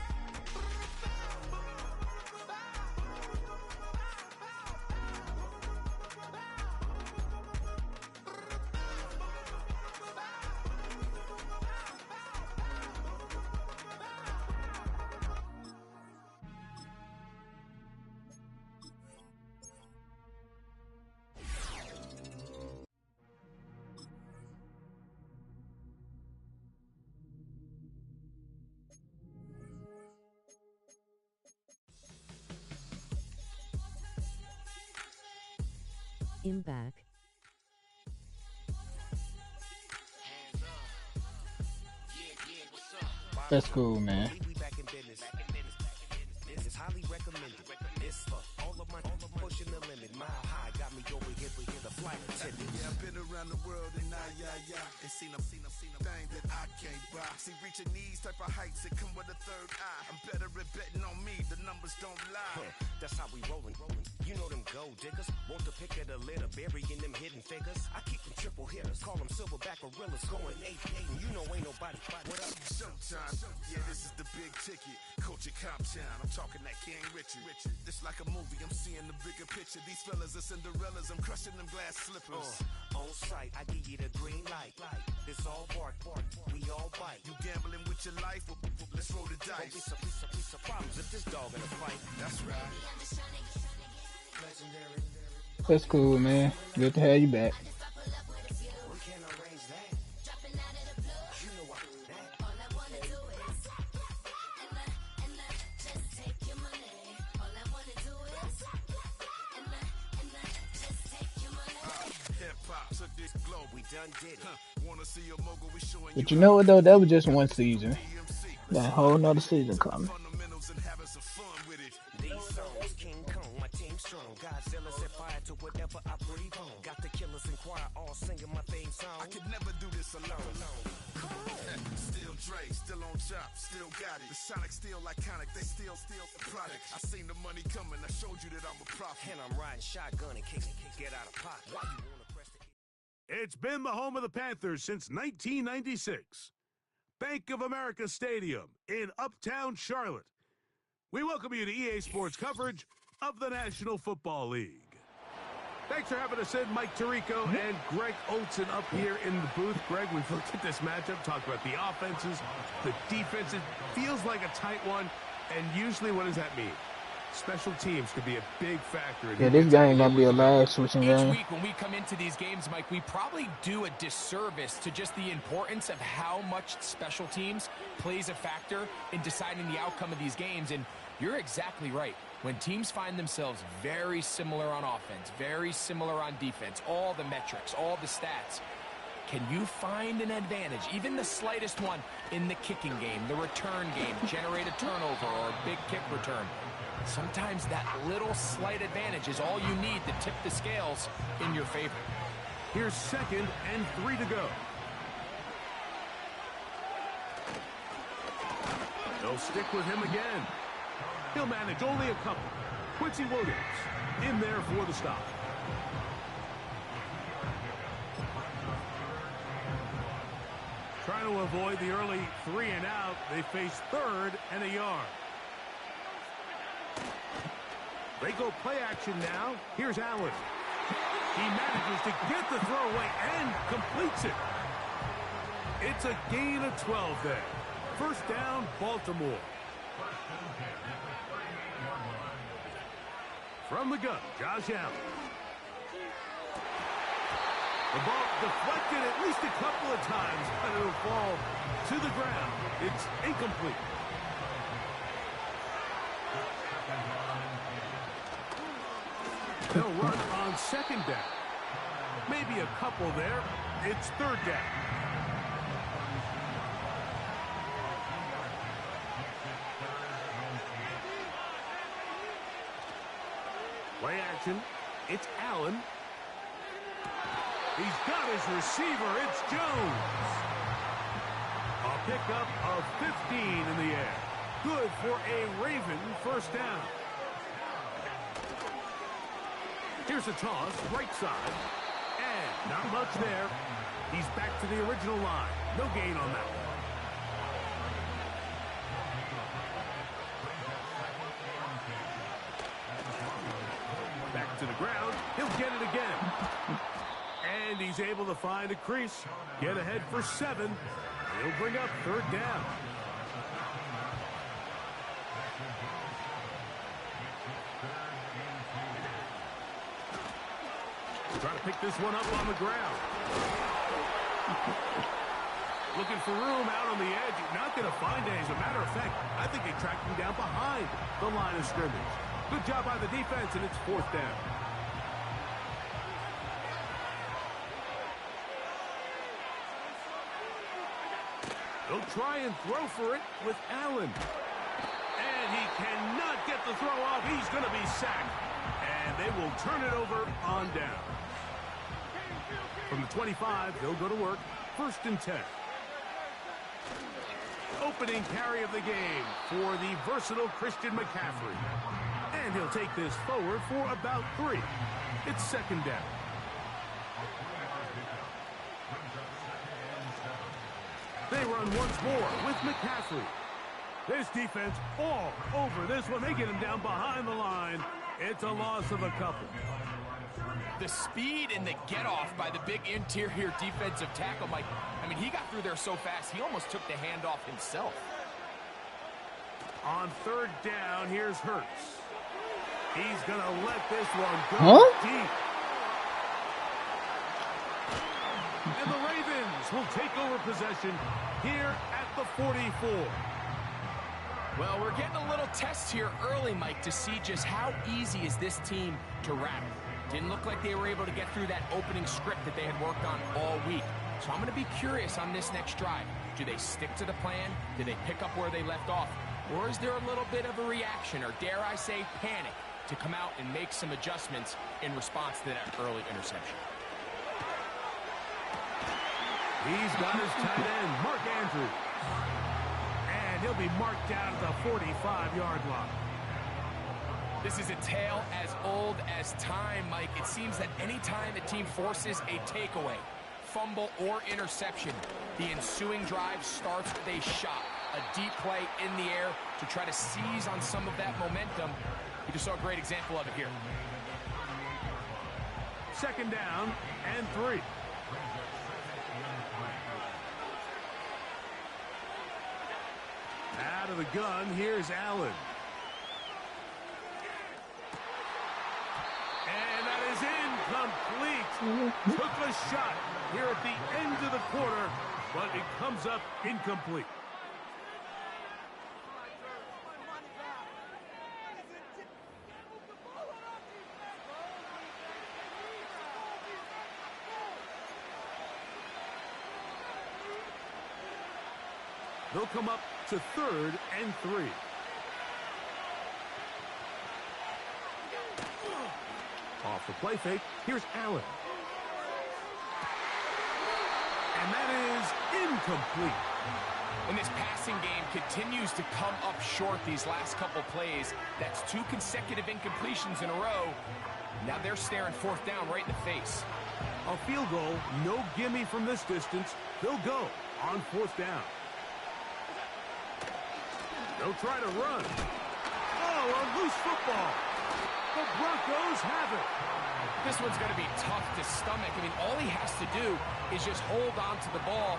I'm back. That's cool, man. We back in business. This is highly recommended. This for all of my pushing the limit. Mile high got me over here, but here's the flight attendant. Yeah, I've been around the world and and seen them thing that I can't buy. See, reaching these type of heights, it come with a third eye. I'm better at betting on me, the numbers don't lie. That's how we rollin'. You know them gold diggers. Want the pick of the litter, burying them hidden figures. I keep them triple hitters, call them silverback gorillas, going 8-8, and you know ain't nobody. What up? Showtime. Yeah, this is the big ticket. Culture Cop Town. I'm talking that King Richard. This like a movie. I'm seeing the bigger picture. These fellas are Cinderellas. I'm crushing them glass slippers. On sight, I give you the green light. It's all bark, we all bite. You gambling with your life? Let's roll the dice. Won't be some problems if this dog in a fight. That's right. Legendary. That's cool, man. Good to have you back. We can't arrange that. You know what that. All I wanna do is and just take your money. All I wanna do is and just take your money. Hip hop took this globe. We done did it. Wanna see a mogul? We showing But you know what though? That was just one season. Got a whole nother season coming. fundamentals and having some fun with it. These songs, King Kong, my team strong. Godzilla set fire to whatever I breathe on. Got the killers in choir all singing my theme song. I could never do this alone. Still Dre, still on top, still got it. The Sonic still iconic, they still the product. I seen the money coming, I showed you that I'm a prophet. And I'm riding shotgun in case get out of pocket. Why you wanna press the... It's been the home of the Panthers since 1996. Bank of America Stadium in Uptown Charlotte. We welcome you to EA Sports coverage of the National Football League. Thanks for having us in, Mike Tirico and Greg Olson up here in the booth. Greg, we've looked at this matchup, talked about the offenses, the defenses. Feels like a tight one, and usually what does that mean? Special teams could be a big factor in Yeah, this game gonna be a lag switching Each game. week when we come into these games, Mike, we probably do a disservice to just the importance of how much special teams plays a factor in deciding the outcome of these games. And you're exactly right. When teams find themselves very similar on offense, very similar on defense, all the metrics, all the stats, can you find an advantage, even the slightest one, in the kicking game, the return game, generate a turnover or a big kick return? Sometimes that little slight advantage is all you need to tip the scales in your favor. Here's 2nd and 3 to go. They'll stick with him again. He'll manage only a couple. Quincy Williams in there for the stop. Trying to avoid the early 3 and out. They face 3rd and a yard. They go play action now. Here's Allen. He manages to get the throw away and completes it. It's a gain of 12 there. First down, Baltimore. From the gun, Josh Allen. The ball deflected at least a couple of times, but it'll fall to the ground. It's incomplete. They'll run on 2nd down. Maybe a couple there. It's 3rd down. Play action. It's Allen. He's got his receiver. It's Jones. A pickup of 15 in the air. Good for a Raven first down. Here's a toss, right side. And not much there. He's back to the original line. No gain on that one. Back to the ground. He'll get it again. And he's able to find a crease. Get ahead for 7. He'll bring up 3rd down. Trying to pick this one up on the ground. Looking for room out on the edge. Not going to find it. As a matter of fact, I think they tracked him down behind the line of scrimmage. Good job by the defense, and it's 4th down. They'll try and throw for it with Allen. And he cannot get the throw off. He's going to be sacked. And they will turn it over on down. From the 25, they'll go to work. 1st and 10. Opening carry of the game for the versatile Christian McCaffrey. And he'll take this forward for about 3. It's 2nd down. They run once more with McCaffrey. This defense all over this one. They get him down behind the line. It's a loss of a couple. The speed and the get-off by the big interior defensive tackle, Mike. I mean, he got through there so fast, he almost took the handoff himself. On 3rd down, here's Hurts. He's going to let this one go deep. And the Ravens will take over possession here at the 44. Well, we're getting a little test here early, Mike, to see just how easy is this team to rattle. Didn't look like they were able to get through that opening script that they had worked on all week. So I'm going to be curious on this next drive. Do they stick to the plan? Do they pick up where they left off? Or is there a little bit of a reaction, or dare I say panic, to come out and make some adjustments in response to that early interception? He's got his tight end, Mark Andrews. And he'll be marked down at the 45-yard line. This is a tale as old as time, Mike. It seems that any time a team forces a takeaway, fumble, or interception, the ensuing drive starts with a shot, a deep play in the air to try to seize on some of that momentum. You just saw a great example of it here. 2nd down and 3. Out of the gun, here's Allen. complete. Took a shot here at the end of the quarter, but it comes up incomplete. They'll come up to 3rd and 3. Off the play fake, here's Allen. And that is incomplete. And this passing game continues to come up short these last couple plays. That's 2 consecutive incompletions in a row. Now they're staring 4th down right in the face. A field goal, no gimme from this distance. They'll go on 4th down. They'll try to run. Oh, a loose football. The Broncos have it. This one's going to be tough to stomach. I mean, all he has to do is just hold on to the ball,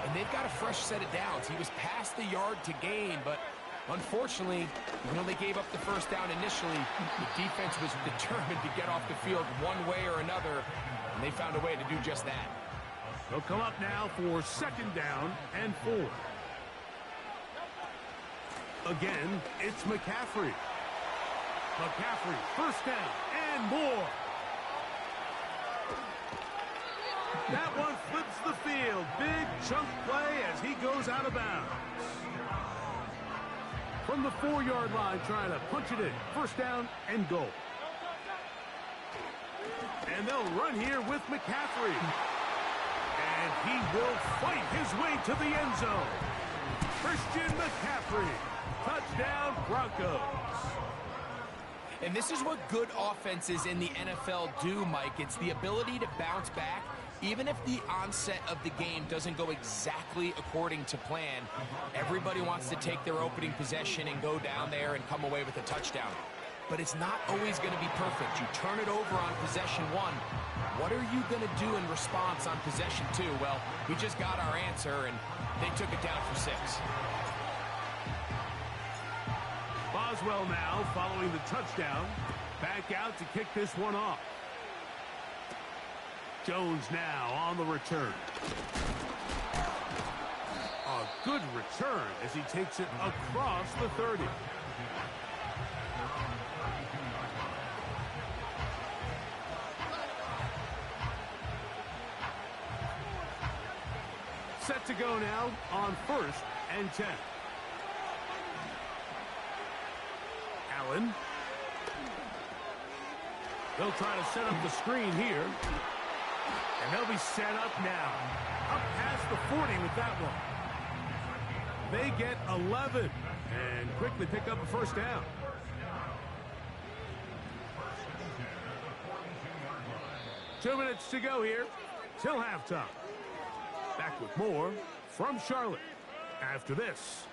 and they've got a fresh set of downs. He was past the yard to gain, but unfortunately, even though they gave up the 1st down initially, the defense was determined to get off the field one way or another, and they found a way to do just that. They'll come up now for 2nd down and 4. Again, it's McCaffrey. McCaffrey, 1st down and more. That one flips the field. Big chunk play as he goes out of bounds. From the 4-yard line, trying to punch it in. 1st down and goal. And they'll run here with McCaffrey. And he will fight his way to the end zone. Christian McCaffrey. Touchdown, Broncos. And this is what good offenses in the NFL do, Mike. It's the ability to bounce back, even if the onset of the game doesn't go exactly according to plan. Everybody wants to take their opening possession and go down there and come away with a touchdown. But it's not always going to be perfect. You turn it over on possession 1. What are you going to do in response on possession 2? Well, we just got our answer, and they took it down for 6. Boswell now following the touchdown. Back out to kick this one off. Jones now on the return. A good return as he takes it across the 30. Set to go now on 1st and 10. Allen. They'll try to set up the screen here. And they'll be set up now. Up past the 40 with that one. They get 11 and quickly pick up a 1st down. Two minutes to go here till halftime. Back with more from Charlotte after this.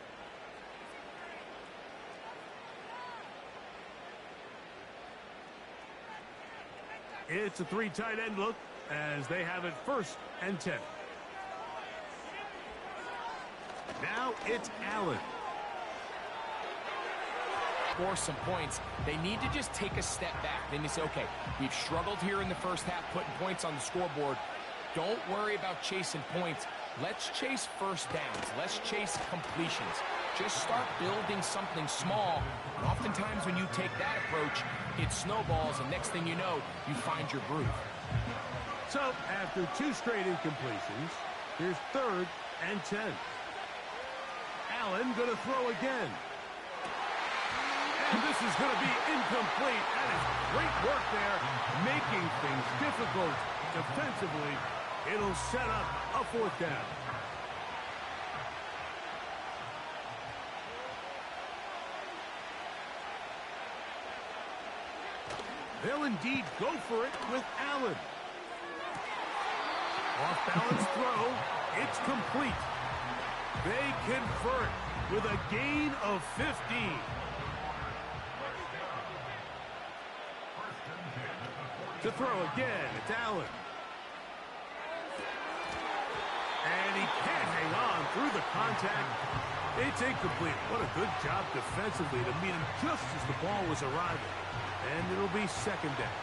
It's a 3 tight end look as they have it 1st and 10. Now it's Allen. Score some points. They need to just take a step back. Then you say, okay, we've struggled here in the 1st half putting points on the scoreboard. Don't worry about chasing points. Let's chase 1st downs. Let's chase completions. Just start building something small. And oftentimes when you take that approach, it snowballs, and next thing you know, you find your groove. So after 2 straight incompletions, here's 3rd and 10. Allen going to throw again. And this is going to be incomplete. That is great work there, making things difficult defensively. It'll set up a 4th down. They'll indeed go for it with Allen. Off-balance throw. It's complete. They convert with a gain of 15. To throw again, it's Allen. And he can't hang on through the contact. It's incomplete. What a good job defensively to meet him just as the ball was arriving. And it'll be 2nd down.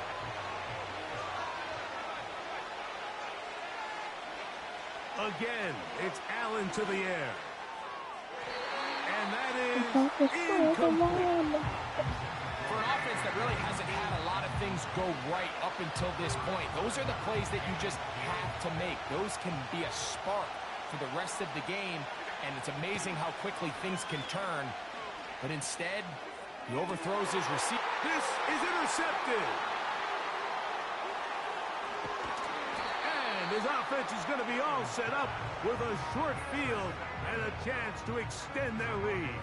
Again, it's Allen to the air. And that is incomplete. For an offense that really hasn't had a lot of things go right up until this point, those are the plays that you just have to make. Those can be a spark for the rest of the game, and it's amazing how quickly things can turn. But instead, he overthrows his receiver. This is intercepted. And his offense is going to be all set up with a short field and a chance to extend their lead.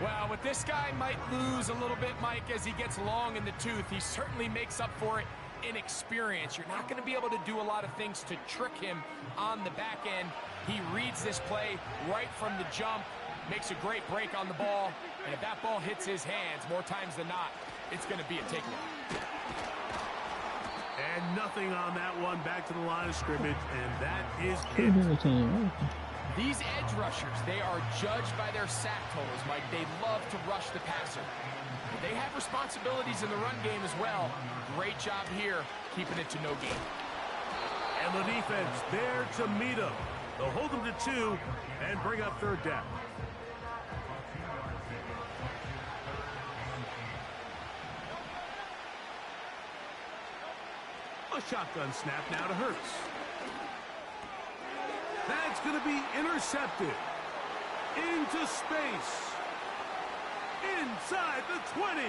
Well, with this guy might lose a little bit, Mike, as he gets long in the tooth. He certainly makes up for it in experience. You're not going to be able to do a lot of things to trick him on the back end. He reads this play right from the jump, makes a great break on the ball, and if that ball hits his hands more times than not, it's going to be a takeaway. And nothing on that one, back to the line of scrimmage, and that is it. These edge rushers, they are judged by their sack totals, Mike. They love to rush the passer. They have responsibilities in the run game as well. Great job here, keeping it to no gain. And the defense there to meet them. They'll hold them to 2 and bring up third down. A shotgun snap now to Hurts. That's going to be intercepted. Into space. Inside the 20.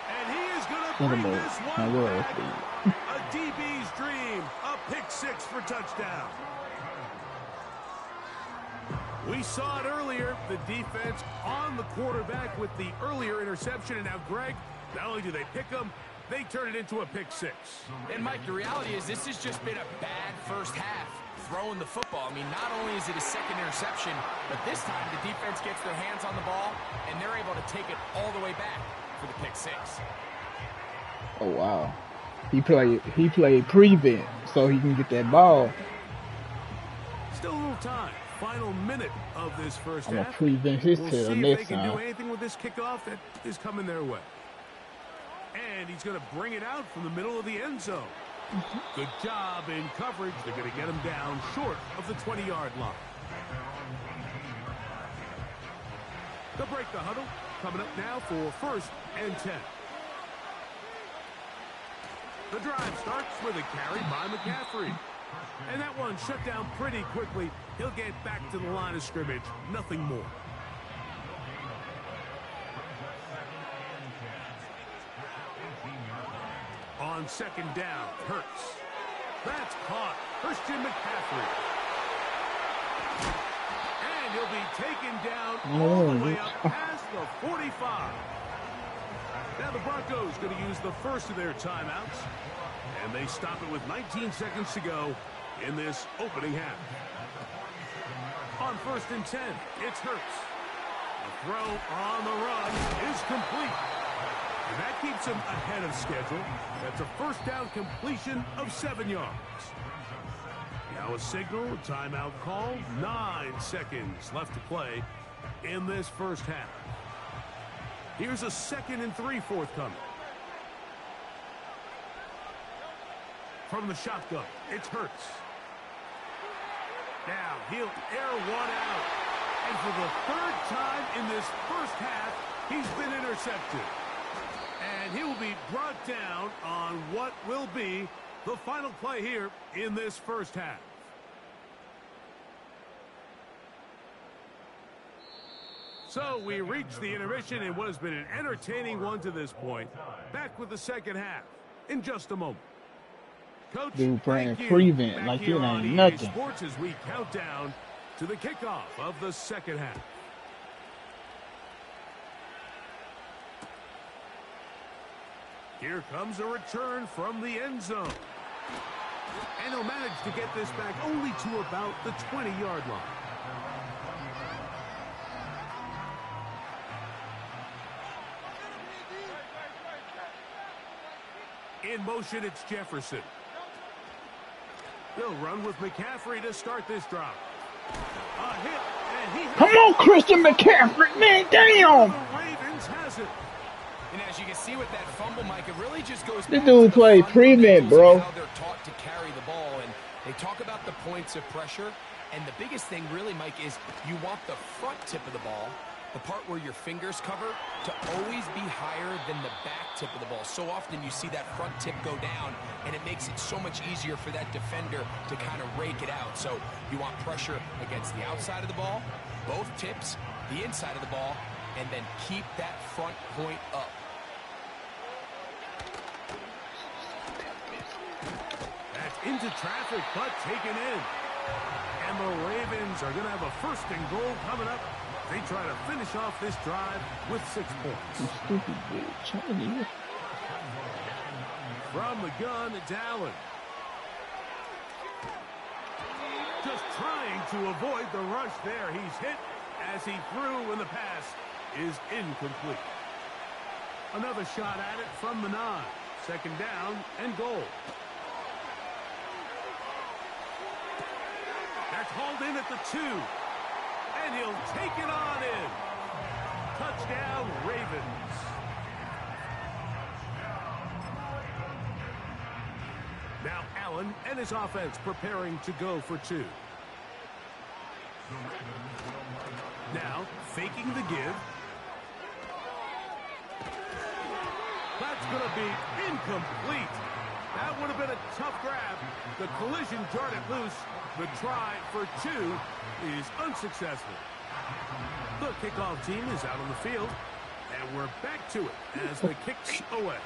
And he is going to bring this one back. A DB's dream. A pick 6 for touchdown. We saw it earlier. The defense on the quarterback with the earlier interception. And now, Greg, not only do they pick him, they turn it into a pick 6. And, Mike, the reality is this has just been a bad first half throwing the football. I mean, not only is it a second interception, but this time the defense gets their hands on the ball, and they're able to take it all the way back for the pick 6. Oh, wow. He played prevent so he can get that ball. Still a little time. Final minute of this first I'm half. gonna prevent his We'll tail see if next they can time. do anything with this kickoff that is coming their way. And he's going to bring it out from the middle of the end zone. Good job in coverage. They're going to get him down short of the 20-yard line. They'll break the huddle. Coming up now for 1st and 10. The drive starts with a carry by McCaffrey. And that one shut down pretty quickly. He'll get back to the line of scrimmage. Nothing more. On 2nd down, Hurts. That's caught. Christian McCaffrey. And he'll be taken down all the way up past the 45. Now the Broncos going to use the first of their timeouts. And they stop it with 19 seconds to go in this opening half. On 1st and 10, it's Hurts. The throw on the run is complete. And that keeps him ahead of schedule. That's a first down completion of 7 yards. Now a signal, a timeout call. 9 seconds left to play in this first half. Here's a 2nd and 3 forthcoming. From the shotgun, it's Hurts. Now he'll air one out. And for the 3rd time in this first half, he's been intercepted. And he will be brought down on what will be the final play here in this first half. So we reach the intermission in what has been an entertaining one to this point. Back with the second half in just a moment. Coach, Dude playing thank you. prevent Back like it here on ain't EA nothing. Sports as we count down to the kickoff of the second half. Here comes a return from the end zone. And he'll manage to get this back only to about the 20-yard line. In motion, it's Jefferson. They'll run with McCaffrey to start this drive. A hit, and he Come on, Christian McCaffrey, man, damn! The Ravens has it. And as you can see with that fumble, Mike, it really just goes This back dude to the played prevent, fundamentals bro. of how they're taught to carry the ball. And They talk about the points of pressure, and the biggest thing really, Mike, is you want the front tip of the ball, the part where your fingers cover, to always be higher than the back tip of the ball. So often you see that front tip go down, and it makes it so much easier for that defender to kind of rake it out. So you want pressure against the outside of the ball, both tips, the inside of the ball, and then keep that front point up. That's into traffic, but taken in. And the Ravens are going to have a 1st and goal coming up. They try to finish off this drive with 6 points. Stupid bitch. From the gun, it's Allen. Just trying to avoid the rush there. He's hit as he threw, and the pass is incomplete. Another shot at it from the 9. 2nd down and goal. That's hauled in at the 2. And he'll take it on in. Touchdown, Ravens. Now Allen and his offense preparing to go for 2. Now faking the give. That's going to be incomplete. That would have been a tough grab. The collision jarred it loose. The try for 2 is unsuccessful. The kickoff team is out on the field, and we're back to it as the kick's away.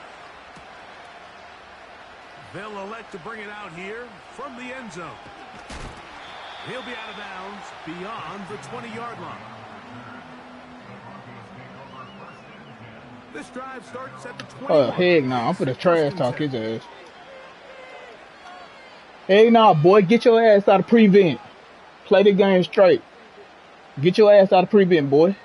They'll elect to bring it out here from the end zone. He'll be out of bounds beyond the 20-yard line. This drive starts at the 20. Oh, heck no. I'm finna trash talk his ass. Hey, nah, boy. Get your ass out of prevent. Play the game straight. Get your ass out of prevent, boy.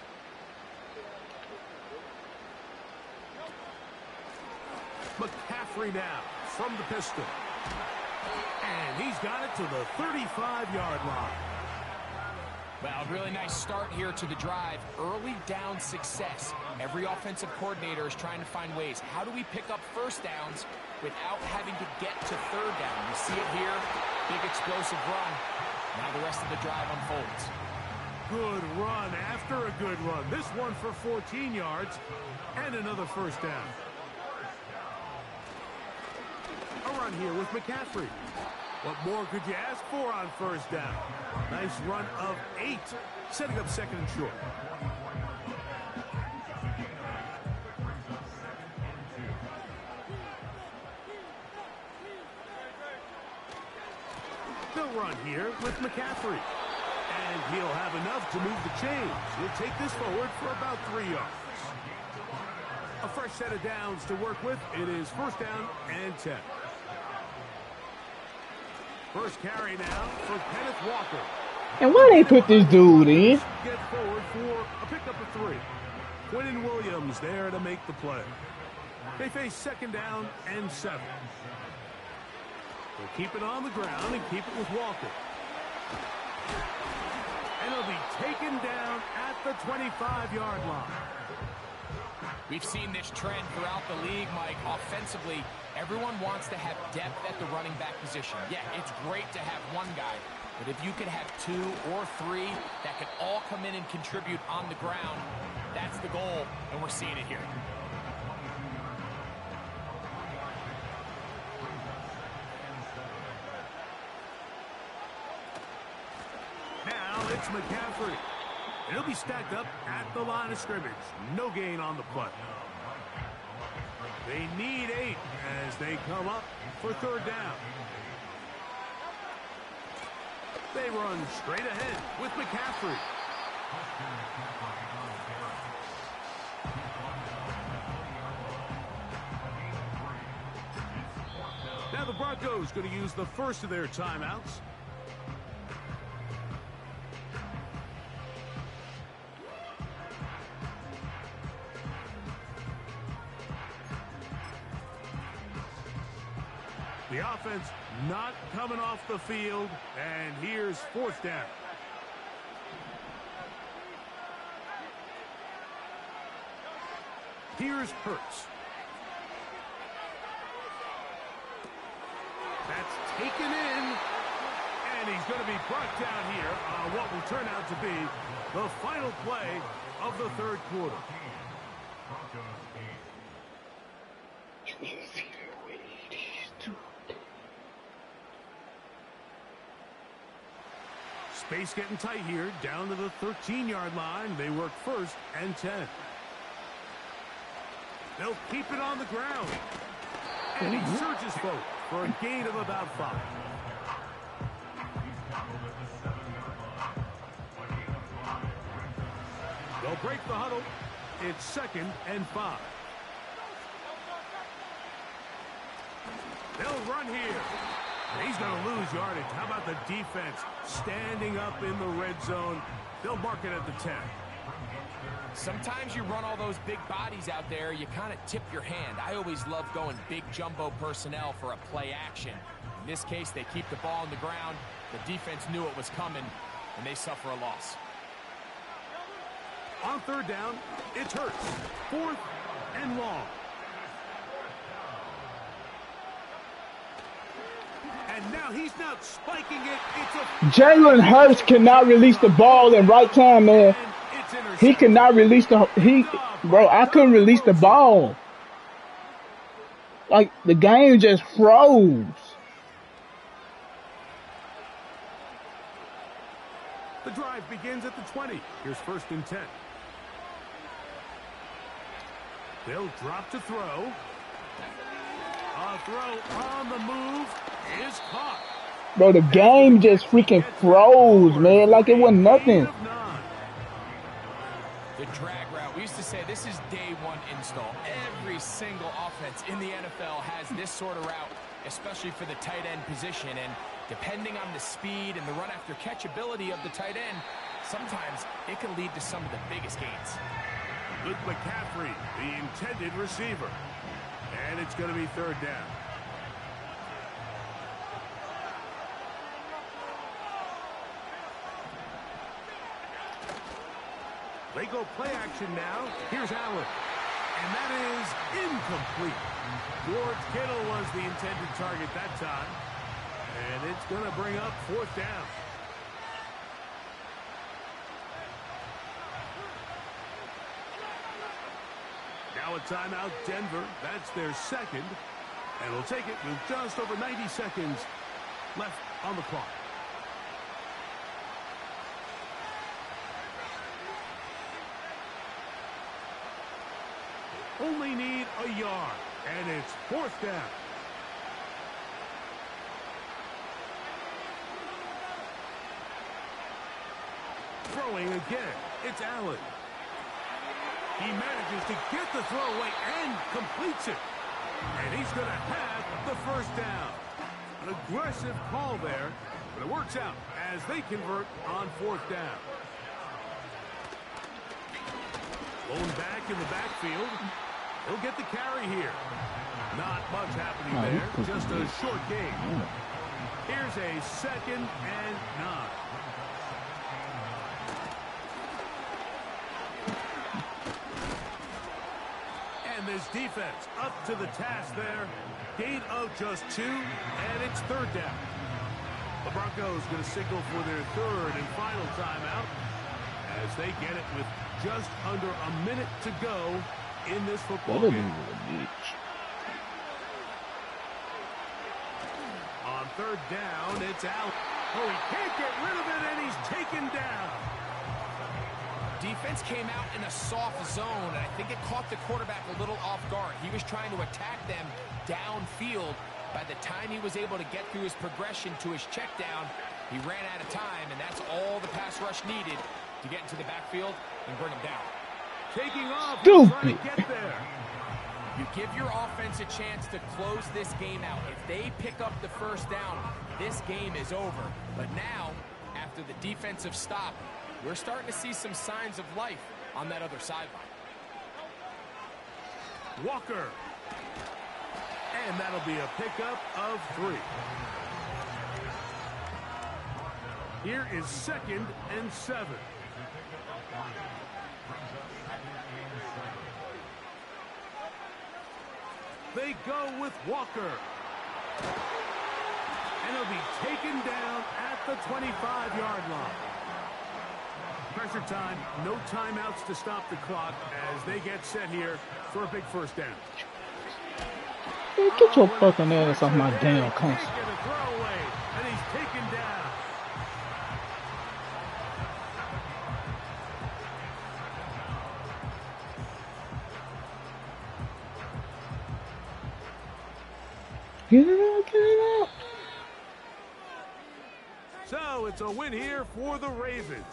McCaffrey now from the pistol. And he's got it to the 35-yard line. Well, really nice start here to the drive. Early down success. Every offensive coordinator is trying to find ways. How do we pick up 1st downs without having to get to 3rd down? You see it here. Big explosive run. Now the rest of the drive unfolds. Good run after a good run. This one for 14 yards and another 1st down. A run here with McCaffrey. What more could you ask for on 1st down? Nice run of 8, setting up 2nd and short. They'll run here with McCaffrey. And he'll have enough to move the chains. He'll take this forward for about 3 yards. A fresh set of downs to work with. It is 1st down and 10. First carry now for Kenneth Walker. And why they put this dude in? Get forward for a pickup of 3. Quinnen Williams there to make the play. They face 2nd down and 7. They'll keep it on the ground and keep it with Walker. And he'll be taken down at the 25-yard line. We've seen this trend throughout the league, Mike. Offensively, everyone wants to have depth at the running back position. Yeah, it's great to have one guy, but if you could have 2 or 3 that could all come in and contribute on the ground, that's the goal, and we're seeing it here. Now it's McCaffrey. He'll be stacked up at the line of scrimmage. No gain on the play. They need 8 as they come up for 3rd down. They run straight ahead with McCaffrey. Now the Broncos going to use the first of their timeouts. The offense not coming off the field, and here's 4th down. Here's Hurts. That's taken in, And he's going to be brought down here on what will turn out to be the final play of the third quarter. Space getting tight here, down to the 13-yard line. They work 1st and 10. They'll keep it on the ground. And he surges forward for a gain of about 5. They'll break the huddle. It's 2nd and 5. They'll run here. He's going to lose yardage. How about the defense standing up in the red zone? They'll mark it at the 10. Sometimes you run all those big bodies out there, you kind of tip your hand. I always love going big jumbo personnel for a play action. In this case, they keep the ball on the ground. The defense knew it was coming, and they suffer a loss. On 3rd down, it's Hurts. 4th and long. And now he's not spiking it. Jalen Hurts cannot release the ball in right time, man. He cannot release bro, I couldn't release the ball. Like, the game just froze. The drive begins at the 20. Here's 1st and 10. They'll drop to throw. A throw on the move is caught. Bro, the game just freaking froze, man. Like it wasn't nothing. The drag route. We used to say this is day one install. Every single offense in the NFL has this sort of route, especially for the tight end position. And depending on the speed and the run after catch ability of the tight end, sometimes it can lead to some of the biggest gains. Luke McCaffrey, the intended receiver. And it's going to be 3rd down. They go play action now. Here's Allen. And that is incomplete. George Kittle was the intended target that time. And it's going to bring up 4th down. Now a timeout, Denver. That's their 2nd. And we'll take it with just over 90 seconds left on the clock. Only need a yard. And it's 4th down. Throwing again. It's Allen. He manages to get the throw away and completes it. And he's going to have the 1st down. An aggressive call there, but it works out as they convert on 4th down. Blown back in the backfield. He'll get the carry here. Not much happening there, just a short gain. Here's a 2nd and 9. And this defense up to the task there. Gain of just 2, and it's 3rd down. The Broncos going to signal for their 3rd and final timeout as they get it with just under a minute to go in this football game. On 3rd down, it's out. Oh, he can't get rid of it, and he's taken down. Defense came out in a soft zone, and I think it caught the quarterback a little off guard. He was trying to attack them downfield. By the time he was able to get through his progression to his check down, he ran out of time, and that's all the pass rush needed to get into the backfield and bring him down. Taking off, trying to get there. You give your offense a chance to close this game out. If they pick up the 1st down, this game is over. But now, after the defensive stop, we're starting to see some signs of life on that other sideline. Walker. And that'll be a pickup of 3. Here is 2nd and 7. They go with Walker. And he'll be taken down at the 25-yard line. Pressure time, no timeouts to stop the clock as they get set here for a big first down. Hey, get your fucking ass off my damn console. Taking a throwaway, and he's taken down. Get it out, get it out. So it's a win here for the Ravens.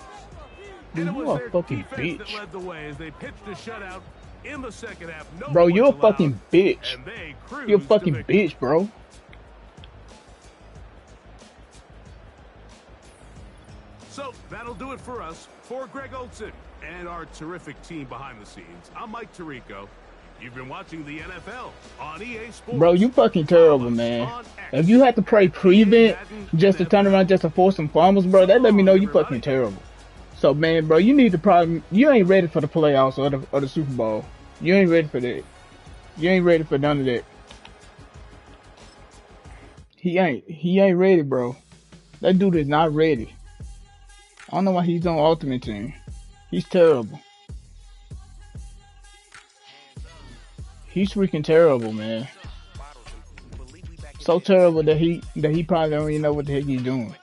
Dude, And it you was a their fucking defense that bitch. led the way as they pitched a shutout in the second half. No Bro, you're a points allowed, fucking bitch. and they cruised You're a to fucking victory. bitch, bro. So that'll do it for us. For Greg Olson and our terrific team behind the scenes, I'm Mike Tirico. You've been watching the NFL on EA Sports. Bro, you fucking terrible, man. If you had to play prevent just to turn around just to force some fumbles, bro, that let me know you fucking terrible. So, man, bro, you need to probably, you ain't ready for the playoffs or the Super Bowl. You ain't ready for that. You ain't ready for none of that. He ain't ready, bro. That dude is not ready. I don't know why he's on Ultimate Team. He's terrible. He's freaking terrible, man. So terrible that he probably don't even know what the heck he's doing.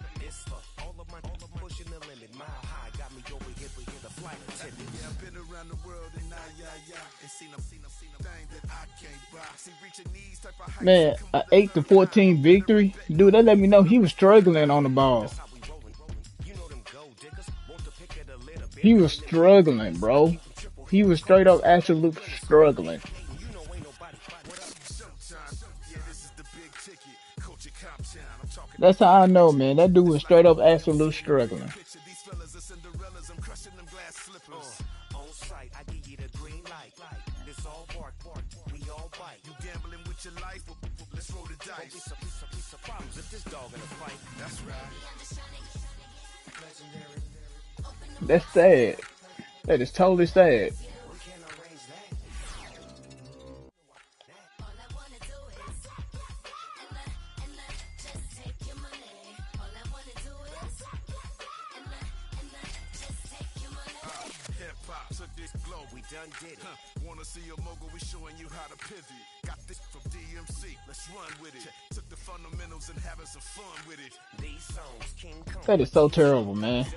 Man, an 8-14 victory, dude. That let me know he was struggling on the ball. He was struggling, bro. He was straight up absolute struggling. That's how I know, man. That dude was straight up absolute struggling. That's sad. That is totally sad. Wanna see a mogul? We showing you how to pivot. Got this from DMC. Let's run with it. Took the fundamentals and having some fun with it. These songs, King Kong. That is so terrible, man. Got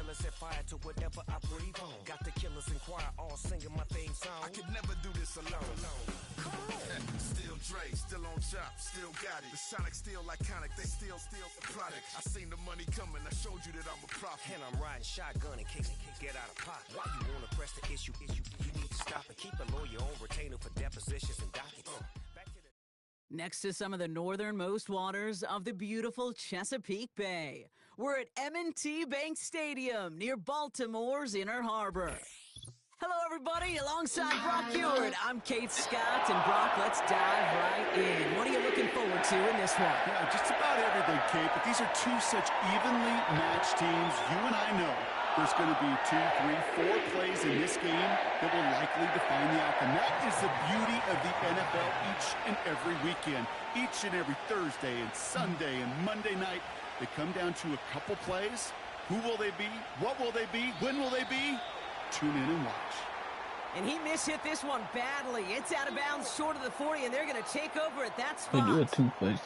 the killers in choir all singing my theme song. I could never do this alone. Still Dre, still on top, still got it. The Sonic still iconic, they still the product. I seen the money coming, I showed you that I'm a prophet. And I'm riding shotgun in case get out of pocket. Why you wanna press the issue? You need to stop and keep a lawyer on retainer for depositions and dockets. Next to some of the northernmost waters of the beautiful Chesapeake Bay, we're at M&T Bank Stadium near Baltimore's Inner Harbor. Hello, everybody. Alongside Brock Ewart, I'm Kate Scott, and Brock, let's dive right in. What are you looking forward to in this one? Yeah, just about everything, Kate, but these are two such evenly matched teams. You and I know there's going to be 2, 3, 4 plays in this game that will likely define the outcome. That is the beauty of the NFL each and every weekend. Each and every Thursday and Sunday and Monday night, they come down to a couple plays. Who will they be? What will they be? When will they be? Tune in and watch. And he mishit this one badly. It's out of bounds short of the 40, and they're going to take over at that They spot. do it 2 plays.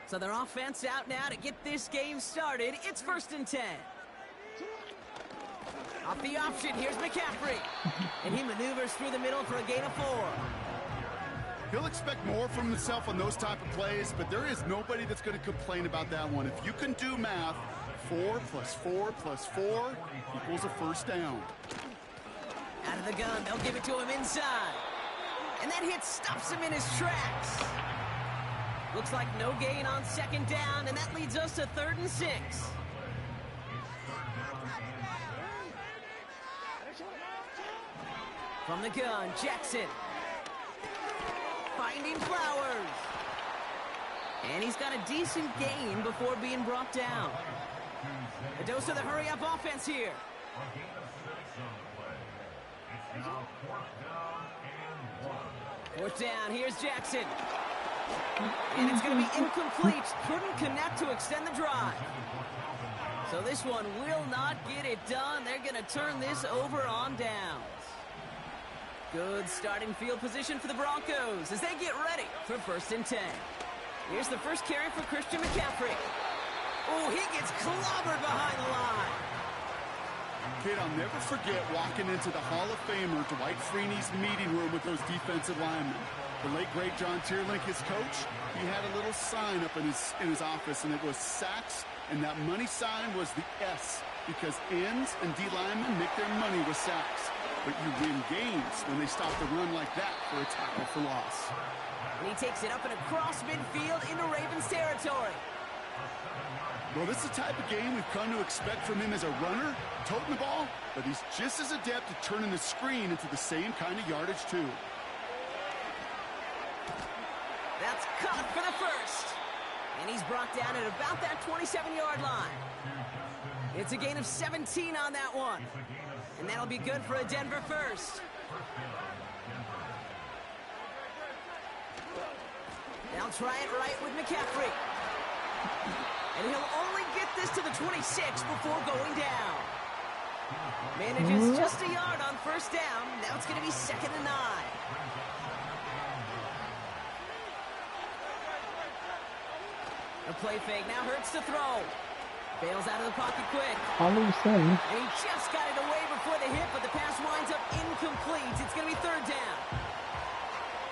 So their offense out now to get this game started. It's 1st and 10. Off the option, here's McCaffrey. And he maneuvers through the middle for a gain of 4. He'll expect more from himself on those type of plays, but there is nobody that's going to complain about that one. If you can do math, 4 + 4 + 4 equals a first down. Out of the gun, they'll give it to him inside. And that hit stops him in his tracks. Looks like no gain on 2nd down, and that leads us to 3rd and 6. From the gun, Jackson. Finding Flowers. And he's got a decent gain before being brought down. A dose of the hurry-up offense here. Fourth down, here's Jackson. And it's going to be incomplete. Couldn't connect to extend the drive. So this one will not get it done. They're going to turn this over on downs. Good starting field position for the Broncos as they get ready for 1st and 10. Here's the first carry for Christian McCaffrey. Oh, he gets clobbered behind the line. Kid, I'll never forget walking into the Hall of Famer Dwight Freeney's meeting room with those defensive linemen. The late, great John Tierlink, his coach, he had a little sign up in his office, and it was sacks, and that money sign was the S, because ends and D linemen make their money with sacks. But you win games when they stop the run like that for a tackle for loss. And he takes it up and across midfield into Ravens territory. Well, this is the type of game we've come to expect from him as a runner, toting the ball, but he's just as adept at turning the screen into the same kind of yardage, too. That's caught for the first. And he's brought down at about that 27-yard line. It's a gain of 17 on that one. And that'll be good for a Denver first. They'll try it right with McCaffrey. And he'll only get this to the 26 before going down. Manages just a yard on 1st down. Now it's going to be 2nd and 9. A play fake. Now Hurts to throw. Bails out of the pocket quick. All of a sudden. And he just got it away before the hit, but the pass winds up incomplete. It's going to be 3rd down.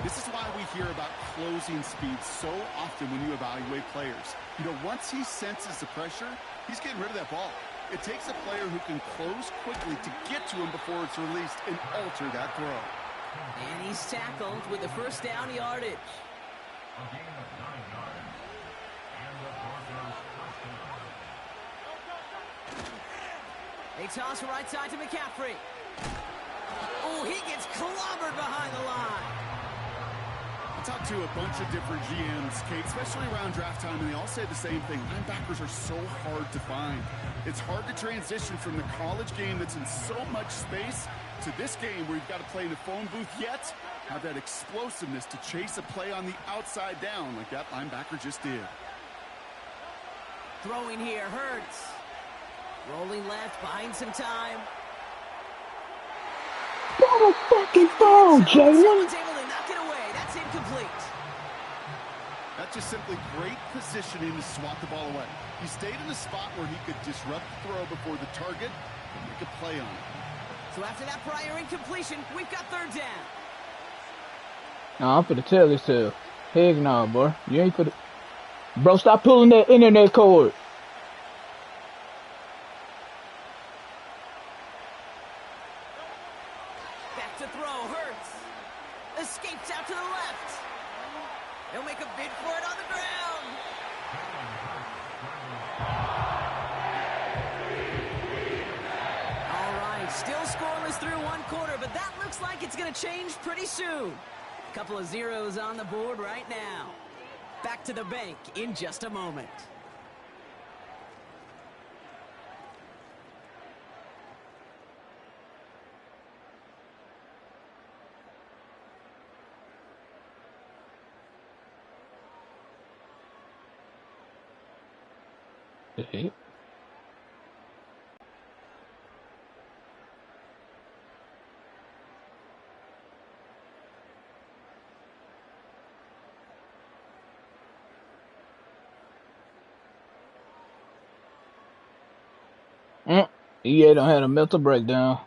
This is why we hear about closing speed so often when you evaluate players. You know, once he senses the pressure, he's getting rid of that ball. It takes a player who can close quickly to get to him before it's released and alter that throw. And he's tackled with the 1st down yardage. They toss right side to McCaffrey. Oh, he gets clobbered behind the line. I talked to a bunch of different GMs, Kate, especially around draft time, and they all say the same thing. Linebackers are so hard to find. It's hard to transition from the college game that's in so much space to this game where you've got to play in a phone booth, yet have that explosiveness to chase a play on the outside down like that linebacker just did. Throwing here, Hurts. Rolling left, buying some time. What a fucking ball, Jalen. Someone's able to knock it away. That's incomplete. That's just simply great positioning to swat the ball away. He stayed in a spot where he could disrupt the throw before the target and make a play on it. So after that prior incompletion, we've got 3rd down. Nah, I'm finna tell this to heck nah, boy. You ain't finna. Bro, stop pulling that internet cord. Back to throw, Hurts. Escapes out to the left. He'll make a bid for it on the ground. All right, still scoreless through 1 quarter, but that looks like it's going to change pretty soon. A couple of zeros on the board right now. Back to the bank in just a moment. Hey. EA don't have a mental breakdown.